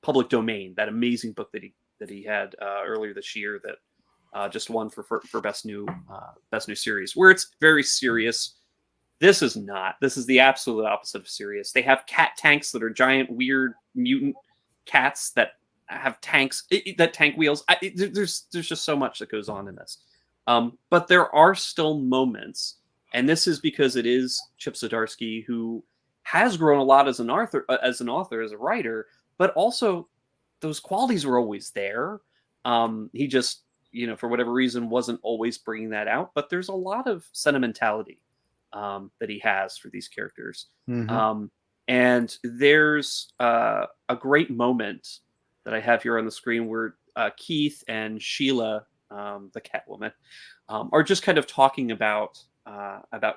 Public Domain, that amazing book that he had earlier this year that just won for best new series, where it's very serious. This is not. This is the absolute opposite of serious. They have cat tanks that are giant, weird mutant cats that have tanks that tank wheels. There's just so much that goes on in this. But there are still moments, and this is because it is Chip Zdarsky, who has grown a lot as an author, as a writer, but also those qualities were always there. He just, for whatever reason, wasn't always bringing that out. But there's a lot of sentimentality that he has for these characters. Mm-hmm. And there's a great moment that I have here on the screen where Keith and Sheila, the Catwoman, are just kind of talking about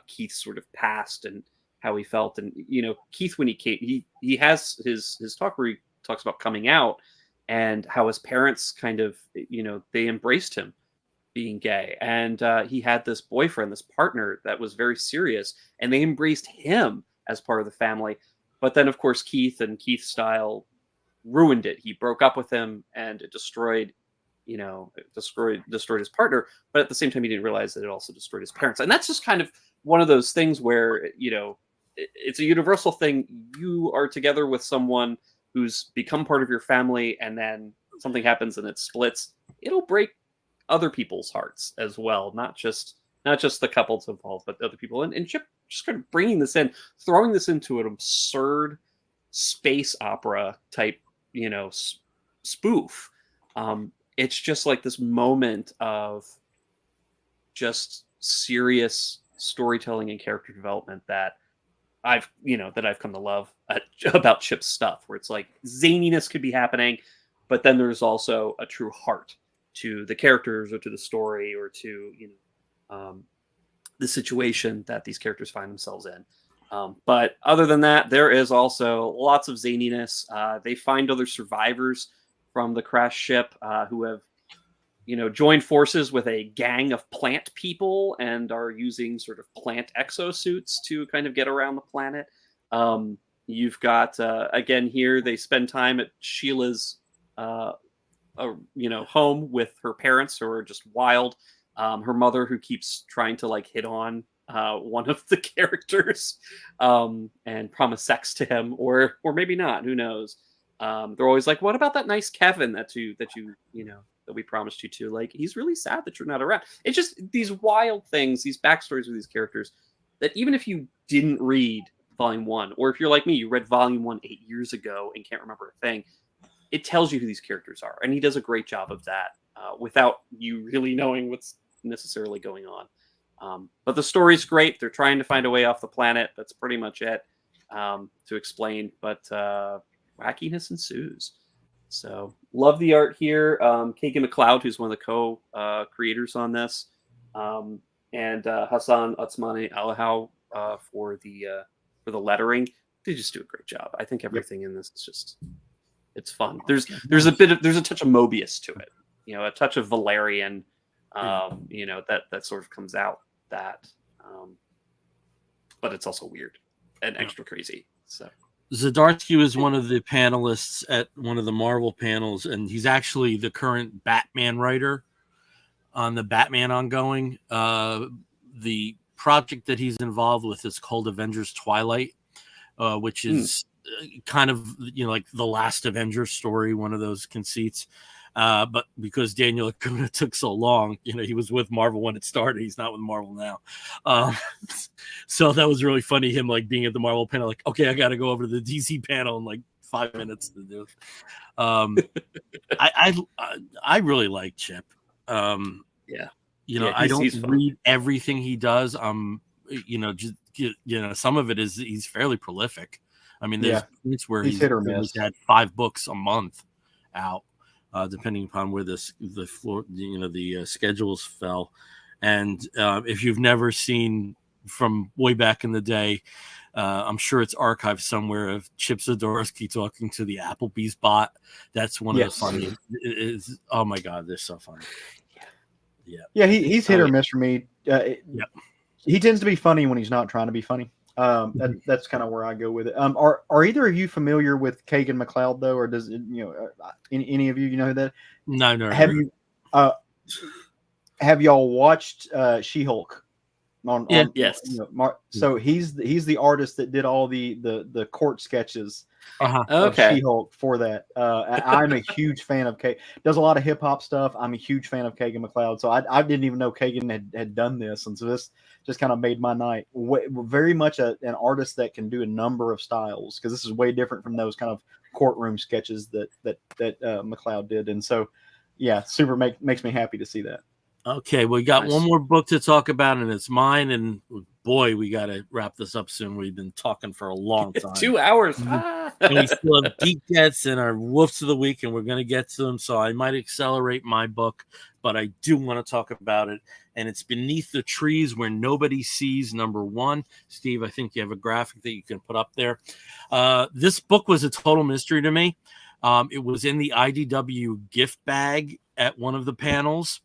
Keith's sort of past and how he felt. And Keith, when he came, he has his talk where he talks about coming out and how his parents kind of they embraced him being gay, and he had this boyfriend, this partner that was very serious, and they embraced him as part of the family. But then, of course, Keith and Keith's style ruined it. He broke up with him, and it destroyed his partner. But at the same time, he didn't realize that it also destroyed his parents. And that's just kind of one of those things where it's a universal thing. You are together with someone who's become part of your family, and then something happens and it splits. It'll break other people's hearts as well, not just the couples involved, but other people. And Chip just kind of bringing this in, throwing this into an absurd space opera type, spoof. It's just like this moment of just serious storytelling and character development that I've come to love about Chip's stuff, where it's like zaniness could be happening, but then there's also a true heart to the characters or to the story or to the situation that these characters find themselves in. But other than that, there is also lots of zaniness. They find other survivors from the crash ship who have joined forces with a gang of plant people and are using sort of plant exosuits to kind of get around the planet. You've got again here, they spend time at Sheila's home with her parents, who are just wild. Her mother, who keeps trying to hit on one of the characters and promise sex to him, or maybe not, who knows. They're always like, what about that nice Kevin that we promised you to? Like, he's really sad that you're not around. It's just these wild things, these backstories of these characters that even if you didn't read volume 1, or if you're like me, you read volume 1 8 years ago and can't remember a thing, it tells you who these characters are. And he does a great job of that without you really knowing what's necessarily going on. But the story's great. They're trying to find a way off the planet. That's pretty much it to explain. But wackiness ensues. So love the art here. Kagan McLeod, who's one of the co-creators on this, and Hassan Otsmani Alahau for the lettering. They just do a great job. I think everything in this is just, it's fun. There's a touch of Mobius to it, a touch of Valerian, that sort of comes out that, but it's also weird and extra crazy. So Zdarsky was one of the panelists at one of the Marvel panels, and he's actually the current Batman writer on the Batman ongoing. The project that he's involved with is called Avengers Twilight, which is kind of like the last Avengers story, one of those conceits. But because Daniel Acuna took so long, he was with Marvel when it started. He's not with Marvel now. So that was really funny, him being at the Marvel panel, like, okay, I got to go over to the DC panel in 5 minutes to do. I really like Chip. Yeah. I don't read everything he does. Some of it is he's fairly prolific. I mean, there's points where he's hit or miss. He's had 5 books a month out. Depending upon where the schedules fell. And if you've never seen from way back in the day, I'm sure it's archived somewhere, of Chip Zdarsky talking to the Applebee's bot. That's one of the funny. Oh my God, they're so funny. Yeah. He's hit or miss for me. he tends to be funny when he's not trying to be funny. That's kind of where I go with it. Are either of you familiar with Kagan McLeod though, or does it, any of you know who that? No. Have you have y'all watched She-Hulk? Yes. So he's the artist that did all the court sketches of Okay. She-Hulk for that. I'm a huge fan of Kagan. Does a lot of hip hop stuff. I'm a huge fan of Kagan McLeod. So I didn't even know Kagan had done this, and so this just kind of made my night. Very much an artist that can do a number of styles, because this is way different from those kind of courtroom sketches that McLeod did. And so, yeah, super makes me happy to see that. Okay, we got one more book to talk about, and it's mine. And boy, we got to wrap this up soon. We've been talking for a long time. 2 hours. And we still have Geek Gets and our Woofs of the Week, and we're going to get to them. So I might accelerate my book, but I do want to talk about it. And it's Beneath the Trees Where Nobody Sees, #1. Steve, I think you have a graphic that you can put up there. This book was a total mystery to me. It was in the IDW gift bag at one of the panels.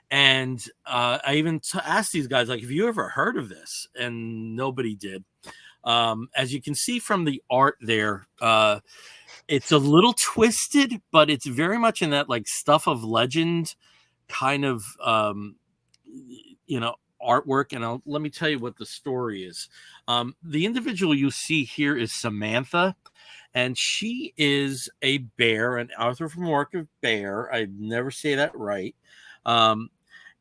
And I even asked these guys, like, have you ever heard of this? And nobody did. As you can see from the art there, it's a little twisted, but it's very much in that like stuff of legend kind of, artwork. And let me tell you what the story is. The individual you see here is Samantha, and she is a bear, an anthropomorphic bear. I never say that right.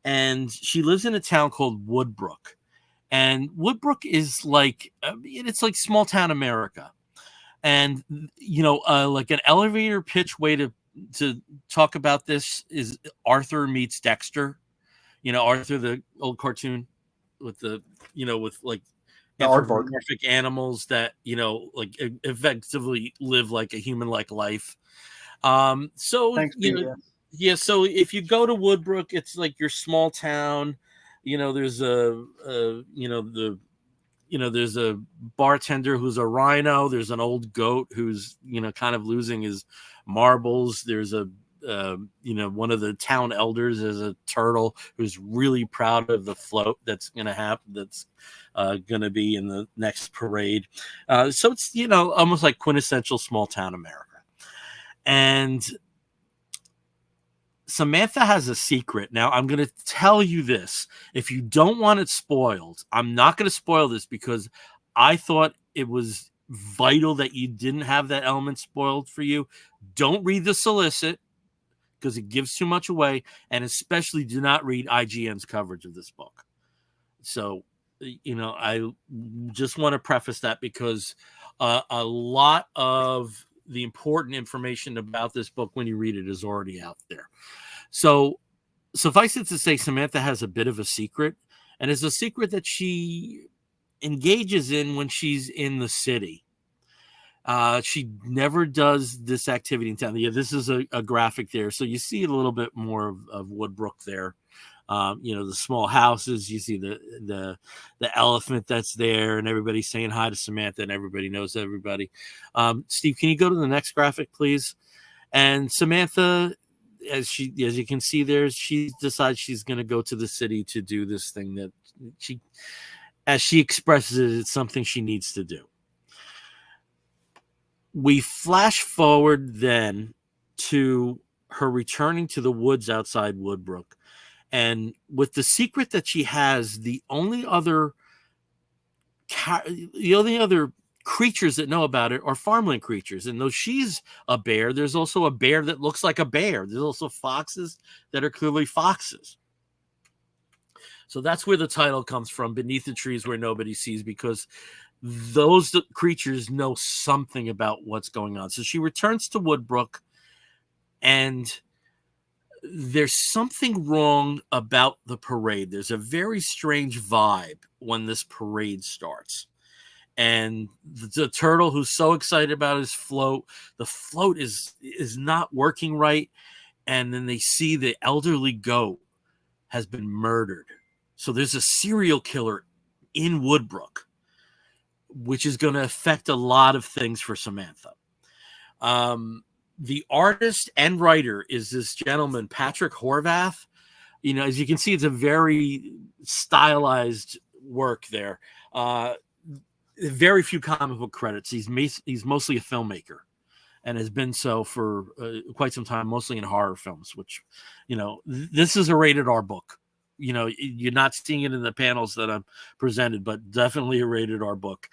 And she lives in a town called Woodbrook. And Woodbrook is like, it's like small town America. And, like an elevator pitch way to talk about this is Arthur meets Dexter. Arthur, the old cartoon with the, with like anthropomorphic animals that, like effectively live like a human-like life. Thanks, yeah, so if you go to Woodbrook, it's like your small town. There's there's a bartender who's a rhino. There's an old goat who's kind of losing his marbles. There's a one of the town elders is a turtle who's really proud of the float that's going to happen. That's going to be in the next parade. So it's almost like quintessential small town America. And Samantha has a secret. Now, I'm going to tell you this. If you don't want it spoiled, I'm not going to spoil this because I thought it was vital that you didn't have that element spoiled for you. Don't read the solicit because it gives too much away, and especially do not read IGN's coverage of this book. So, I just want to preface that because a lot of the important information about this book when you read it is already out there. So suffice it to say, Samantha has a bit of a secret, and it's a secret that she engages in when she's in the city. She never does this activity in town. Yeah, this is a graphic there. So you see a little bit more of Woodbrook there. The small houses, you see the elephant that's there, and everybody's saying hi to Samantha, and everybody knows everybody. Steve, can you go to the next graphic, please? And Samantha, as you can see there, she decides she's going to go to the city to do this thing that as she expresses it, it's something she needs to do. We flash forward then to her returning to the woods outside Woodbrook. And with the secret that she has, the only other creatures that know about it are farmland creatures. And though she's a bear, there's also a bear that looks like a bear. There's also foxes that are clearly foxes. So that's where the title comes from, Beneath the Trees Where Nobody Sees, because those creatures know something about what's going on. So she returns to Woodbrook, and there's something wrong about the parade. There's a very strange vibe when this parade starts. And the turtle, who's so excited about his float, the float is not working right. And then they see the elderly goat has been murdered. So there's a serial killer in Woodbrook, which is going to affect a lot of things for Samantha. The artist and writer is this gentleman, Patrick Horvath. As you can see, it's a very stylized work there. Very few comic book credits. He's mostly a filmmaker, and has been so for quite some time, mostly in horror films. Which, this is a rated R book. You're not seeing it in the panels that I'm presented, but definitely a rated R book.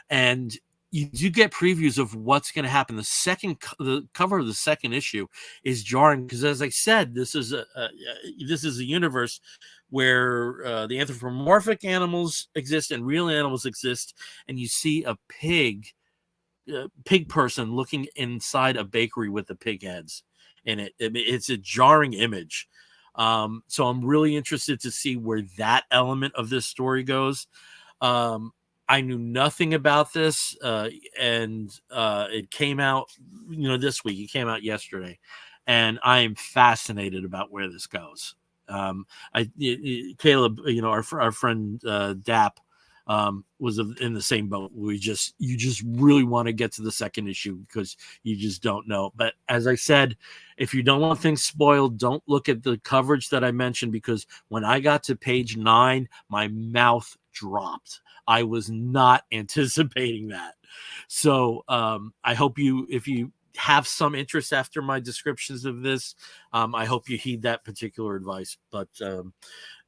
And you do get previews of what's going to happen. The cover of the second issue is jarring because, as I said, this is a universe where the anthropomorphic animals exist and real animals exist, and you see a pig person looking inside a bakery with the pig heads in it. It's a jarring image. So I'm really interested to see where that element of this story goes. I knew nothing about this, and it came out, this week. It came out yesterday, and I am fascinated about where this goes. Caleb, our friend Dap, was in the same boat. You just really want to get to the second issue because you just don't know. But as I said, if you don't want things spoiled, don't look at the coverage that I mentioned, because when I got to page 9, my mouth dropped. I was not anticipating that. So I hope if you have some interest after my descriptions of this, I hope you heed that particular advice. But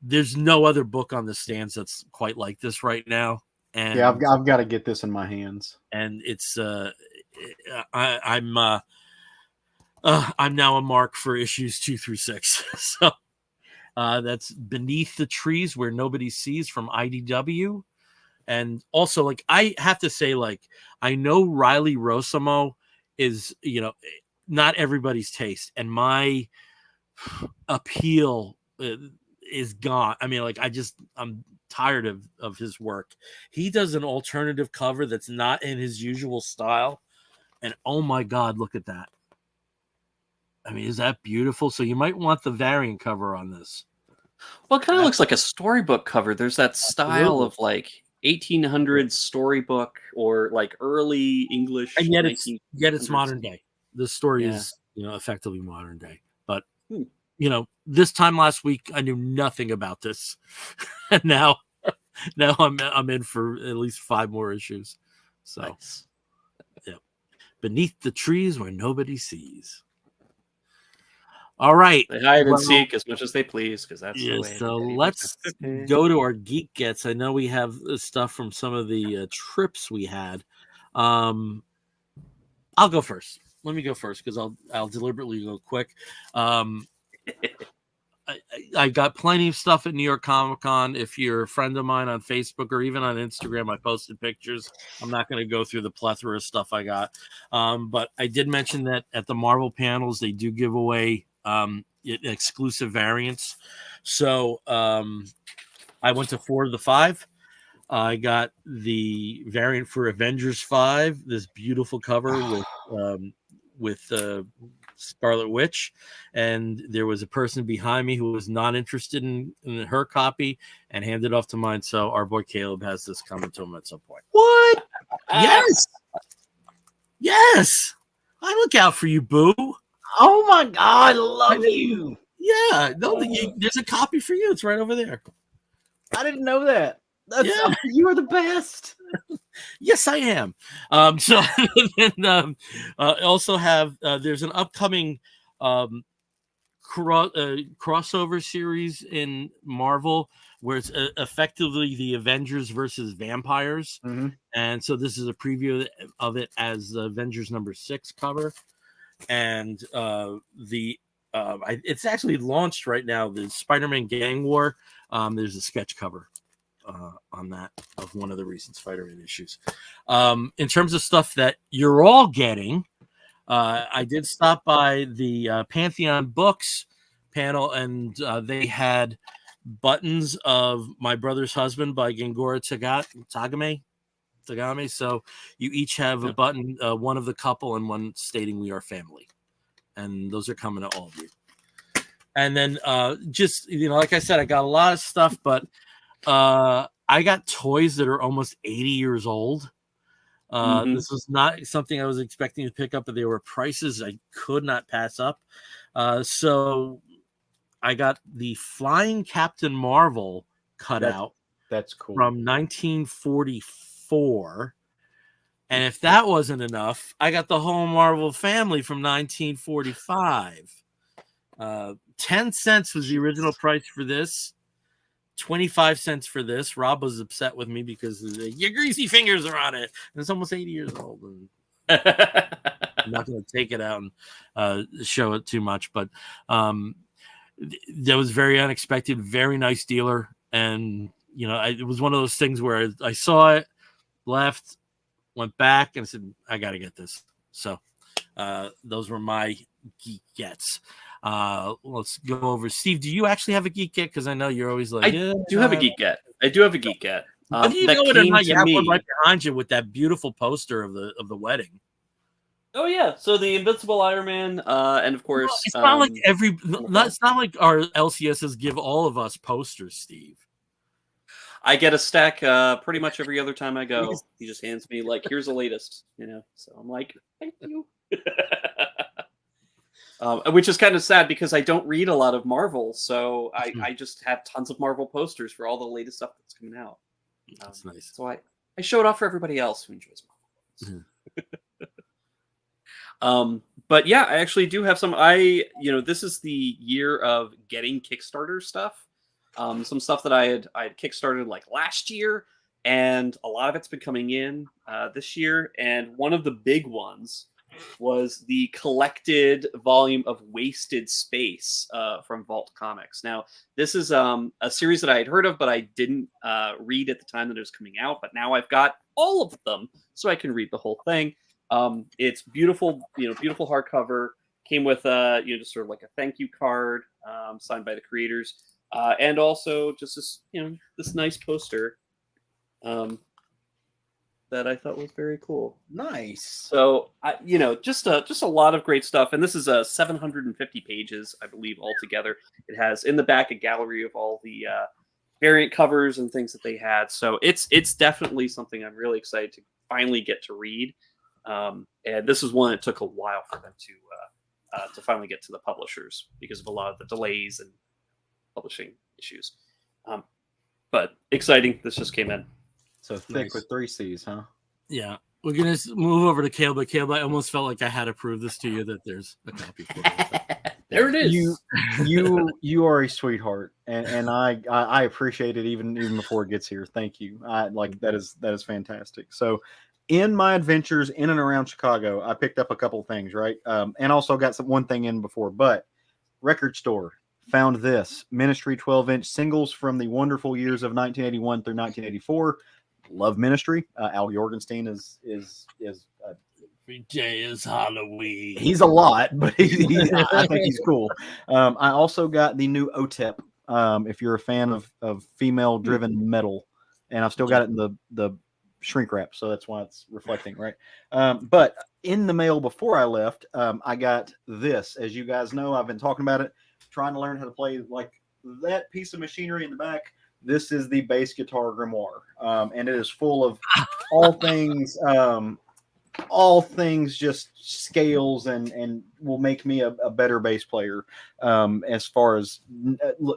there's no other book on the stands that's quite like this right now. And yeah, I've got to get this in my hands. And it's I'm now a mark for issues 2 through 6. So that's Beneath the Trees Where Nobody Sees from IDW. And also, I have to say, I know Riley Rossimo is, not everybody's taste, and my appeal is gone. I mean, I'm tired of his work. He does an alternative cover that's not in his usual style, and oh my God, look at that. I mean, is that beautiful? So you might want the variant cover on this. Well, it kind of looks like a storybook cover. There's that style of 1800s storybook or early English, and yet it's modern day. The story is effectively modern day. But this time last week I knew nothing about this, and now I'm in for at least 5 more issues. So nice. Yeah, Beneath the Trees Where Nobody Sees. All right. They hide and seek as much as they please, because that's the way. So let's go to our Geek Gets. I know we have stuff from some of the trips we had. I'll go first. Let me go first because I'll deliberately go quick. I got plenty of stuff at New York Comic Con. If you're a friend of mine on Facebook or even on Instagram, I posted pictures. I'm not going to go through the plethora of stuff I got. But I did mention that at the Marvel panels, they do give away exclusive variants. So I went to 4 of the 5. I got the variant for Avengers 5, this beautiful cover with Scarlet Witch, and there was a person behind me who was not interested in her copy and handed off to mine. So our boy Caleb has this coming to him at some point. What? Yes, I look out for you, boo. Oh my God, I love you. Yeah, no, there's a copy for you. It's right over there. I didn't know that. You are the best. Yes, I am. So and, also have there's an upcoming crossover series in Marvel where it's effectively the Avengers versus vampires. Mm-hmm. And so this is a preview of it as the Avengers #6 cover. And it's actually launched right now, the Spider-Man Gang War. There's a sketch cover on that of one of the recent Spider-Man issues. In terms of stuff that you're all getting, I did stop by the Pantheon Books panel, and they had buttons of My Brother's Husband by Gengora Tagame. So you each have a button, one of the couple and one stating we are family. And those are coming to all of you. And then just, like I said, I got a lot of stuff, but I got toys that are almost 80 years old. This was not something I was expecting to pick up, but there were prices I could not pass up. So I got the Flying Captain Marvel cutout That's cool. From 1944. And if that wasn't enough, I got the whole Marvel family from 1945. 10 cents was the original price for this. 25 cents for this. Rob was upset with me because your greasy fingers are on it. And it's almost 80 years old. And I'm not going to take it out and show it too much. But that was very unexpected. Very nice dealer. And, it was one of those things where I saw it, left, went back, and said, I got to get this. So those were my Geek Gets. Let's go over. Steve, do you actually have a Geek Get? Because I know you're always like, I do have a Geek Get. I do have a Geek Get. Whether you know it or not, you have one right behind you with that beautiful poster of the wedding. Oh yeah, so the Invincible Iron Man, and of course, it's not like it's not like our LCSs give all of us posters, Steve. I get a stack pretty much every other time I go. He just hands me like, here's the latest, So I'm like, thank you. Which is kind of sad because I don't read a lot of Marvel, so I just have tons of Marvel posters for all the latest stuff that's coming out. That's nice. So I show it off for everybody else who enjoys Marvel. But yeah, I actually do have some. This is the year of getting Kickstarter stuff. Some stuff that I had kickstarted like last year, and a lot of it's been coming in this year. And one of the big ones was the collected volume of Wasted Space from Vault Comics. Now, this is a series that I had heard of, but I didn't read at the time that it was coming out. But now I've got all of them, so I can read the whole thing. It's beautiful, beautiful hardcover. Came with just sort of like a thank you card signed by the creators, and also just this, this nice poster that I thought was very cool. Nice. So, just a lot of great stuff. And this is 750 pages, I believe, altogether. It has in the back a gallery of all the variant covers and things that they had. So it's definitely something I'm really excited to finally get to read. And this is one that took a while for them to finally get to the publishers because of a lot of the delays and publishing issues. But exciting. This just came in. So thick with 3 C's, huh? Yeah. We're going to move over to Caleb. But Caleb, I almost felt like I had to prove this to you that there's a copy for you. There it is. You are a sweetheart, and I appreciate it even before it gets here. Thank you. That is fantastic. So, in my adventures in and around Chicago, I picked up a couple of things, right? And also got one thing in before, but record store found this Ministry 12-inch singles from the wonderful years of 1981 through 1984. Love Ministry. Al Jorgenstein is Every day is Halloween. He's a lot, but I think he's cool. I also got the new OTEP. If you're a fan of female-driven metal, and I've still got it in the shrink wrap, so that's why it's reflecting, right? But in the mail before I left, I got this. As you guys know, I've been talking about it, trying to learn how to play like that piece of machinery in the back. This is the bass guitar grimoire, and it is full of all things just scales and will make me a better bass player. As far as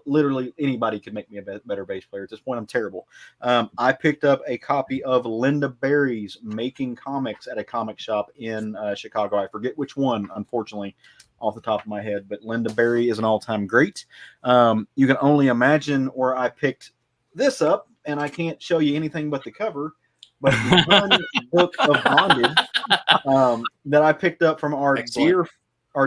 literally anybody could make me a better bass player. At this point, I'm terrible. I picked up a copy of Linda Berry's Making Comics at a comic shop in Chicago. I forget which one, unfortunately, off the top of my head, but Linda Berry is an all-time great. You can only imagine where I picked this up, and I can't show you anything but the cover. But the fun book of bondage that I picked up from our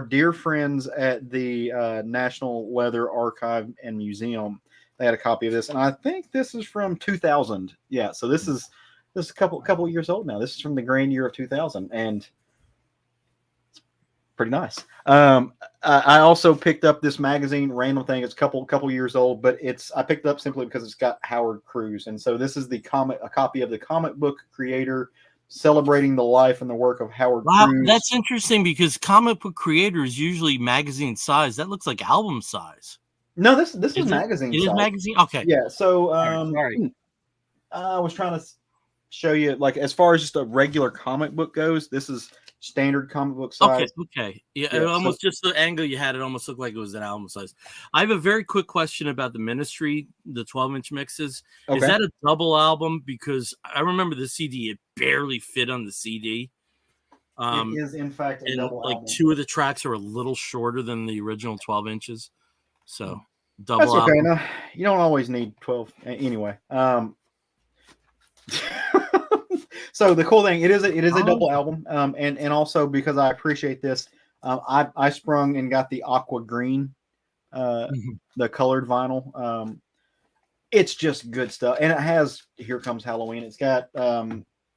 dear friends at the National Leather Archive and Museum. They had a copy of this, and I think this is from 2000. Yeah, so this is a couple years old now. This is from the grand year of 2000, and it's pretty nice. I also picked up this magazine, random thing. It's a couple years old, but I picked it up simply because it's got Howard Cruz, and so this is a copy of the comic book creator celebrating the life and the work of Howard Cruz. That's interesting because comic book creator is usually magazine size. That looks like album size. No, this is magazine. It is magazine. Okay. Yeah. So sorry. I was trying to show you, like, as far as just a regular comic book goes, this is standard comic book size. Okay. Yeah, it almost just the angle you had, it almost looked like it was an album size. I have a very quick question about the Ministry, the 12-inch mixes. Okay. Is that a double album? Because I remember the CD, it barely fit on the CD. It is, in fact, a double like album. 2 of the tracks are a little shorter than the original 12 inches. So, double That's okay. album. No, you don't always need 12. Anyway. So the cool thing, it is a double album, and also because I appreciate this, I sprung and got the aqua green, the colored vinyl. It's just good stuff, and it has Here Comes Halloween. It's got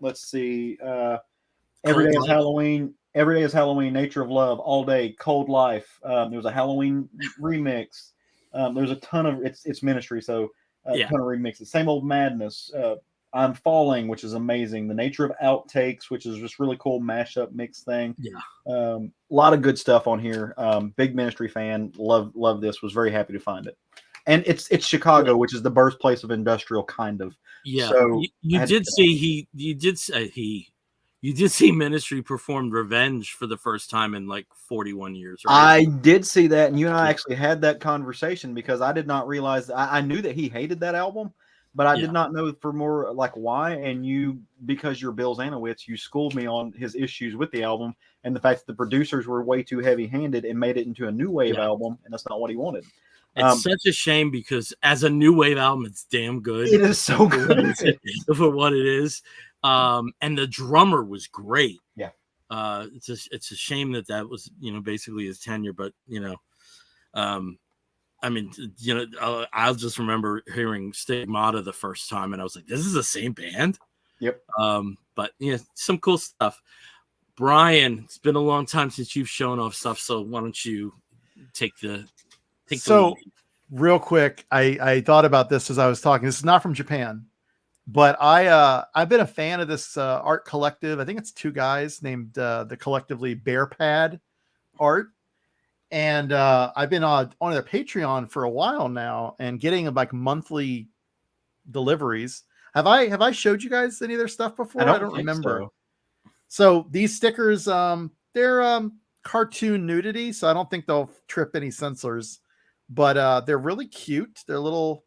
let's see, Every Day is Halloween. Every Day is Halloween. Nature of Love. All Day. Cold Life. There's a Halloween remix. There's a ton of it's Ministry, so a ton of remixes. Same Old Madness. I'm Falling, which is amazing. The Nature of Outtakes, which is just really cool mashup mix thing. Yeah. A lot of good stuff on here. Big Ministry fan. Love this. Was very happy to find it. And it's Chicago, which is the birthplace of industrial, kind of. Yeah. So you did see Ministry performed Revenge for the first time in like 41 years. Right? I did see that, and you and I actually had that conversation because I did not realize I knew that he hated that album. But I did not know for more like why. And you, because you're Bill Zanowitz, you schooled me on his issues with the album and the fact that the producers were way too heavy-handed and made it into a new wave album, and that's not what he wanted. It's such a shame because as a new wave album, it's damn good. It is so good for what it is. And the drummer was great. Yeah. It's a shame that was, basically his tenure, but I mean, I'll just remember hearing Stigmata the first time, and I was like, "This is the same band." Yep. But some cool stuff. Brian, it's been a long time since you've shown off stuff, so why don't you take the lead. Real quick, I thought about this as I was talking. This is not from Japan, but I've been a fan of this art collective. I think it's 2 guys named the collectively Bear Pad Art. And I've been on their Patreon for a while now and getting like monthly deliveries. Have I showed you guys any of their stuff before? I don't remember. So these stickers, they're cartoon nudity, so I don't think they'll trip any censors. But they're really cute. They're little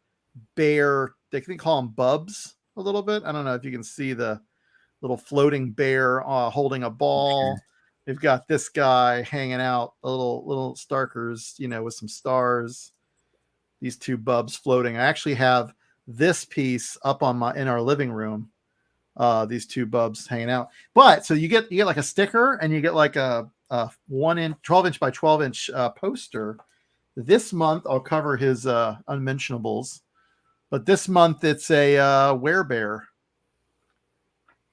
bear. They can call them bubs a little bit. I don't know if you can see the little floating bear holding a ball. We've got this guy hanging out, a little Starkers, with some stars. These 2 bubs floating. I actually have this piece up in our living room. These 2 bubs hanging out. But so you get like a sticker, and you get like a 12-inch by 12-inch poster. This month I'll cover his unmentionables, but this month it's a werebear,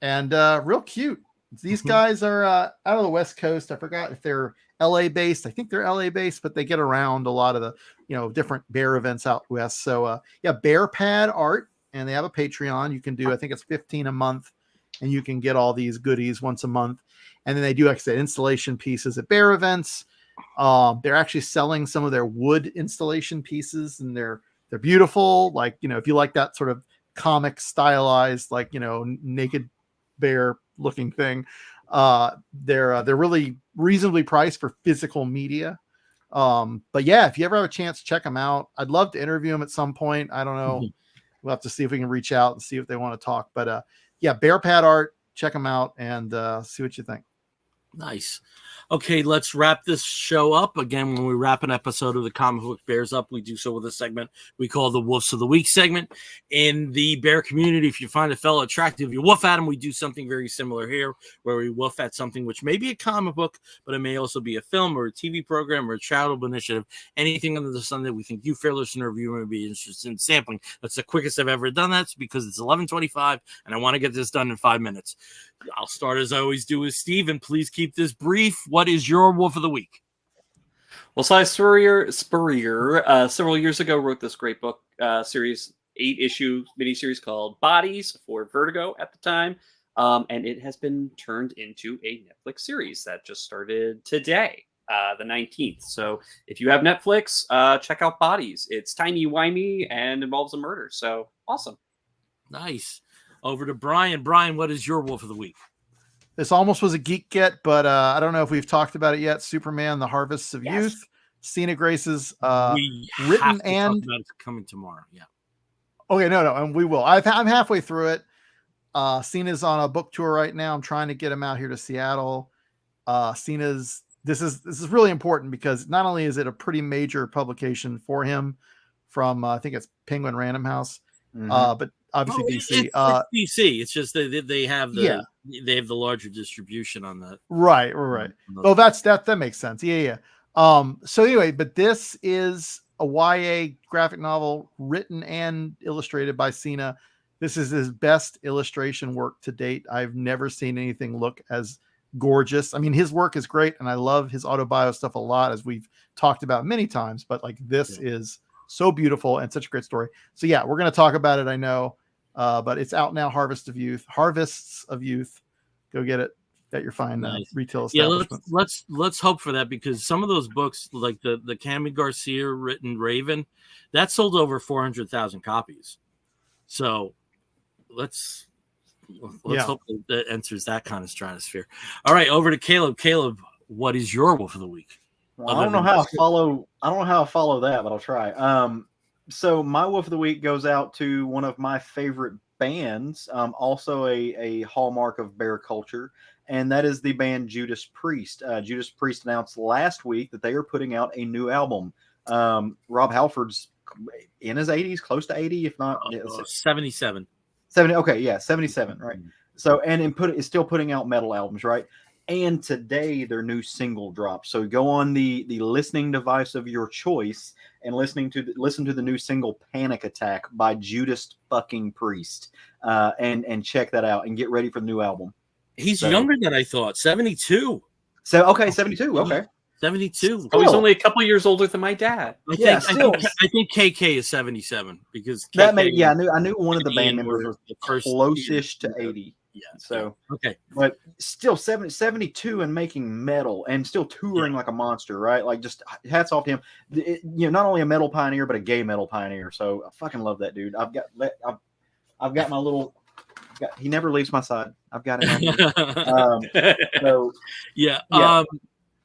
and real cute. These guys are out of the West Coast. I forgot if they're LA based. I think they're LA based, but they get around a lot of the, different bear events out west. So Bear Pad Art, and they have a Patreon. You can do, I think it's $15 a month, and you can get all these goodies once a month. And then they do, like I said, installation pieces at bear events. They're actually selling some of their wood installation pieces, and they're beautiful. Like, if you like that sort of comic stylized, like, naked bear looking thing, they're really reasonably priced for physical media. But yeah, if you ever have a chance, check them out. I'd love to interview them at some point. I don't know. We'll have to see if we can reach out and see if they want to talk. But Bear Pad Art, check them out and see what you think. Nice. Okay, let's wrap this show up. Again, when we wrap an episode of the Comic Book Bears up, we do so with a segment we call the Woofs of the Week segment. In the bear community, if you find a fellow attractive, you woof at him. We do something very similar here, where we woof at something which may be a comic book, but it may also be a film or a TV program or a charitable initiative, anything under the sun that we think you, fair listener, viewer, may be interested in sampling. That's the quickest I've ever done that because it's 11:25, and I want to get this done in 5 minutes. I'll start as I always do with Steve, and please keep this brief. What is your Wolf of the Week? Well, Cy Spurrier several years ago wrote this great book series, 8-issue miniseries called Bodies for Vertigo at the time, and it has been turned into a Netflix series that just started today, the 19th. So if you have Netflix, check out Bodies. It's timey-wimey and involves a murder, so awesome. Nice. Over to Brian. Brian, what is your Wolf of the Week? This almost was a Geek Get, but I don't know if we've talked about it yet. Superman: The Harvests of Youth. Cena Grace's we written have to and talk about it coming tomorrow. Yeah. Okay, no, and we will. I'm halfway through it. Cena's on a book tour right now. I'm trying to get him out here to Seattle. Cena's this is really important because not only is it a pretty major publication for him from I think it's Penguin Random House, but obviously DC. It's DC. It's just they have the they have the larger distribution on that. Right. Oh, that makes sense. Yeah. So anyway, but this is a YA graphic novel written and illustrated by Cena. This is his best illustration work to date. I've never seen anything look as gorgeous. I mean, his work is great, and I love his autobio stuff a lot, as we've talked about many times. But like this is so beautiful and such a great story. So yeah, we're going to talk about it. I know, but it's out now. Harvests of Youth. Go get it at your fine retail establishments. Yeah, let's hope for that, because some of those books, like the Cami Garcia written Raven, that sold over 400,000 copies. So let's hope that enters that kind of stratosphere. All right, over to Caleb. Caleb, what is your wolf of the week? Well, I don't know how I follow that, but I'll try. So my wolf of the week goes out to one of my favorite bands, also a hallmark of bear culture, and that is the band Judas Priest. Judas Priest announced last week that they are putting out a new album. Rob Halford's in his 80s, close to 80, if not 77. 70. Okay, yeah, 77, right? So is still putting out metal albums, right? And today their new single dropped. So go on the listening device of your choice and listen to the new single "Panic Attack" by Judas fucking Priest, and check that out and get ready for the new album. He's younger than I thought. 72. So okay, 72. Okay, 72. Oh, he's only a couple years older than my dad. I think KK is 77 because KK, that made I knew one of the band members was close-ish to 80. Yeah. So okay, but still 72 and making metal and still touring like a monster, right? Like, just hats off to him. Not only a metal pioneer but a gay metal pioneer. So I fucking love that dude. I've got my little. He never leaves my side. I've got him.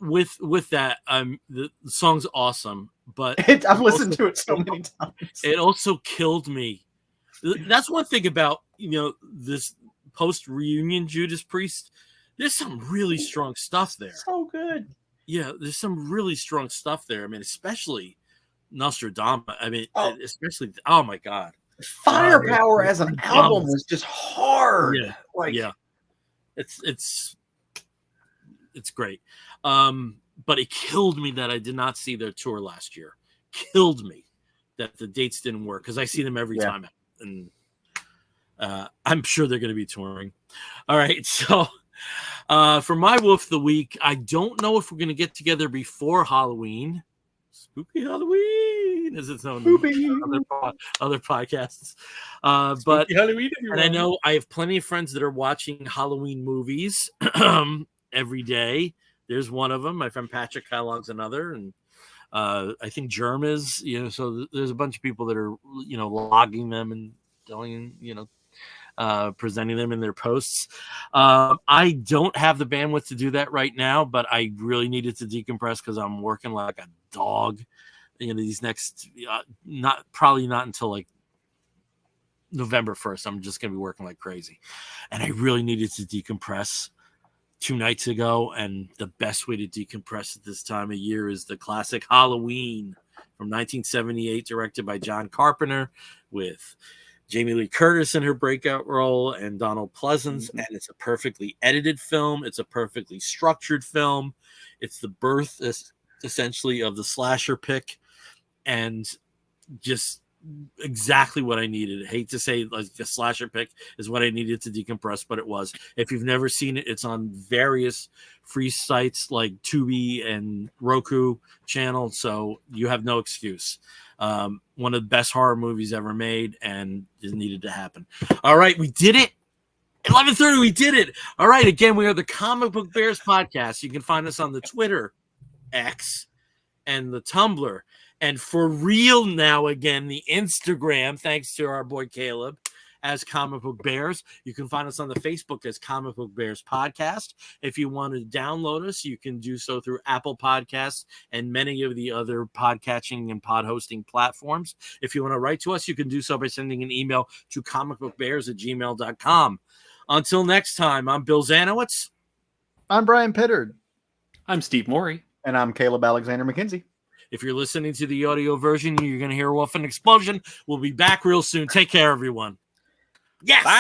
With that, the song's awesome, but I've listened to it so many times. It also killed me. That's one thing about this post reunion Judas Priest. There's some really strong stuff there. So good. Yeah, there's some really strong stuff there. I mean, especially Nostradamus. I mean, especially oh my god. Firepower as an album was just hard. It's great. But it killed me that I did not see their tour last year. Killed me that the dates didn't work, because I see them every time, and I'm sure they're going to be touring. All right, so for my wolf of the week, I don't know if we're going to get together before Halloween. Spooky Halloween, as it's known in other podcasts. But Halloween, and I know I have plenty of friends that are watching Halloween movies every day. There's one of them. My friend Patrick Kellogg's another, and I think Germ is. So there's a bunch of people that are logging them and doing presenting them in their posts. I don't have the bandwidth to do that right now, but I really needed to decompress because I'm working like a dog. These next probably not until like November 1st. I'm just gonna be working like crazy, and I really needed to decompress 2 nights ago. And the best way to decompress at this time of year is the classic Halloween from 1978, directed by John Carpenter, with Jamie Lee Curtis in her breakout role and Donald Pleasance. And it's a perfectly edited film. It's a perfectly structured film. It's the birth, essentially, of the slasher pick, and just exactly what I needed. I hate to say like the slasher pick is what I needed to decompress, but it was. If you've never seen it, it's on various free sites like Tubi and Roku channel, so you have no excuse. One of the best horror movies ever made, and it needed to happen. All right, we did it. 11:30, we did it. All right, again, we are the Comic Book Bears podcast. You can find us on the Twitter, X, and the Tumblr. And for real now, again, the Instagram, thanks to our boy Caleb, as Comic Book Bears. You can find us on the Facebook as Comic Book Bears Podcast. If you want to download us, you can do so through Apple Podcasts and many of the other podcatching and pod hosting platforms. If you want to write to us, you can do so by sending an email to comicbookbears@gmail.com. Until next time, I'm Bill Zanowitz. I'm Brian Pittard. I'm Steve Morey. And I'm Caleb Alexander McKenzie. If you're listening to the audio version, you're going to hear a wolf and explosion. We'll be back real soon. Take care, everyone. Yes. Bye.